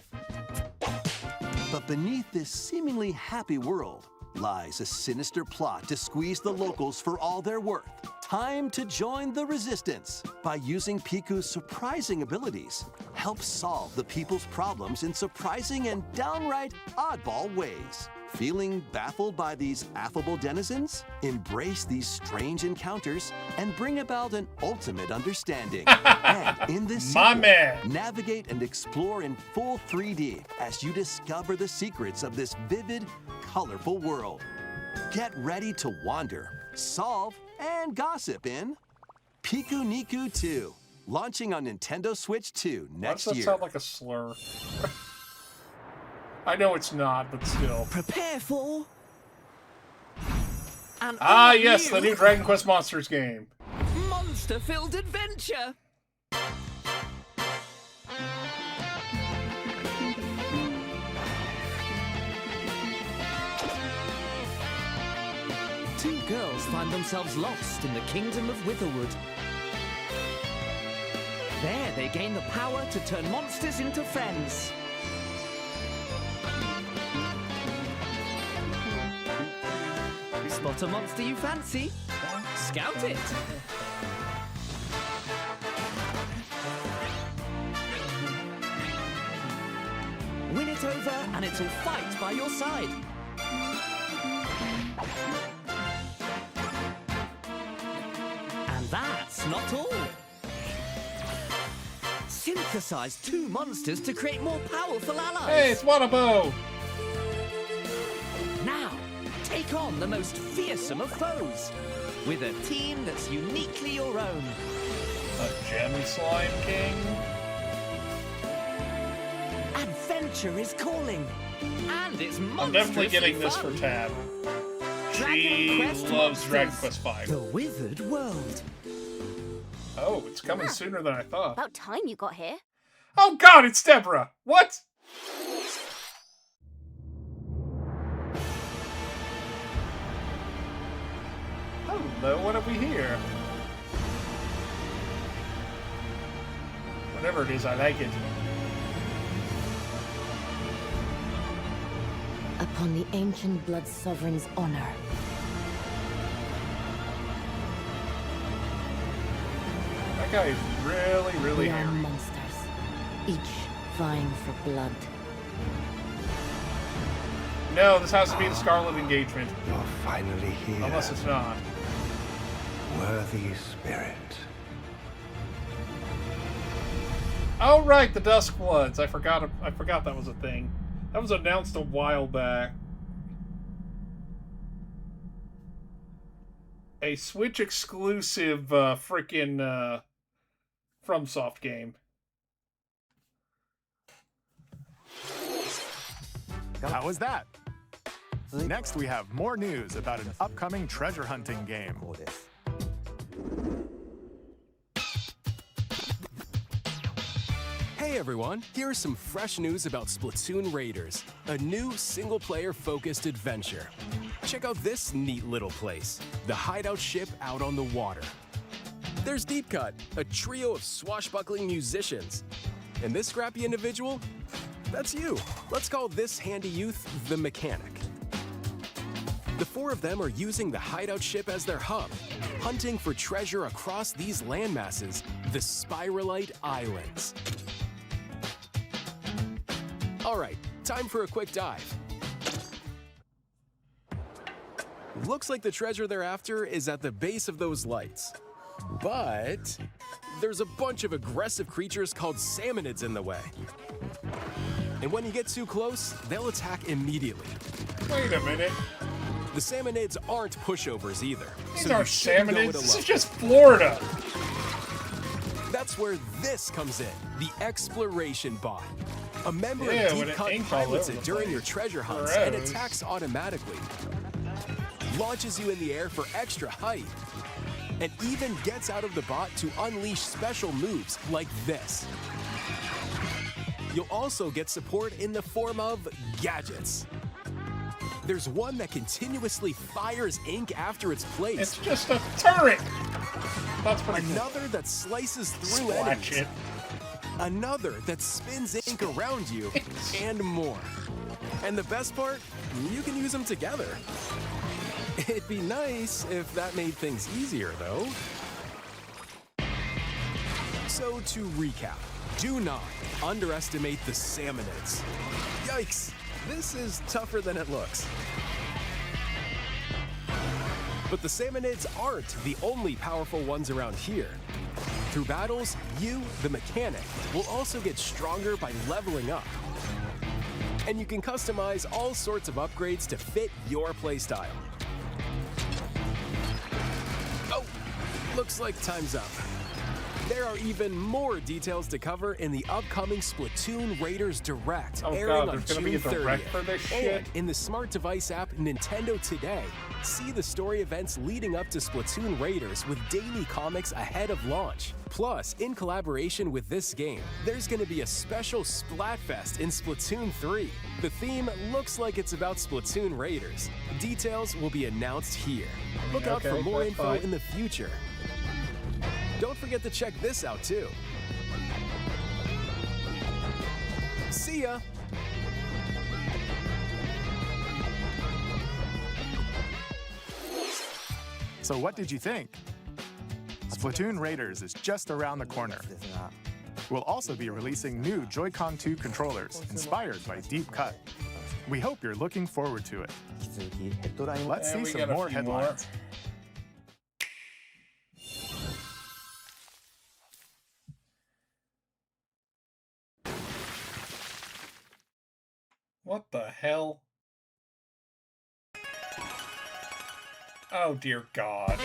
[SPEAKER 12] But beneath this seemingly happy world lies a sinister plot to squeeze the locals for all they're worth. Time to join the resistance. By using Piku's surprising abilities, help solve the people's problems in surprising and downright oddball ways. Feeling baffled by these affable denizens? Embrace these strange encounters and bring about an ultimate understanding. And in this sequel, navigate and explore in full 3D as you discover the secrets of this vivid, colorful world. Get ready to wander, solve, and gossip in Piku Niku 2, launching on Nintendo Switch 2 next
[SPEAKER 2] Why does that
[SPEAKER 12] year.
[SPEAKER 2] sound like a slur? I know it's not, but still.
[SPEAKER 10] Prepare for an
[SPEAKER 2] Yes, the new Dragon Quest Monsters game.
[SPEAKER 10] monster-filled adventure.
[SPEAKER 15] Two girls find themselves lost in the kingdom of Witherwood. There, they gain the power to turn monsters into friends. You spot a monster you fancy? Scout it! Win it over and it'll fight by your side. And that's not all. Synthesize two monsters to create more powerful allies.
[SPEAKER 2] Hey, it's Wanabo!
[SPEAKER 15] Now, take on the most fearsome of foes with a team that's uniquely your own.
[SPEAKER 2] A Gem Slime King?
[SPEAKER 15] Adventure is calling, and it's
[SPEAKER 2] I'm definitely getting this
[SPEAKER 15] fun.
[SPEAKER 2] for Tab.
[SPEAKER 15] Dragon
[SPEAKER 2] She
[SPEAKER 15] Quest
[SPEAKER 2] loves
[SPEAKER 15] Monsters,
[SPEAKER 2] Dragon Quest V.
[SPEAKER 15] The Withered World.
[SPEAKER 2] Oh, it's coming sooner than I thought.
[SPEAKER 19] About time you got here.
[SPEAKER 2] Oh god, it's Deborah! What? Hello, what have we here? Whatever it is, I like it.
[SPEAKER 16] Upon the ancient blood sovereign's honor.
[SPEAKER 2] That guy is really, really
[SPEAKER 16] We are
[SPEAKER 2] hairy.
[SPEAKER 16] monsters, each vying for blood.
[SPEAKER 2] No, this has to be the Scarlet Engagement.
[SPEAKER 17] You're finally here.
[SPEAKER 2] Unless it's not.
[SPEAKER 17] Worthy spirit.
[SPEAKER 2] Oh right, the Duskbloods. I forgot that was a thing. That was announced a while back. A Switch exclusive frickin' FromSoft game.
[SPEAKER 4] How was that? Next, we have more news about an upcoming treasure hunting game.
[SPEAKER 18] Hey everyone, here is some fresh news about Splatoon Raiders, a new single-player focused adventure. Check out this neat little place, the hideout ship out on the water. There's Deep Cut, a trio of swashbuckling musicians. And this scrappy individual? That's you. Let's call this handy youth the Mechanic. The four of them are using the hideout ship as their hub, hunting for treasure across these landmasses, the Spiralite Islands. All right, time for a quick dive. Looks like the treasure they're after is at the base of those lights. But there's a bunch of aggressive creatures called salmonids in the way. And when you get too close, they'll attack immediately.
[SPEAKER 2] Wait a minute.
[SPEAKER 18] The salmonids aren't pushovers either.
[SPEAKER 2] These aren't salmonids. This is just Florida.
[SPEAKER 18] That's where this comes in, the exploration bot. A member
[SPEAKER 2] Yeah,
[SPEAKER 18] of
[SPEAKER 2] when
[SPEAKER 18] Deep
[SPEAKER 2] it
[SPEAKER 18] Cut
[SPEAKER 2] inks all
[SPEAKER 18] pilots
[SPEAKER 2] over
[SPEAKER 18] it
[SPEAKER 2] the
[SPEAKER 18] during
[SPEAKER 2] place.
[SPEAKER 18] your treasure hunts
[SPEAKER 2] Gross.
[SPEAKER 18] and attacks automatically. Launches you in the air for extra height. And even gets out of the bot to unleash special moves like this. You'll also get support in the form of gadgets. There's one that continuously fires ink after it's placed.
[SPEAKER 2] It's just a turret. That's pretty
[SPEAKER 18] Another that slices through
[SPEAKER 2] Splash
[SPEAKER 18] enemies.
[SPEAKER 2] it.
[SPEAKER 18] Another that spins ink around you, and more. And the best part, you can use them together. It'd be nice if that made things easier, though. So to recap, do not underestimate the salmonids. Yikes, this is tougher than it looks. But the salmonids aren't the only powerful ones around here. Through battles, you, the Mechanic, will also get stronger by leveling up. And you can customize all sorts of upgrades to fit your playstyle. Oh, looks like time's up. There are even more details to cover in the upcoming Splatoon Raiders Direct,
[SPEAKER 2] Oh
[SPEAKER 18] airing
[SPEAKER 2] god,
[SPEAKER 18] on
[SPEAKER 2] there's gonna be
[SPEAKER 18] June
[SPEAKER 2] a direct
[SPEAKER 18] 30th.
[SPEAKER 2] for this shit?
[SPEAKER 18] And in the smart device app Nintendo Today, see the story events leading up to Splatoon Raiders with daily comics ahead of launch. Plus, in collaboration with this game, there's going to be a special Splatfest in Splatoon 3. The theme looks like it's about Splatoon Raiders. Details will be announced here. Look out for
[SPEAKER 2] Okay,
[SPEAKER 18] more
[SPEAKER 2] that's
[SPEAKER 18] info
[SPEAKER 2] fine.
[SPEAKER 18] in the future. Don't forget to check this out too. See ya!
[SPEAKER 4] So what did you think? Splatoon Raiders is just around the corner. We'll also be releasing new Joy-Con 2 controllers inspired by Deep Cut. We hope you're looking forward to it. Let's see
[SPEAKER 2] we
[SPEAKER 4] some
[SPEAKER 2] got a
[SPEAKER 4] more
[SPEAKER 2] few
[SPEAKER 4] headlines.
[SPEAKER 2] What the hell? Oh dear God.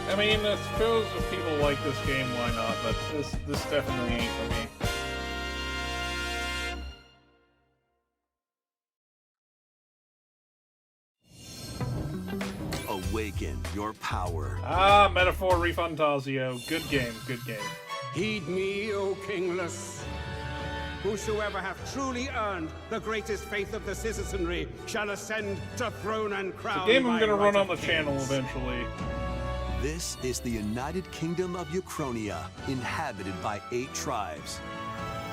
[SPEAKER 2] I mean, I suppose if people like this game, why not? But this definitely ain't for me.
[SPEAKER 12] Awaken your power.
[SPEAKER 2] Ah, Metaphor Refuntasio. Good game, good game.
[SPEAKER 6] Heed me, O kingless. Whosoever hath truly earned the greatest faith of the citizenry shall ascend to throne and crown.
[SPEAKER 2] It's a game I'm
[SPEAKER 6] by
[SPEAKER 2] gonna
[SPEAKER 6] right
[SPEAKER 2] run on
[SPEAKER 6] of
[SPEAKER 2] the channel
[SPEAKER 6] kings.
[SPEAKER 2] eventually.
[SPEAKER 12] This is the United Kingdom of Uchronia, inhabited by 8 tribes.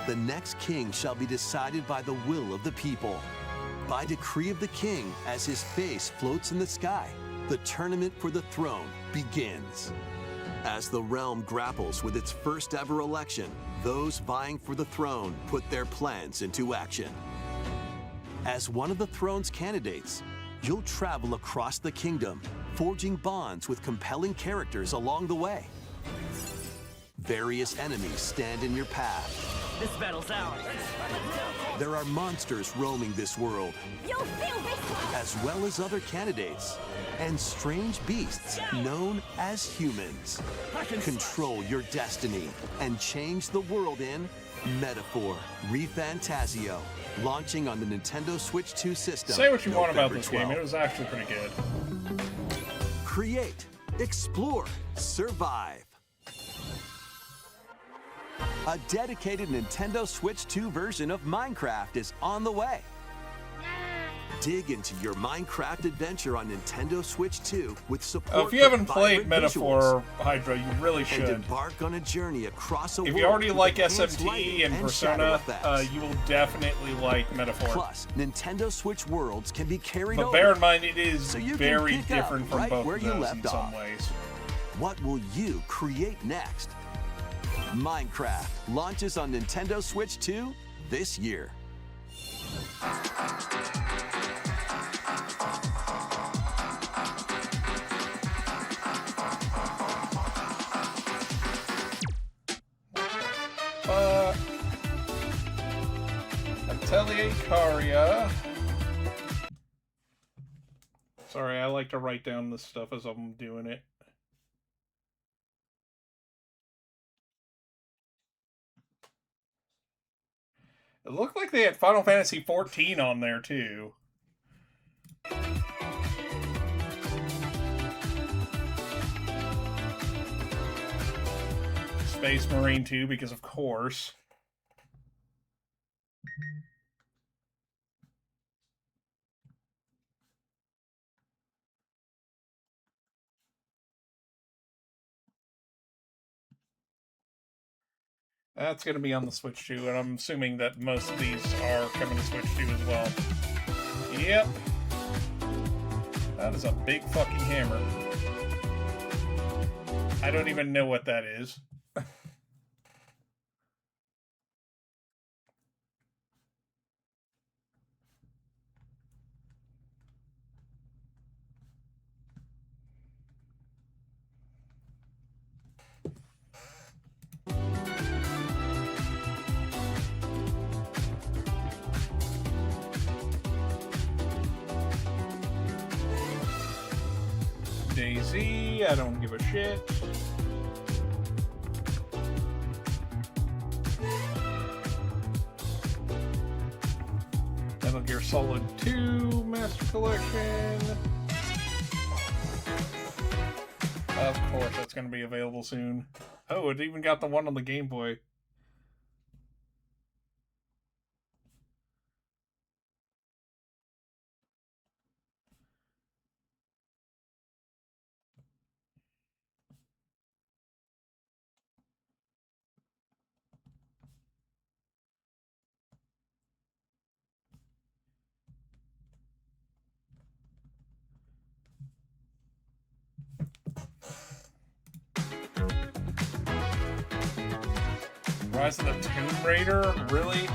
[SPEAKER 12] The next king shall be decided by the will of the people. By decree of the king, as his face floats in the sky, the tournament for the throne begins. As the realm grapples with its first ever election, those vying for the throne put their plans into action. As one of the throne's candidates, you'll travel across the kingdom, forging bonds with compelling characters along the way. Various enemies stand in your path.
[SPEAKER 10] This battle's ours.
[SPEAKER 12] There are monsters roaming this world,
[SPEAKER 13] You'll feel this!
[SPEAKER 12] as well as other candidates, and strange beasts known as humans. Control your destiny and change the world in Metaphor Refantasio, launching on the Nintendo Switch 2 system.
[SPEAKER 2] Say what you want about
[SPEAKER 12] November
[SPEAKER 2] this game,
[SPEAKER 12] 12th.
[SPEAKER 2] it was actually pretty good.
[SPEAKER 12] Create, explore, survive. A dedicated Nintendo Switch 2 version of Minecraft is on the way. Dig into your Minecraft adventure on Nintendo Switch 2 with support.
[SPEAKER 2] If you haven't
[SPEAKER 12] for
[SPEAKER 2] played
[SPEAKER 12] vibrant
[SPEAKER 2] Metaphor
[SPEAKER 12] visuals.
[SPEAKER 2] Hydra, you really should.
[SPEAKER 12] And embark on a journey across a
[SPEAKER 2] If
[SPEAKER 12] world
[SPEAKER 2] you already
[SPEAKER 12] with
[SPEAKER 2] like
[SPEAKER 12] enhanced lighting
[SPEAKER 2] SMT and
[SPEAKER 12] shadow
[SPEAKER 2] Persona,
[SPEAKER 12] effects.
[SPEAKER 2] you will definitely like Metaphor.
[SPEAKER 12] Plus, Nintendo Switch worlds can be carried
[SPEAKER 2] But
[SPEAKER 12] over.
[SPEAKER 2] bear in mind, it is
[SPEAKER 12] so you
[SPEAKER 2] very
[SPEAKER 12] can pick
[SPEAKER 2] different
[SPEAKER 12] up
[SPEAKER 2] from
[SPEAKER 12] right
[SPEAKER 2] both
[SPEAKER 12] where
[SPEAKER 2] of
[SPEAKER 12] you
[SPEAKER 2] those
[SPEAKER 12] left
[SPEAKER 2] in some
[SPEAKER 12] off.
[SPEAKER 2] ways.
[SPEAKER 12] What will you create next? Minecraft launches on Nintendo Switch 2 this year.
[SPEAKER 2] Atelier Caria. Sorry, I like to write down this stuff as I'm doing it. It looked like they had Final Fantasy XIV on there, too. Space Marine 2, because of course. That's going to be on the Switch 2, and I'm assuming that most of these are coming to Switch 2 as well. Yep. That is a big fucking hammer. I don't even know what that is. DayZ, I don't give a shit. Metal Gear Solid 2 Master Collection. Of course, that's going to be available soon. Oh, it even got the one on the Game Boy. Rise of the Tomb Raider? Really?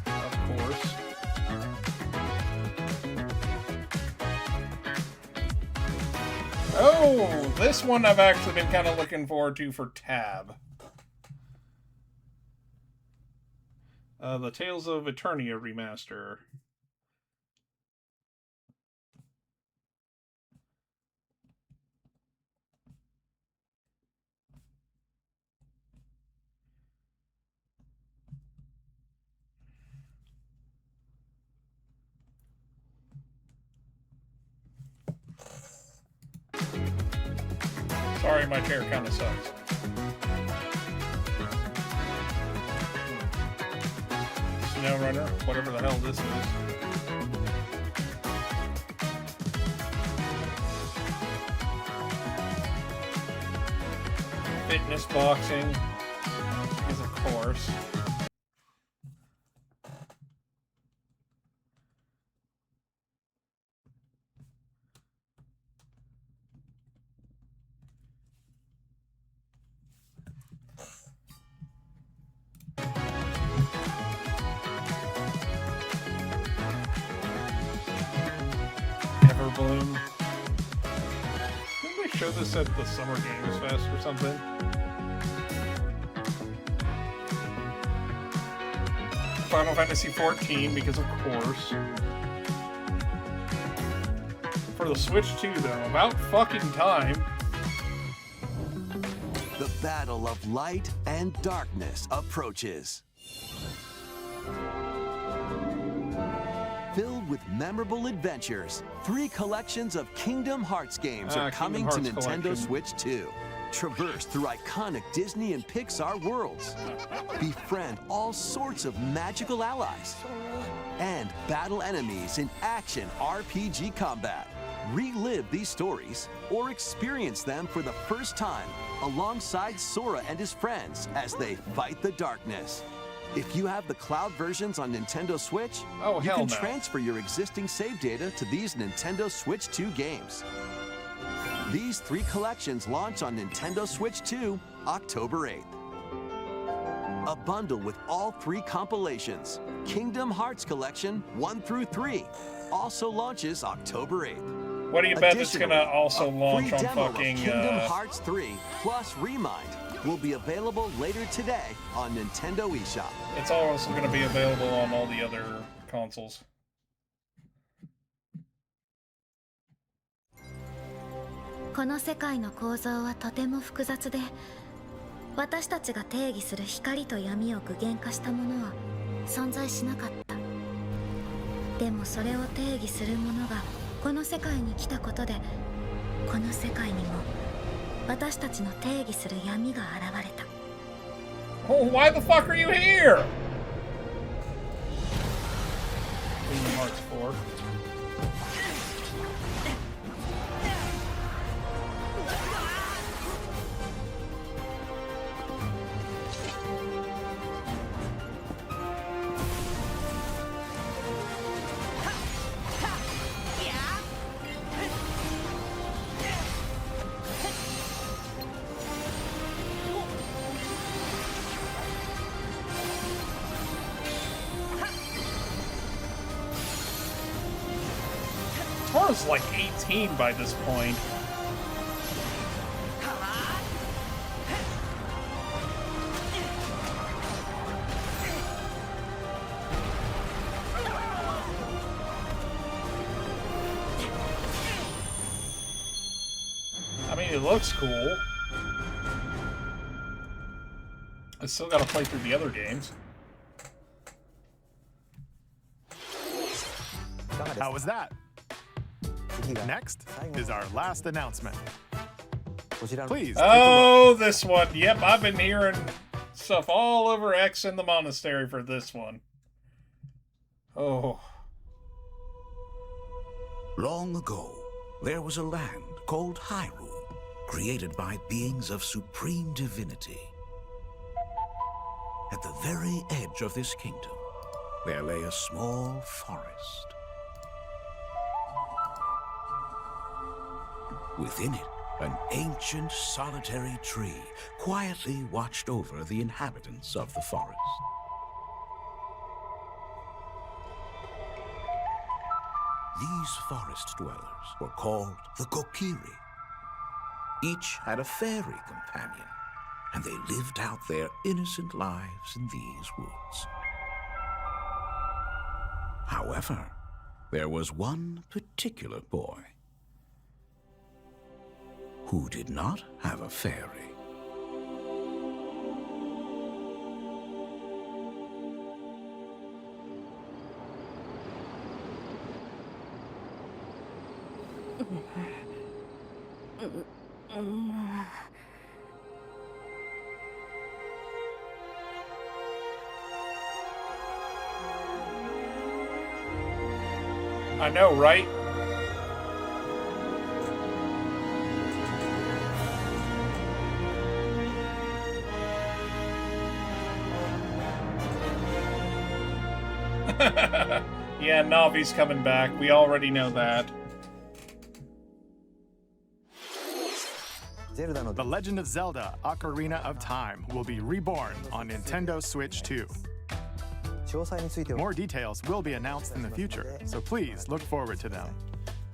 [SPEAKER 2] Of course. Oh, this one I've actually been kind of looking forward to for Tab. The Tales of Eternia remaster. Sorry, my chair kind of sucks. SnowRunner, whatever the hell this is. Fitness boxing is, of course. Everbloom. Didn't they show this at the Summer Games Fest or something? Final Fantasy XIV, because of course. For the Switch 2, though, about fucking time.
[SPEAKER 12] The battle of light and darkness approaches. Filled with memorable adventures, 3 collections of Kingdom Hearts games are coming to
[SPEAKER 2] Kingdom Hearts
[SPEAKER 12] Nintendo
[SPEAKER 2] collection.
[SPEAKER 12] Switch 2. Traverse through iconic Disney and Pixar worlds. Befriend all sorts of magical allies. And battle enemies in action RPG combat. Relive these stories or experience them for the first time alongside Sora and his friends as they fight the darkness. If you have the cloud versions on Nintendo Switch, you
[SPEAKER 2] hell
[SPEAKER 12] can
[SPEAKER 2] no.
[SPEAKER 12] transfer your existing save data to these Nintendo Switch 2 games. These 3 collections launch on Nintendo Switch 2 October 8th. A bundle with all 3 compilations, Kingdom Hearts Collection 1 through 3, also launches October 8th.
[SPEAKER 2] What do you bet it's
[SPEAKER 12] Additionally,
[SPEAKER 2] gonna also
[SPEAKER 12] a
[SPEAKER 2] launch
[SPEAKER 12] free
[SPEAKER 2] on
[SPEAKER 12] demo
[SPEAKER 2] fucking
[SPEAKER 12] of Kingdom Hearts 3 plus Remind will be available later today on Nintendo eShop.
[SPEAKER 2] It's also gonna be available on all the other consoles.
[SPEAKER 13] この世界の構造はとても複雑で、私たちが定義する光と闇を具現化したものは存在しなかった。でもそれを定義するものがこの世界に来たことで、この世界にも私たちの定義する闇が現れた。
[SPEAKER 2] Oh, why the fuck are you here? Kingdom Hearts 4. Tora's like 18 by this point. I mean, it looks cool. I still gotta play through the other games.
[SPEAKER 4] How was that? Next is our last announcement. Please.
[SPEAKER 2] Oh, this one. Yep, I've been hearing stuff all over X in the Monastery for this one. Oh.
[SPEAKER 1] Long ago, there was a land called Hyrule, created by beings of supreme divinity. At the very edge of this kingdom, there lay a small forest. Within it, an ancient solitary tree quietly watched over the inhabitants of the forest. These forest dwellers were called the Kokiri. Each had a fairy companion, and they lived out their innocent lives in these woods. However, there was one particular boy who did not have a fairy.
[SPEAKER 2] I know, right? Yeah, Navi's coming back. We already know that.
[SPEAKER 4] The Legend of Zelda: Ocarina of Time will be reborn on Nintendo Switch 2. More details will be announced in the future, so please look forward to them.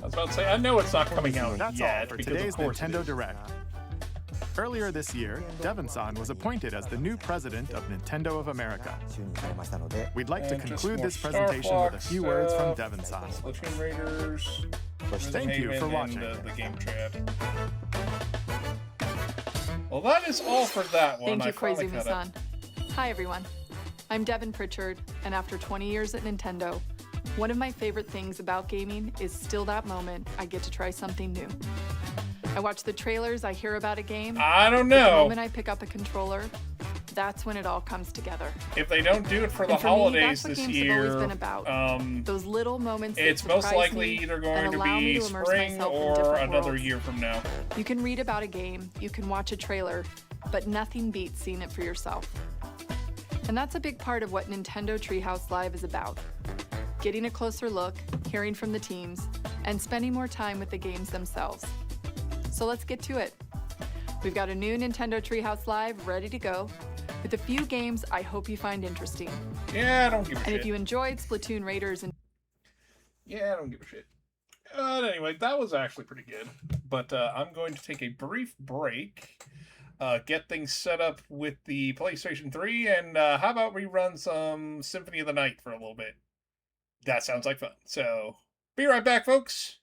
[SPEAKER 2] I was about to say, I know it's not coming out
[SPEAKER 4] That's
[SPEAKER 2] yet.
[SPEAKER 4] all for
[SPEAKER 2] because
[SPEAKER 4] today's
[SPEAKER 2] of course it
[SPEAKER 4] Nintendo
[SPEAKER 2] is.
[SPEAKER 4] Direct. Earlier this year, Devon-san was appointed as the new president of Nintendo of America. We'd like to
[SPEAKER 2] And just
[SPEAKER 4] conclude
[SPEAKER 2] more
[SPEAKER 4] this presentation with a
[SPEAKER 2] Star
[SPEAKER 4] few
[SPEAKER 2] Fox
[SPEAKER 4] words from
[SPEAKER 2] stuff,
[SPEAKER 4] Devon-san.
[SPEAKER 2] Splatoon Raiders.
[SPEAKER 4] Thank you for
[SPEAKER 2] Haven,
[SPEAKER 4] watching.
[SPEAKER 2] And, the game chat. Well, that is all for that one.
[SPEAKER 8] Thank you,
[SPEAKER 2] I finally caught up.
[SPEAKER 8] Koizumi-san. Hi, everyone. I'm Devin Pritchard, and after 20 years at Nintendo, One of my favorite things about gaming is still that moment I get to try something new. I watch the trailers, I hear about a game.
[SPEAKER 2] I don't
[SPEAKER 8] but
[SPEAKER 2] know.
[SPEAKER 8] The moment I pick up a controller, that's when it all comes together.
[SPEAKER 2] If they don't do it for the
[SPEAKER 8] And for
[SPEAKER 2] holidays
[SPEAKER 8] me, that's what
[SPEAKER 2] this
[SPEAKER 8] games have always
[SPEAKER 2] year,
[SPEAKER 8] been about. Those little moments that
[SPEAKER 2] it's most
[SPEAKER 8] surprise
[SPEAKER 2] likely
[SPEAKER 8] me
[SPEAKER 2] either going
[SPEAKER 8] and
[SPEAKER 2] to
[SPEAKER 8] allow me
[SPEAKER 2] be
[SPEAKER 8] to immerse
[SPEAKER 2] spring
[SPEAKER 8] myself in
[SPEAKER 2] or
[SPEAKER 8] different
[SPEAKER 2] another
[SPEAKER 8] worlds.
[SPEAKER 2] year from now.
[SPEAKER 8] You can read about a game, you can watch a trailer, but nothing beats seeing it for yourself. And that's a big part of what Nintendo Treehouse Live is about. Getting a closer look, hearing from the teams, and spending more time with the games themselves. So let's get to it. We've got a new Nintendo Treehouse Live ready to go, with a few games I hope you find interesting.
[SPEAKER 2] Yeah, I don't give a shit.
[SPEAKER 8] And if you enjoyed Splatoon Raiders and...
[SPEAKER 2] Yeah, I don't give a shit. Anyway, that was actually pretty good. But I'm going to take a brief break, get things set up with the PlayStation 3, and how about we run some Symphony of the Night for a little bit? That sounds like fun. So, be right back, folks.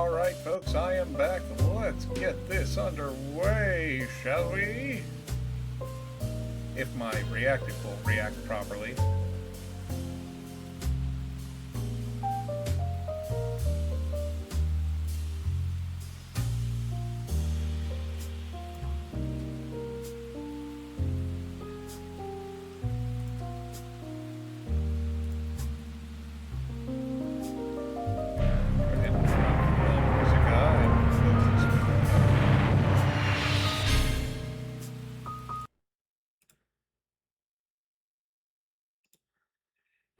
[SPEAKER 2] Alright folks, I am back. Let's get this underway, shall we? If my reactive will react properly.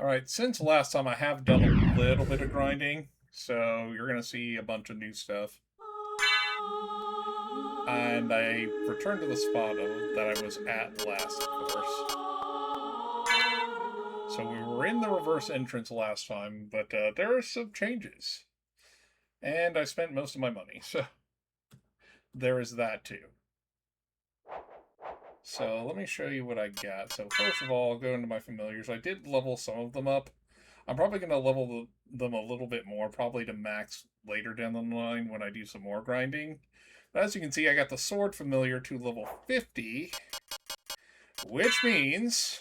[SPEAKER 2] Alright, since last time I have done a little bit of grinding, so you're going to see a bunch of new stuff. And I returned to the spot that I was at last, of course. So we were in the reverse entrance last time, but there are some changes. And I spent most of my money, so there is that too. So let me show you what I got. So first of all, I'll go into my familiars. I did level some of them up. I'm probably going to level them a little bit more, probably to max later down the line when I do some more grinding. But as you can see, I got the sword familiar to level 50, which means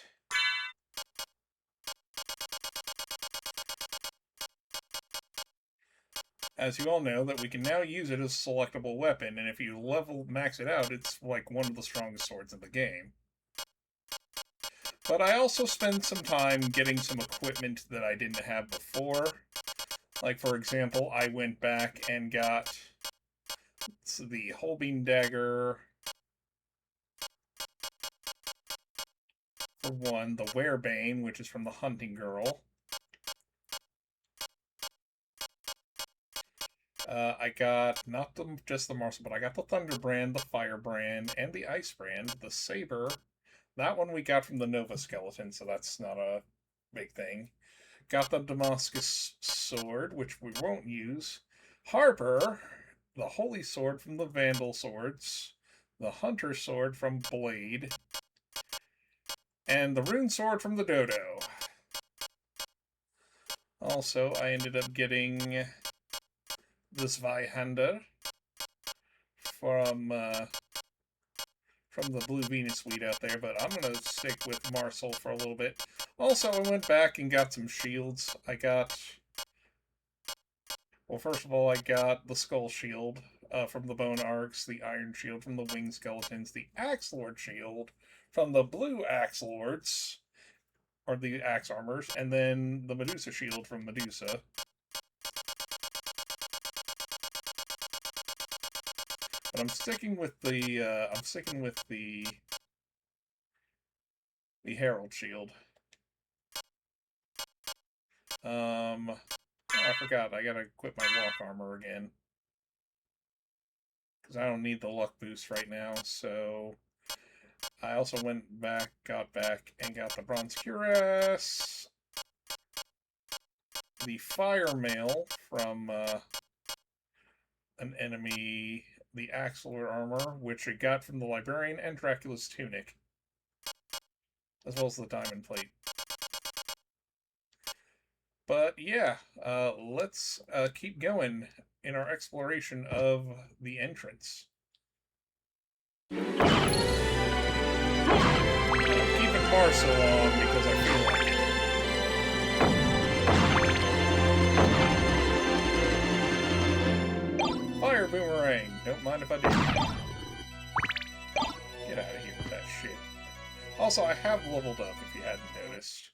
[SPEAKER 2] as you all know, that we can now use it as a selectable weapon, and if you max it out, it's like one of the strongest swords in the game. But I also spent some time getting some equipment that I didn't have before. Like, for example, I went back and got the Holbein Dagger for one, the Werebane, which is from the Hunting Girl. I got not just the Marshal, but I got the Thunderbrand, the Firebrand, and the Icebrand, the Saber. That one we got from the Nova Skeleton, so that's not a big thing. Got the Damascus Sword, which we won't use. Harper, the Holy Sword from the Vandal Swords. The Hunter Sword from Blade. And the Rune Sword from the Dodo. Also, I ended up getting the Zweihander from the Blue Venus Suite out there, but I'm going to stick with Marcel for a little bit. Also, I went back and got some shields. Well, first of all, I got the Skull Shield from the Bone Arcs, the Iron Shield from the Winged Skeletons, the Axe Lord Shield from the Blue Axe Lords, or the Axe Armors, and then the Medusa Shield from Medusa. But I'm sticking with the Herald Shield. Oh, I forgot. I gotta equip my walk armor again. Because I don't need the luck boost right now, so I also got back, and got the Bronze Cuirass, the Fire Mail from an enemy, the Axelor Armor, which I got from the Librarian, and Dracula's Tunic, as well as the Diamond Plate. But yeah, let's keep going in our exploration of the entrance. I'm keeping Marcel on because I feel like it. Fire Boomerang! Don't mind if I do. Get out of here with that shit. Also, I have leveled up, if you hadn't noticed.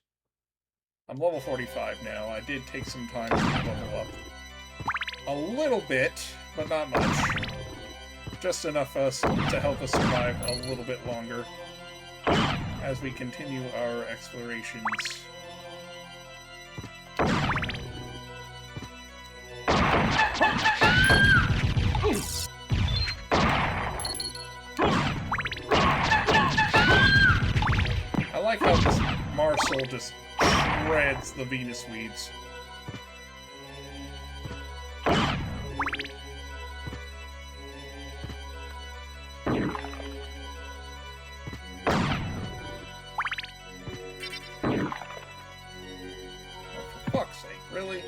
[SPEAKER 2] I'm level 45 now. I did take some time to level up a little bit, but not much. Just enough to help us survive a little bit longer as we continue our explorations. I like how this Marcel just shreds the Venus Weeds. For fuck's sake, really?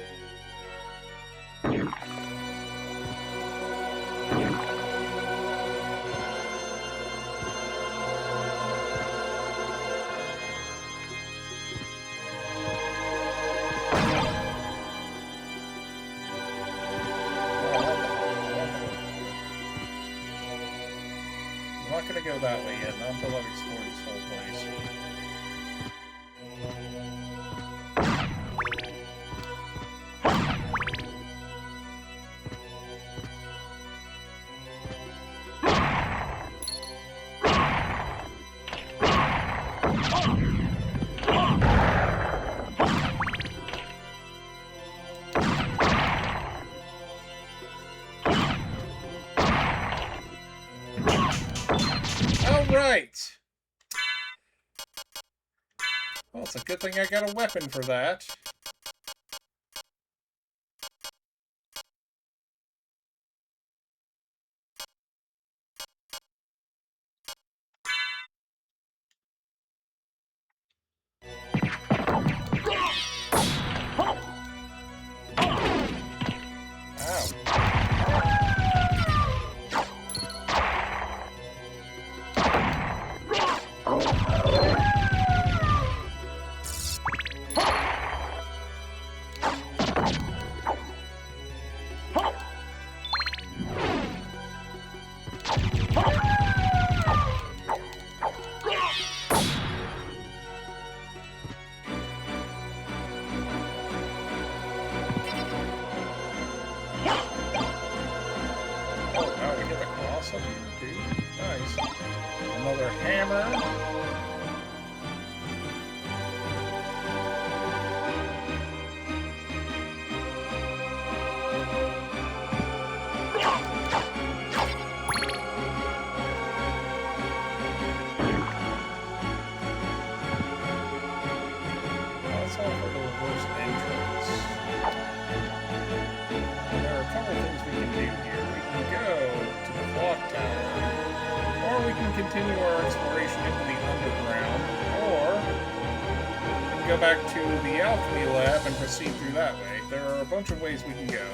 [SPEAKER 2] not gonna go that way yet, not until I've explored this whole place. Alright! Well, it's a good thing I got a weapon for that. Another hammer. That's all for the reverse entrance. And there are a couple things we can do here. We can go to the clock tower. Or we can continue our exploration into the underground, or we can go back to the alchemy lab and proceed through that way. There are a bunch of ways we can go.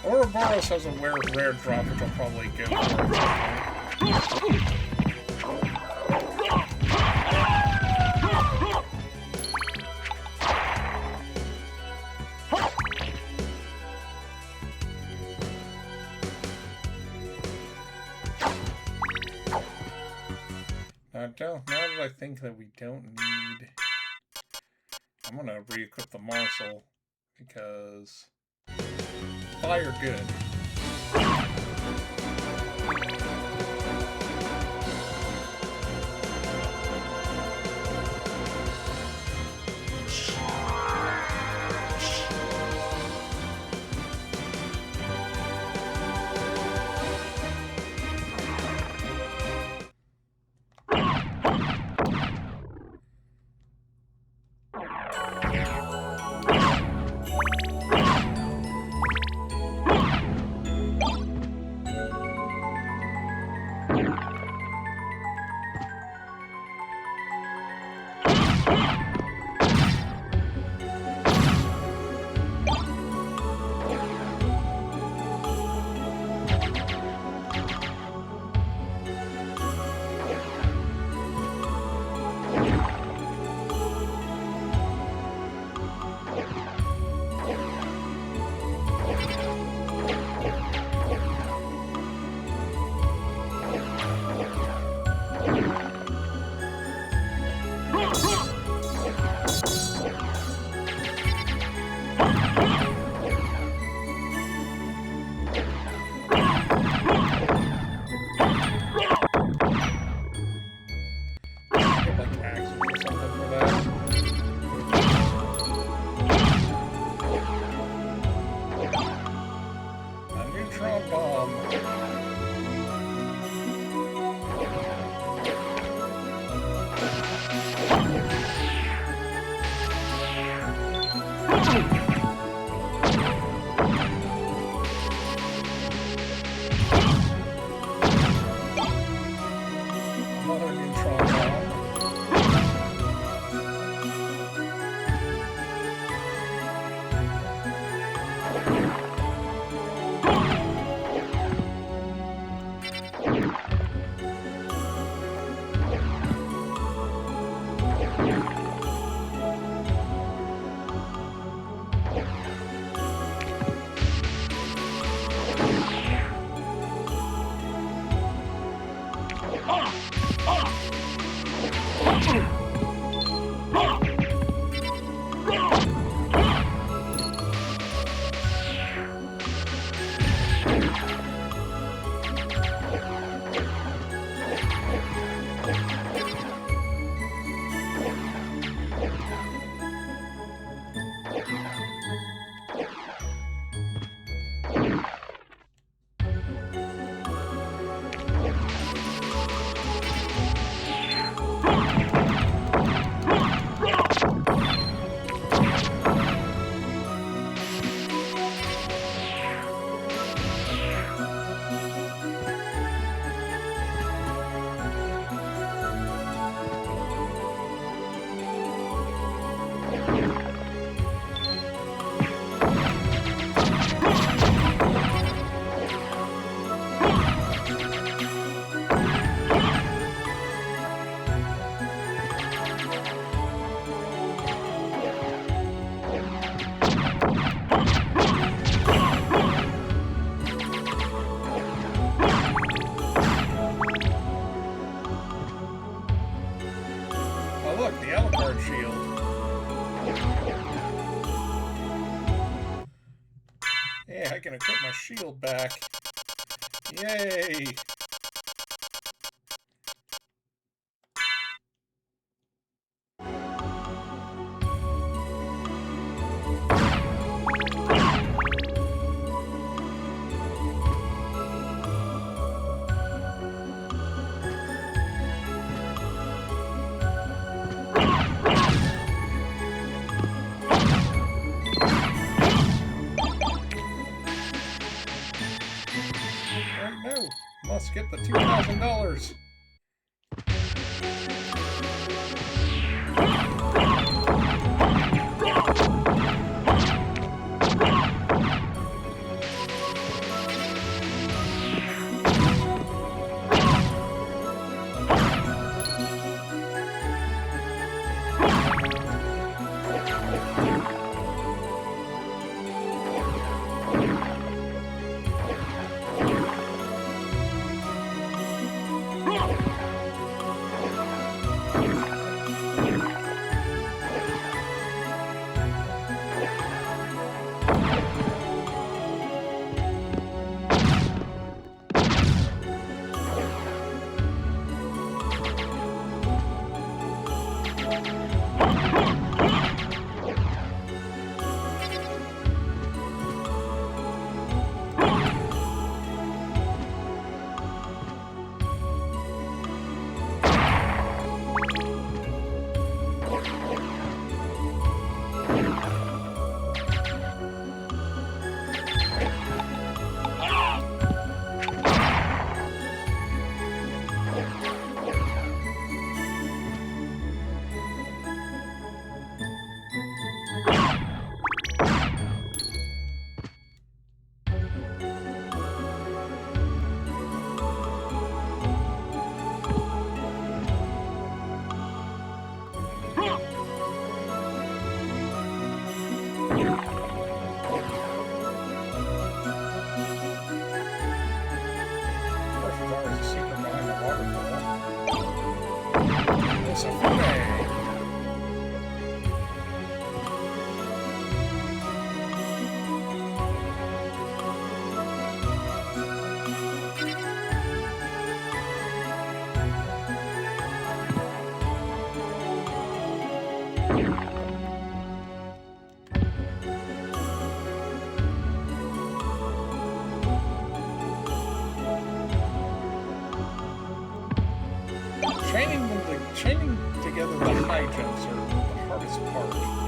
[SPEAKER 2] Ouroboros has a rare drop, which I'll probably go for. Now that I think that we don't need... I'm gonna re-equip the Marcel, because... Fire good. Yeah, I can equip my shield back. Yay! No, must get the $2,000. Symphony. Chaining together the high jumps are the hardest part.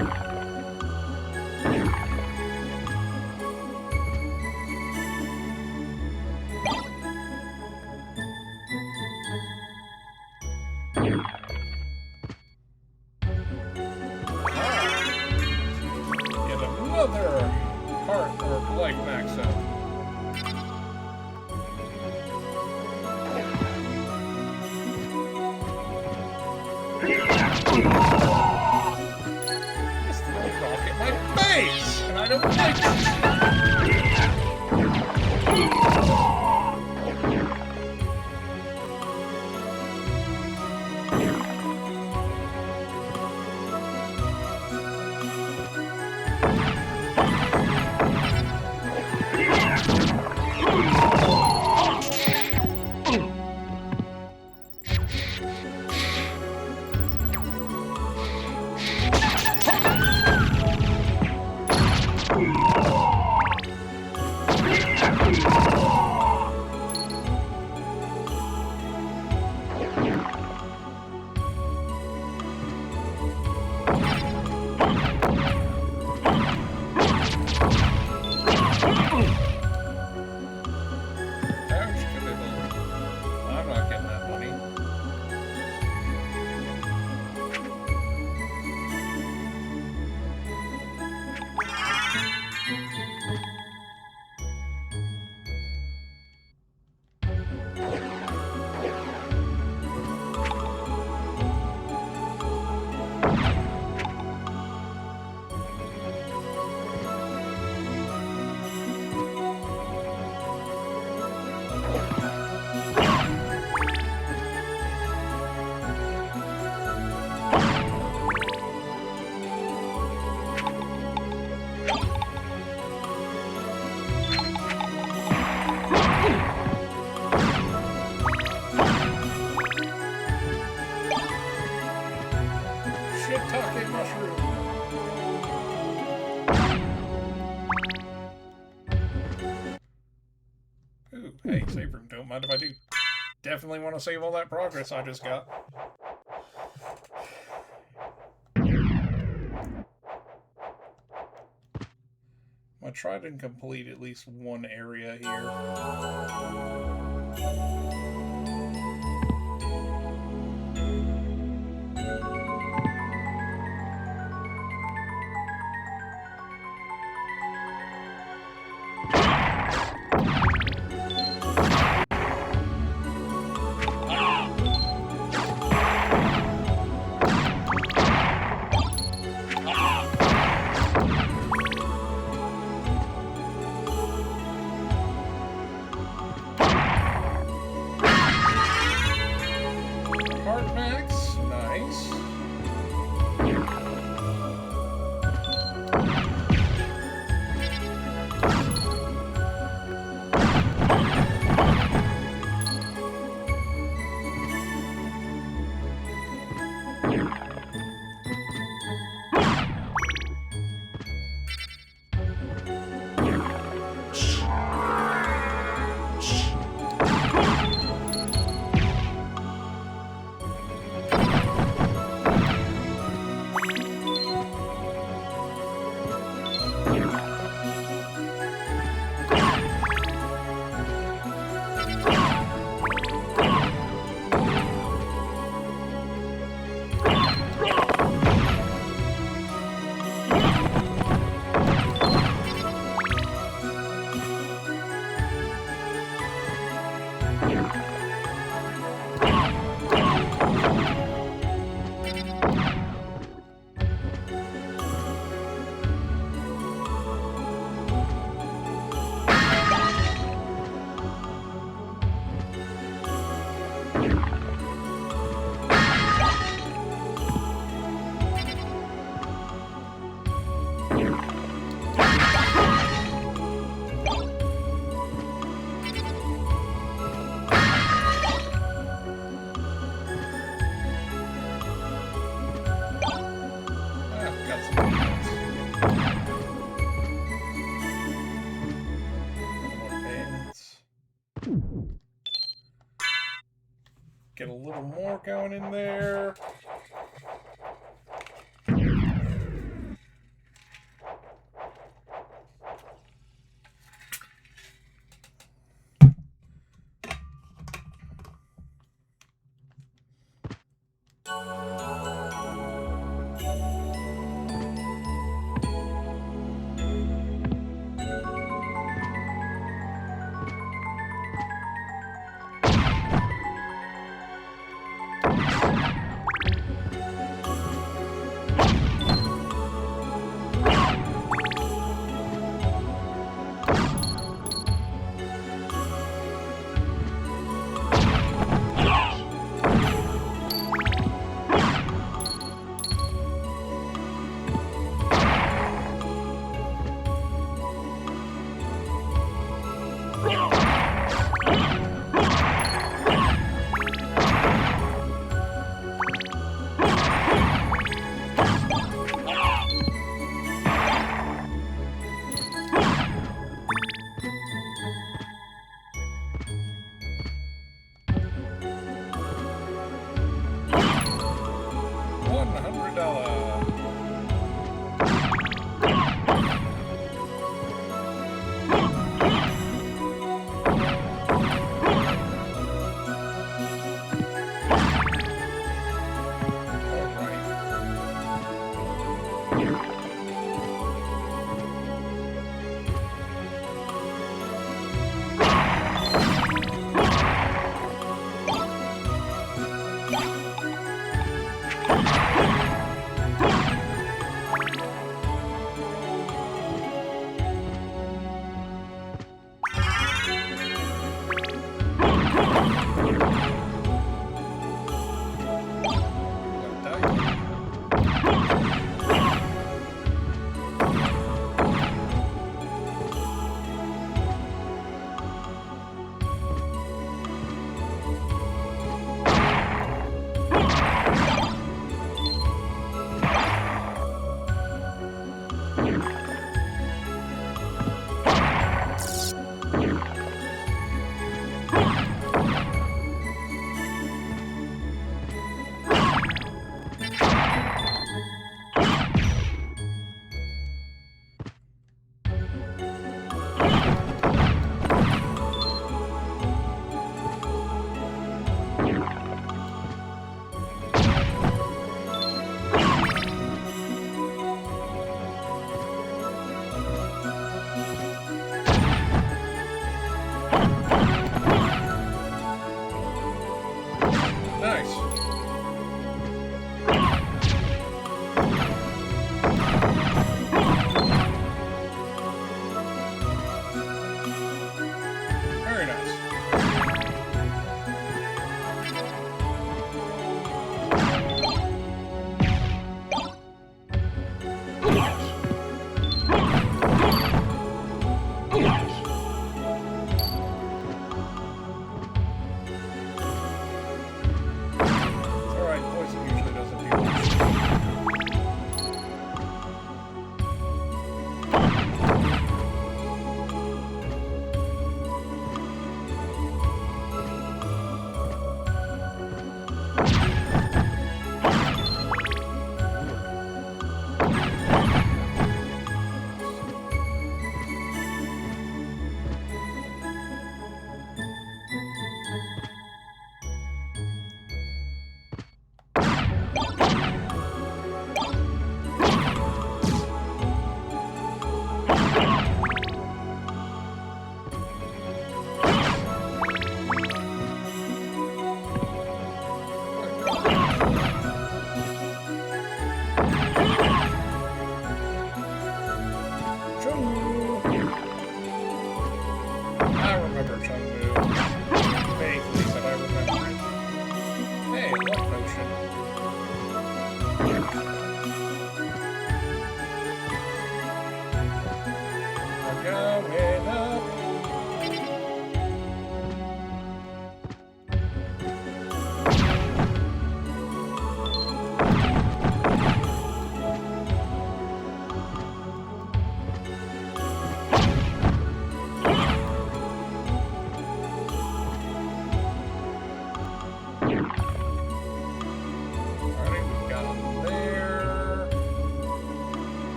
[SPEAKER 2] Yet another heart or life max out. Just throw a rock at my face, and I don't like it. I'm not getting that money. Shit-talking mushroom. Ooh, hey, save room. Don't mind if I do. Definitely want to save all that progress I just got. I tried and complete at least one area here. Heart max, nice. Get a little more going in there.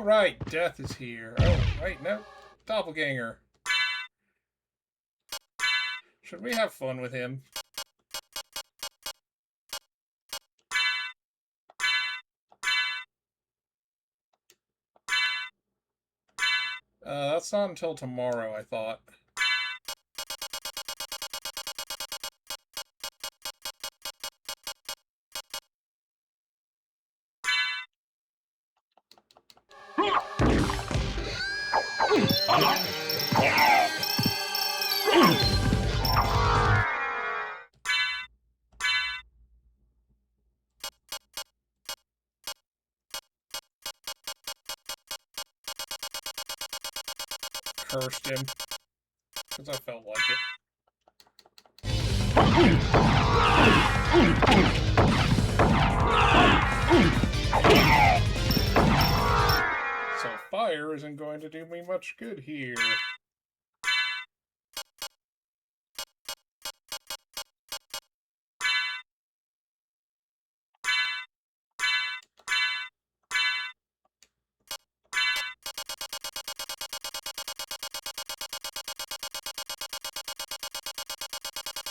[SPEAKER 2] Alright, Death is here. Oh, wait, no. Doppelganger. Should we have fun with him? That's not until tomorrow, I thought. Cursed him. Because I felt like it. So fire isn't going to do me much good here.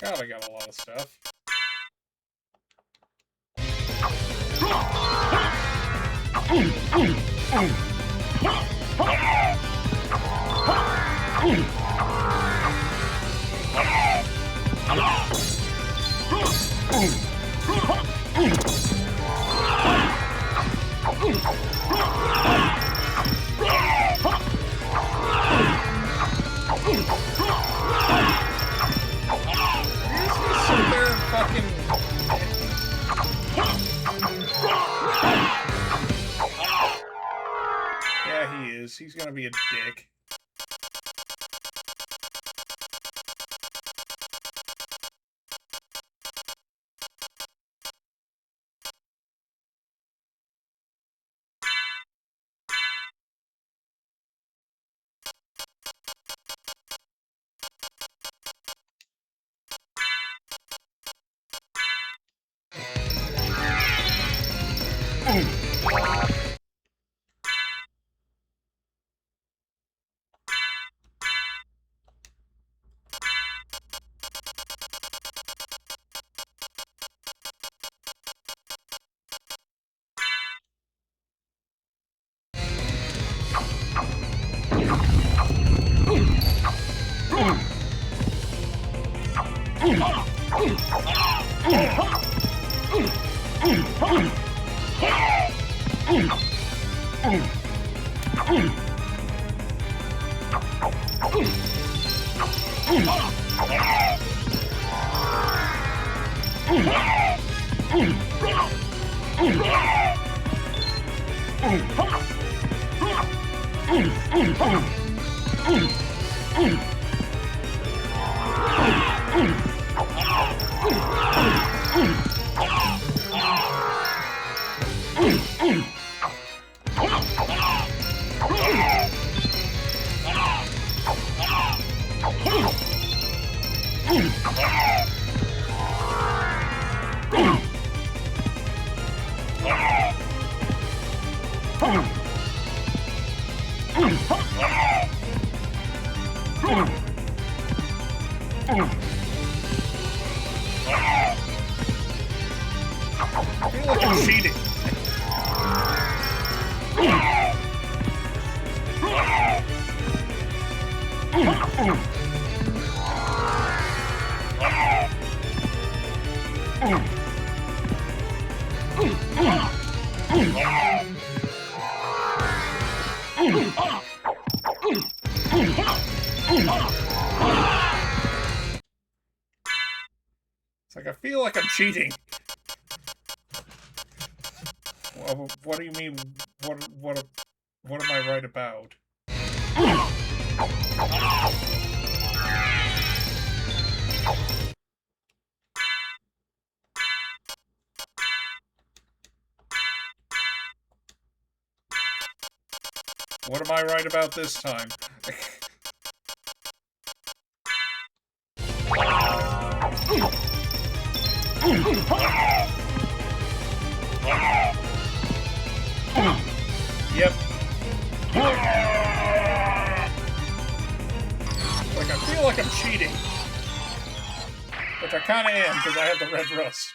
[SPEAKER 2] God, I got a lot of stuff. Yeah, he is. He's gonna be a dick. I feel like I'm cheating. It's like I feel like I'm cheating. What do you mean? What am I right about? What am I right about this time? Yep. Like, I feel like I'm cheating. Which I kinda am, because I have the red rust.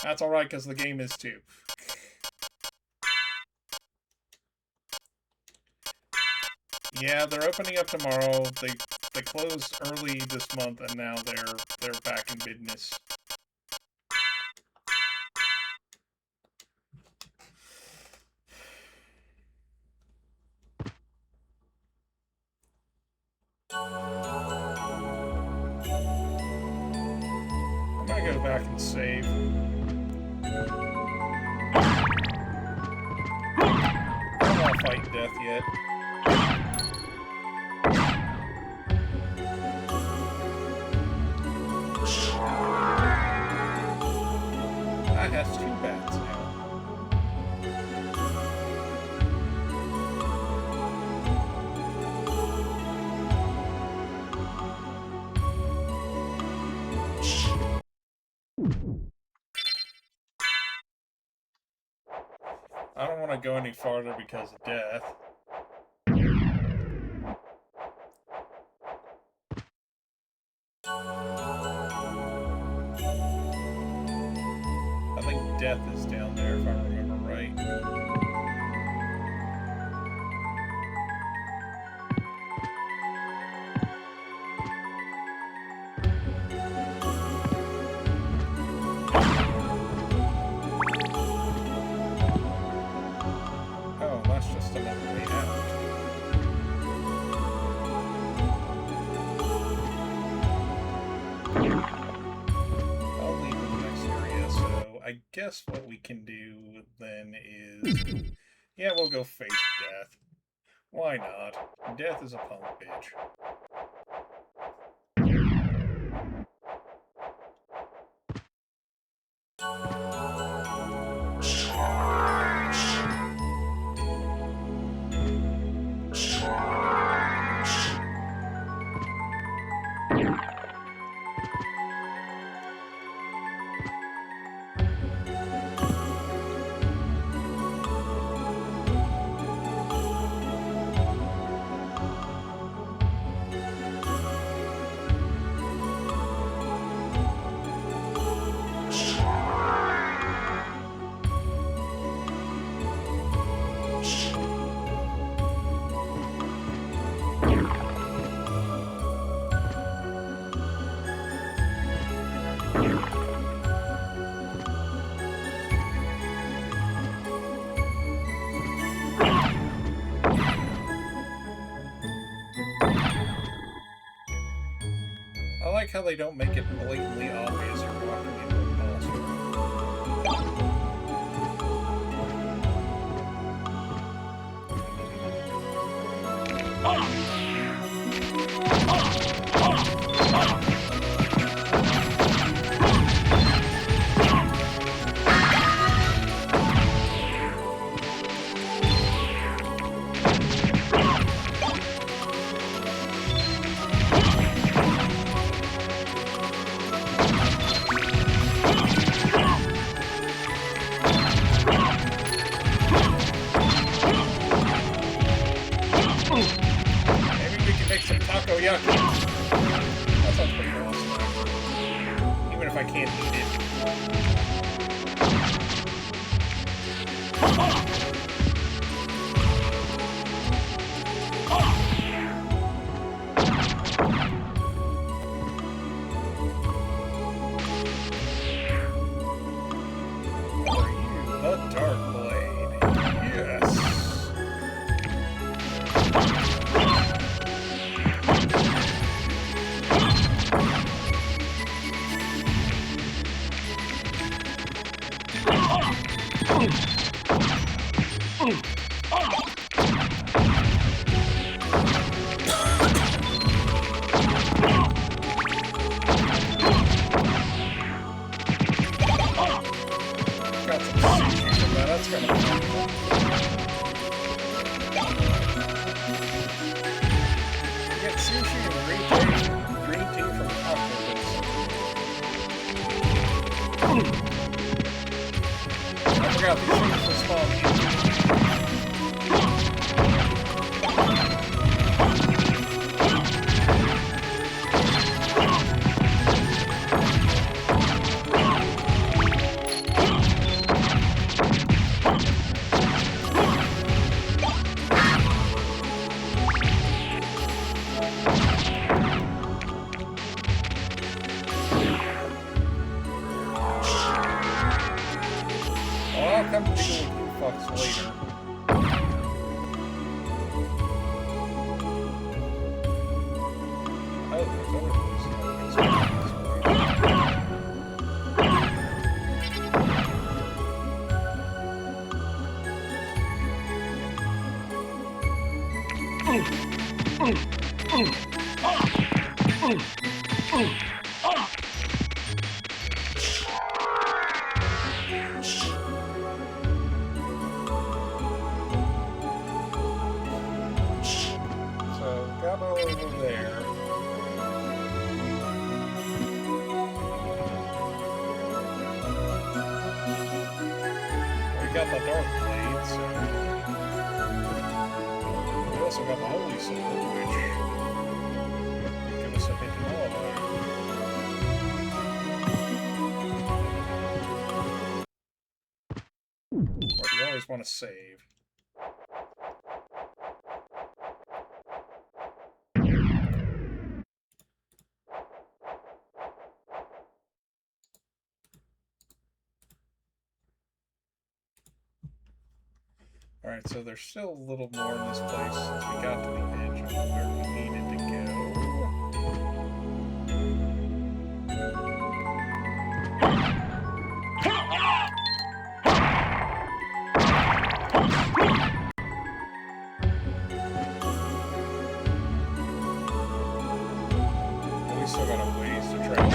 [SPEAKER 2] That's alright, because the game is too. Yeah, they're opening up tomorrow. They closed early this month, and now they're back in business. I'm gonna go back and save. I don't want to fight death yet. That has 2 bats now. I don't want to go any farther because of death. I think death is down there if I remember right. Oh, that's just another way out. I'll leave in the next area, so I guess what we can do then is... Yeah, we'll go face death. Why not? Death is a punk bitch. I like how they don't make it blatantly obvious you're walking into a monster. Takoyaki. That sounds pretty awesome. Even if I can't eat it. Are you the Dark Blade? Yes. That's kind of fun. You get sushi and green tea from octopus. That's forgot these things respawn I'll come to deal with you fucks later. Oh, there's other got the Dark Blade, so... We also got the Holy Sword, which... give us a bit more. But you always want to save. Alright, so there's still a little more in this place since we got to the edge of where we needed to go. We still got a ways to travel.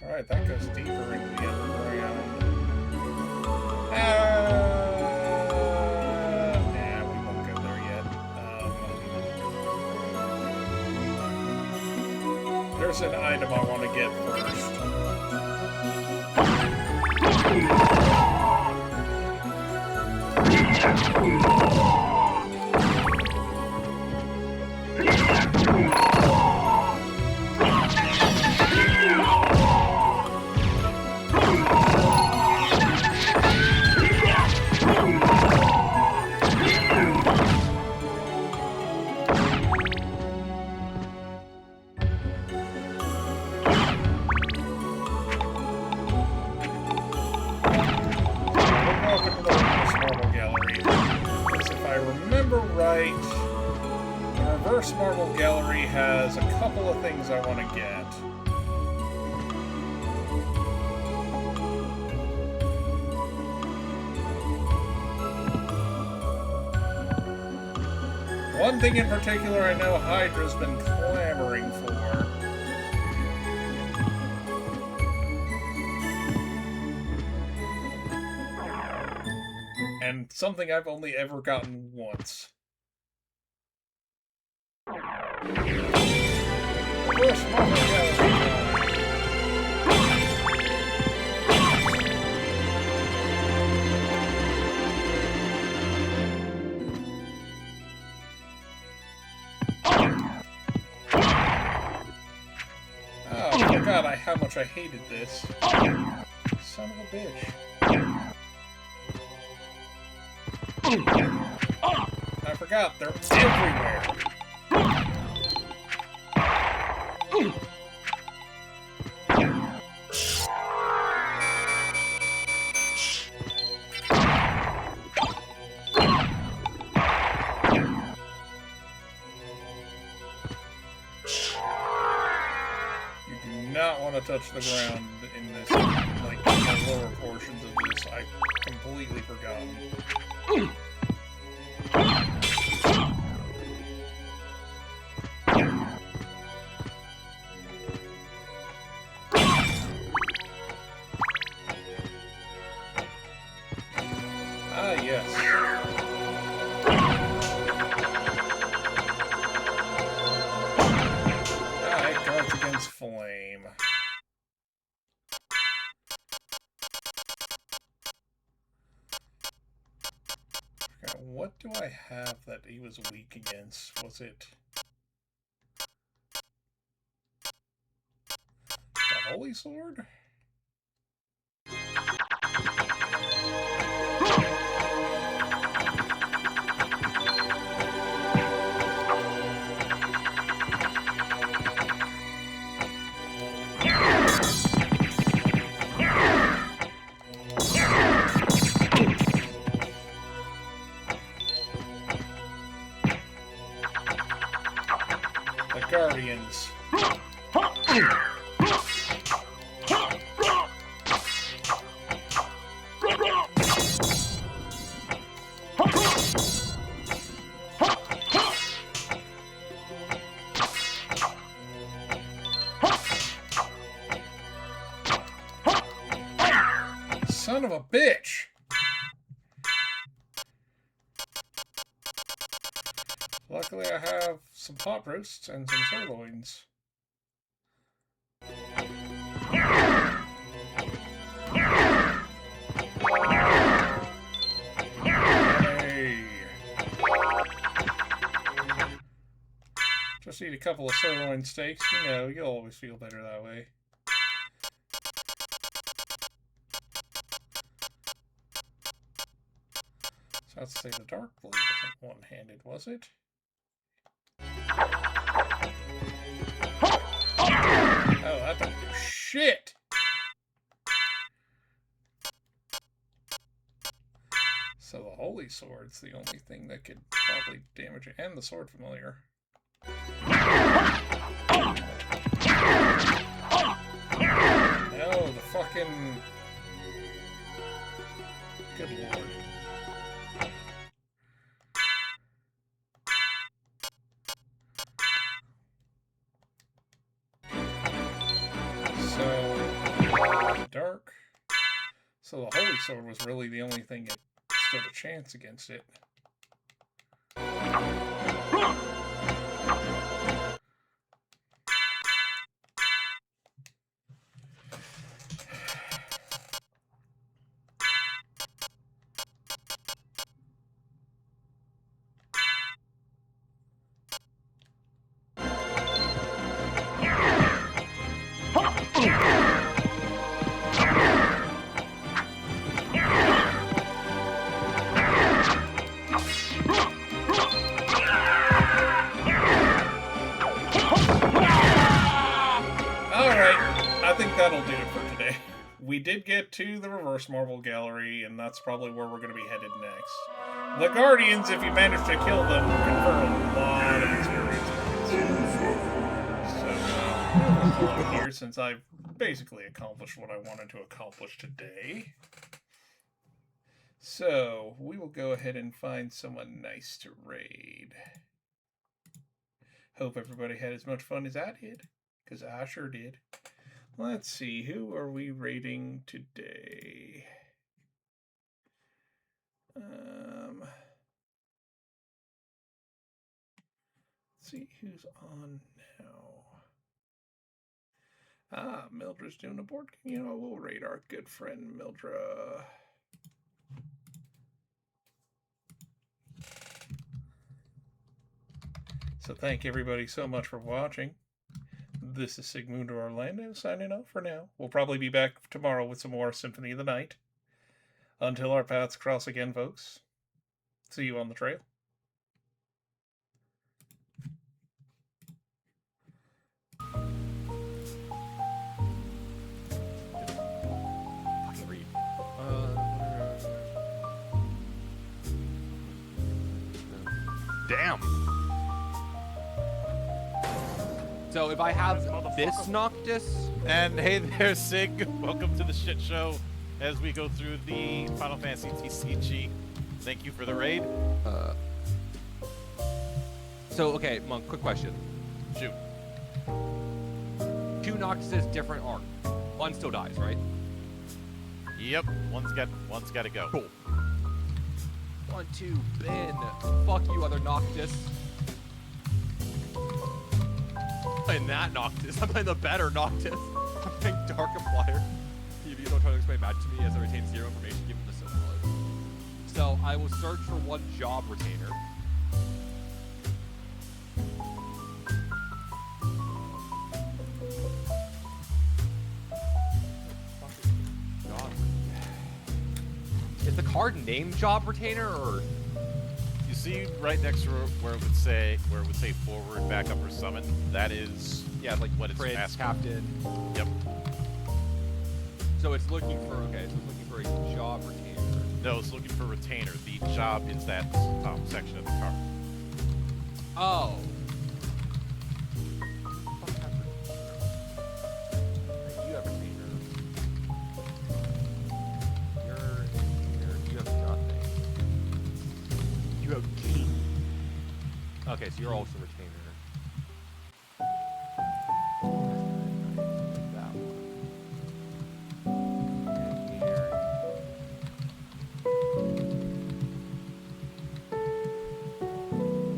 [SPEAKER 2] Alright, that goes deeper into the underground. Nah, we won't go there yet. There's an item I want to get first. Marble Gallery has a couple of things I want to get. One thing in particular I know Hydra's been clamoring for. And something I've only ever gotten once. Reverse Marble Gallery. Oh, I forgot how much I hated this. Son of a bitch. I forgot, they're everywhere. touch the ground in this, like, the lower portions of this. I completely forgot. Ah, yes. Alright, guards against flame. Okay, what do I have that he was weak against? Was it the Holy Sword? The Guardians. Son of a bitch! Luckily I have some pot roasts and some sirloins. Hey. Just eat a couple of sirloin steaks, you know, you'll always feel better that way. So let's say the Dark Blade wasn't one-handed, was it? Oh, that don't do shit! So the Holy Sword's the only thing that could probably damage it, and the Sword Familiar. No, the fucking... Good lord. So, dark. So the Holy Sword was really the only thing that stood a chance against it. I think that'll do it for today. We did get to the Reverse Marble Gallery, and that's probably where we're going to be headed next. The Guardians, if you manage to kill them, confer a lot of experience points. So, we'll call it here since I've basically accomplished what I wanted to accomplish today. So, we will go ahead and find someone nice to raid. Hope everybody had as much fun as I did, because I sure did. Let's see, who are we raiding today? Let's see who's on now. Ah, Mildra's doing a board game. You know, we'll raid our good friend Mildra. So thank everybody so much for watching. This is Sigmundo Orlando signing off for now. We'll probably be back tomorrow with some more Symphony of the Night. Until our paths cross again, folks. See you on the trail.
[SPEAKER 3] Fucking read.
[SPEAKER 4] Damn.
[SPEAKER 9] So if I have this Noctis And hey there, Sig. Welcome to the shit show as we go through the Final Fantasy TCG. Thank you for the raid.
[SPEAKER 11] So, okay, Monk, quick question.
[SPEAKER 9] Shoot.
[SPEAKER 11] 2 Noctises, different arc. One still dies, right?
[SPEAKER 9] Yep, one's got to go.
[SPEAKER 11] Cool. 1, 2, Ben. Fuck you, other Noctis. I'm playing that Noctis. I'm playing the better Noctis. I'm playing Darkiplier. You don't try to explain magic to me as I retain 0 information given the symbol. So I will search for 1 job retainer. Is the card named Job Retainer, or
[SPEAKER 9] you see right next to where it would say forward, backup, or summon? That is
[SPEAKER 11] like
[SPEAKER 9] what it's
[SPEAKER 11] Prince, Captain.
[SPEAKER 9] Yep.
[SPEAKER 11] So it's looking for so it's looking for a Job Retainer.
[SPEAKER 9] No, it's looking for retainer. The job is that section of the card.
[SPEAKER 11] Oh. You have retainer. You have key. Okay, so you're also retainer. That one. And here.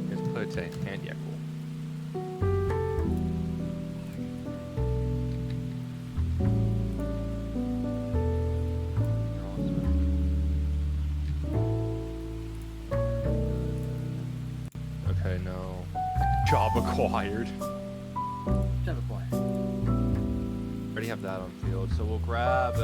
[SPEAKER 11] Let's put it to hand. Yeah, cool. Okay, no. Job acquired.
[SPEAKER 5] Job acquired.
[SPEAKER 11] Already have that on field, so we'll grab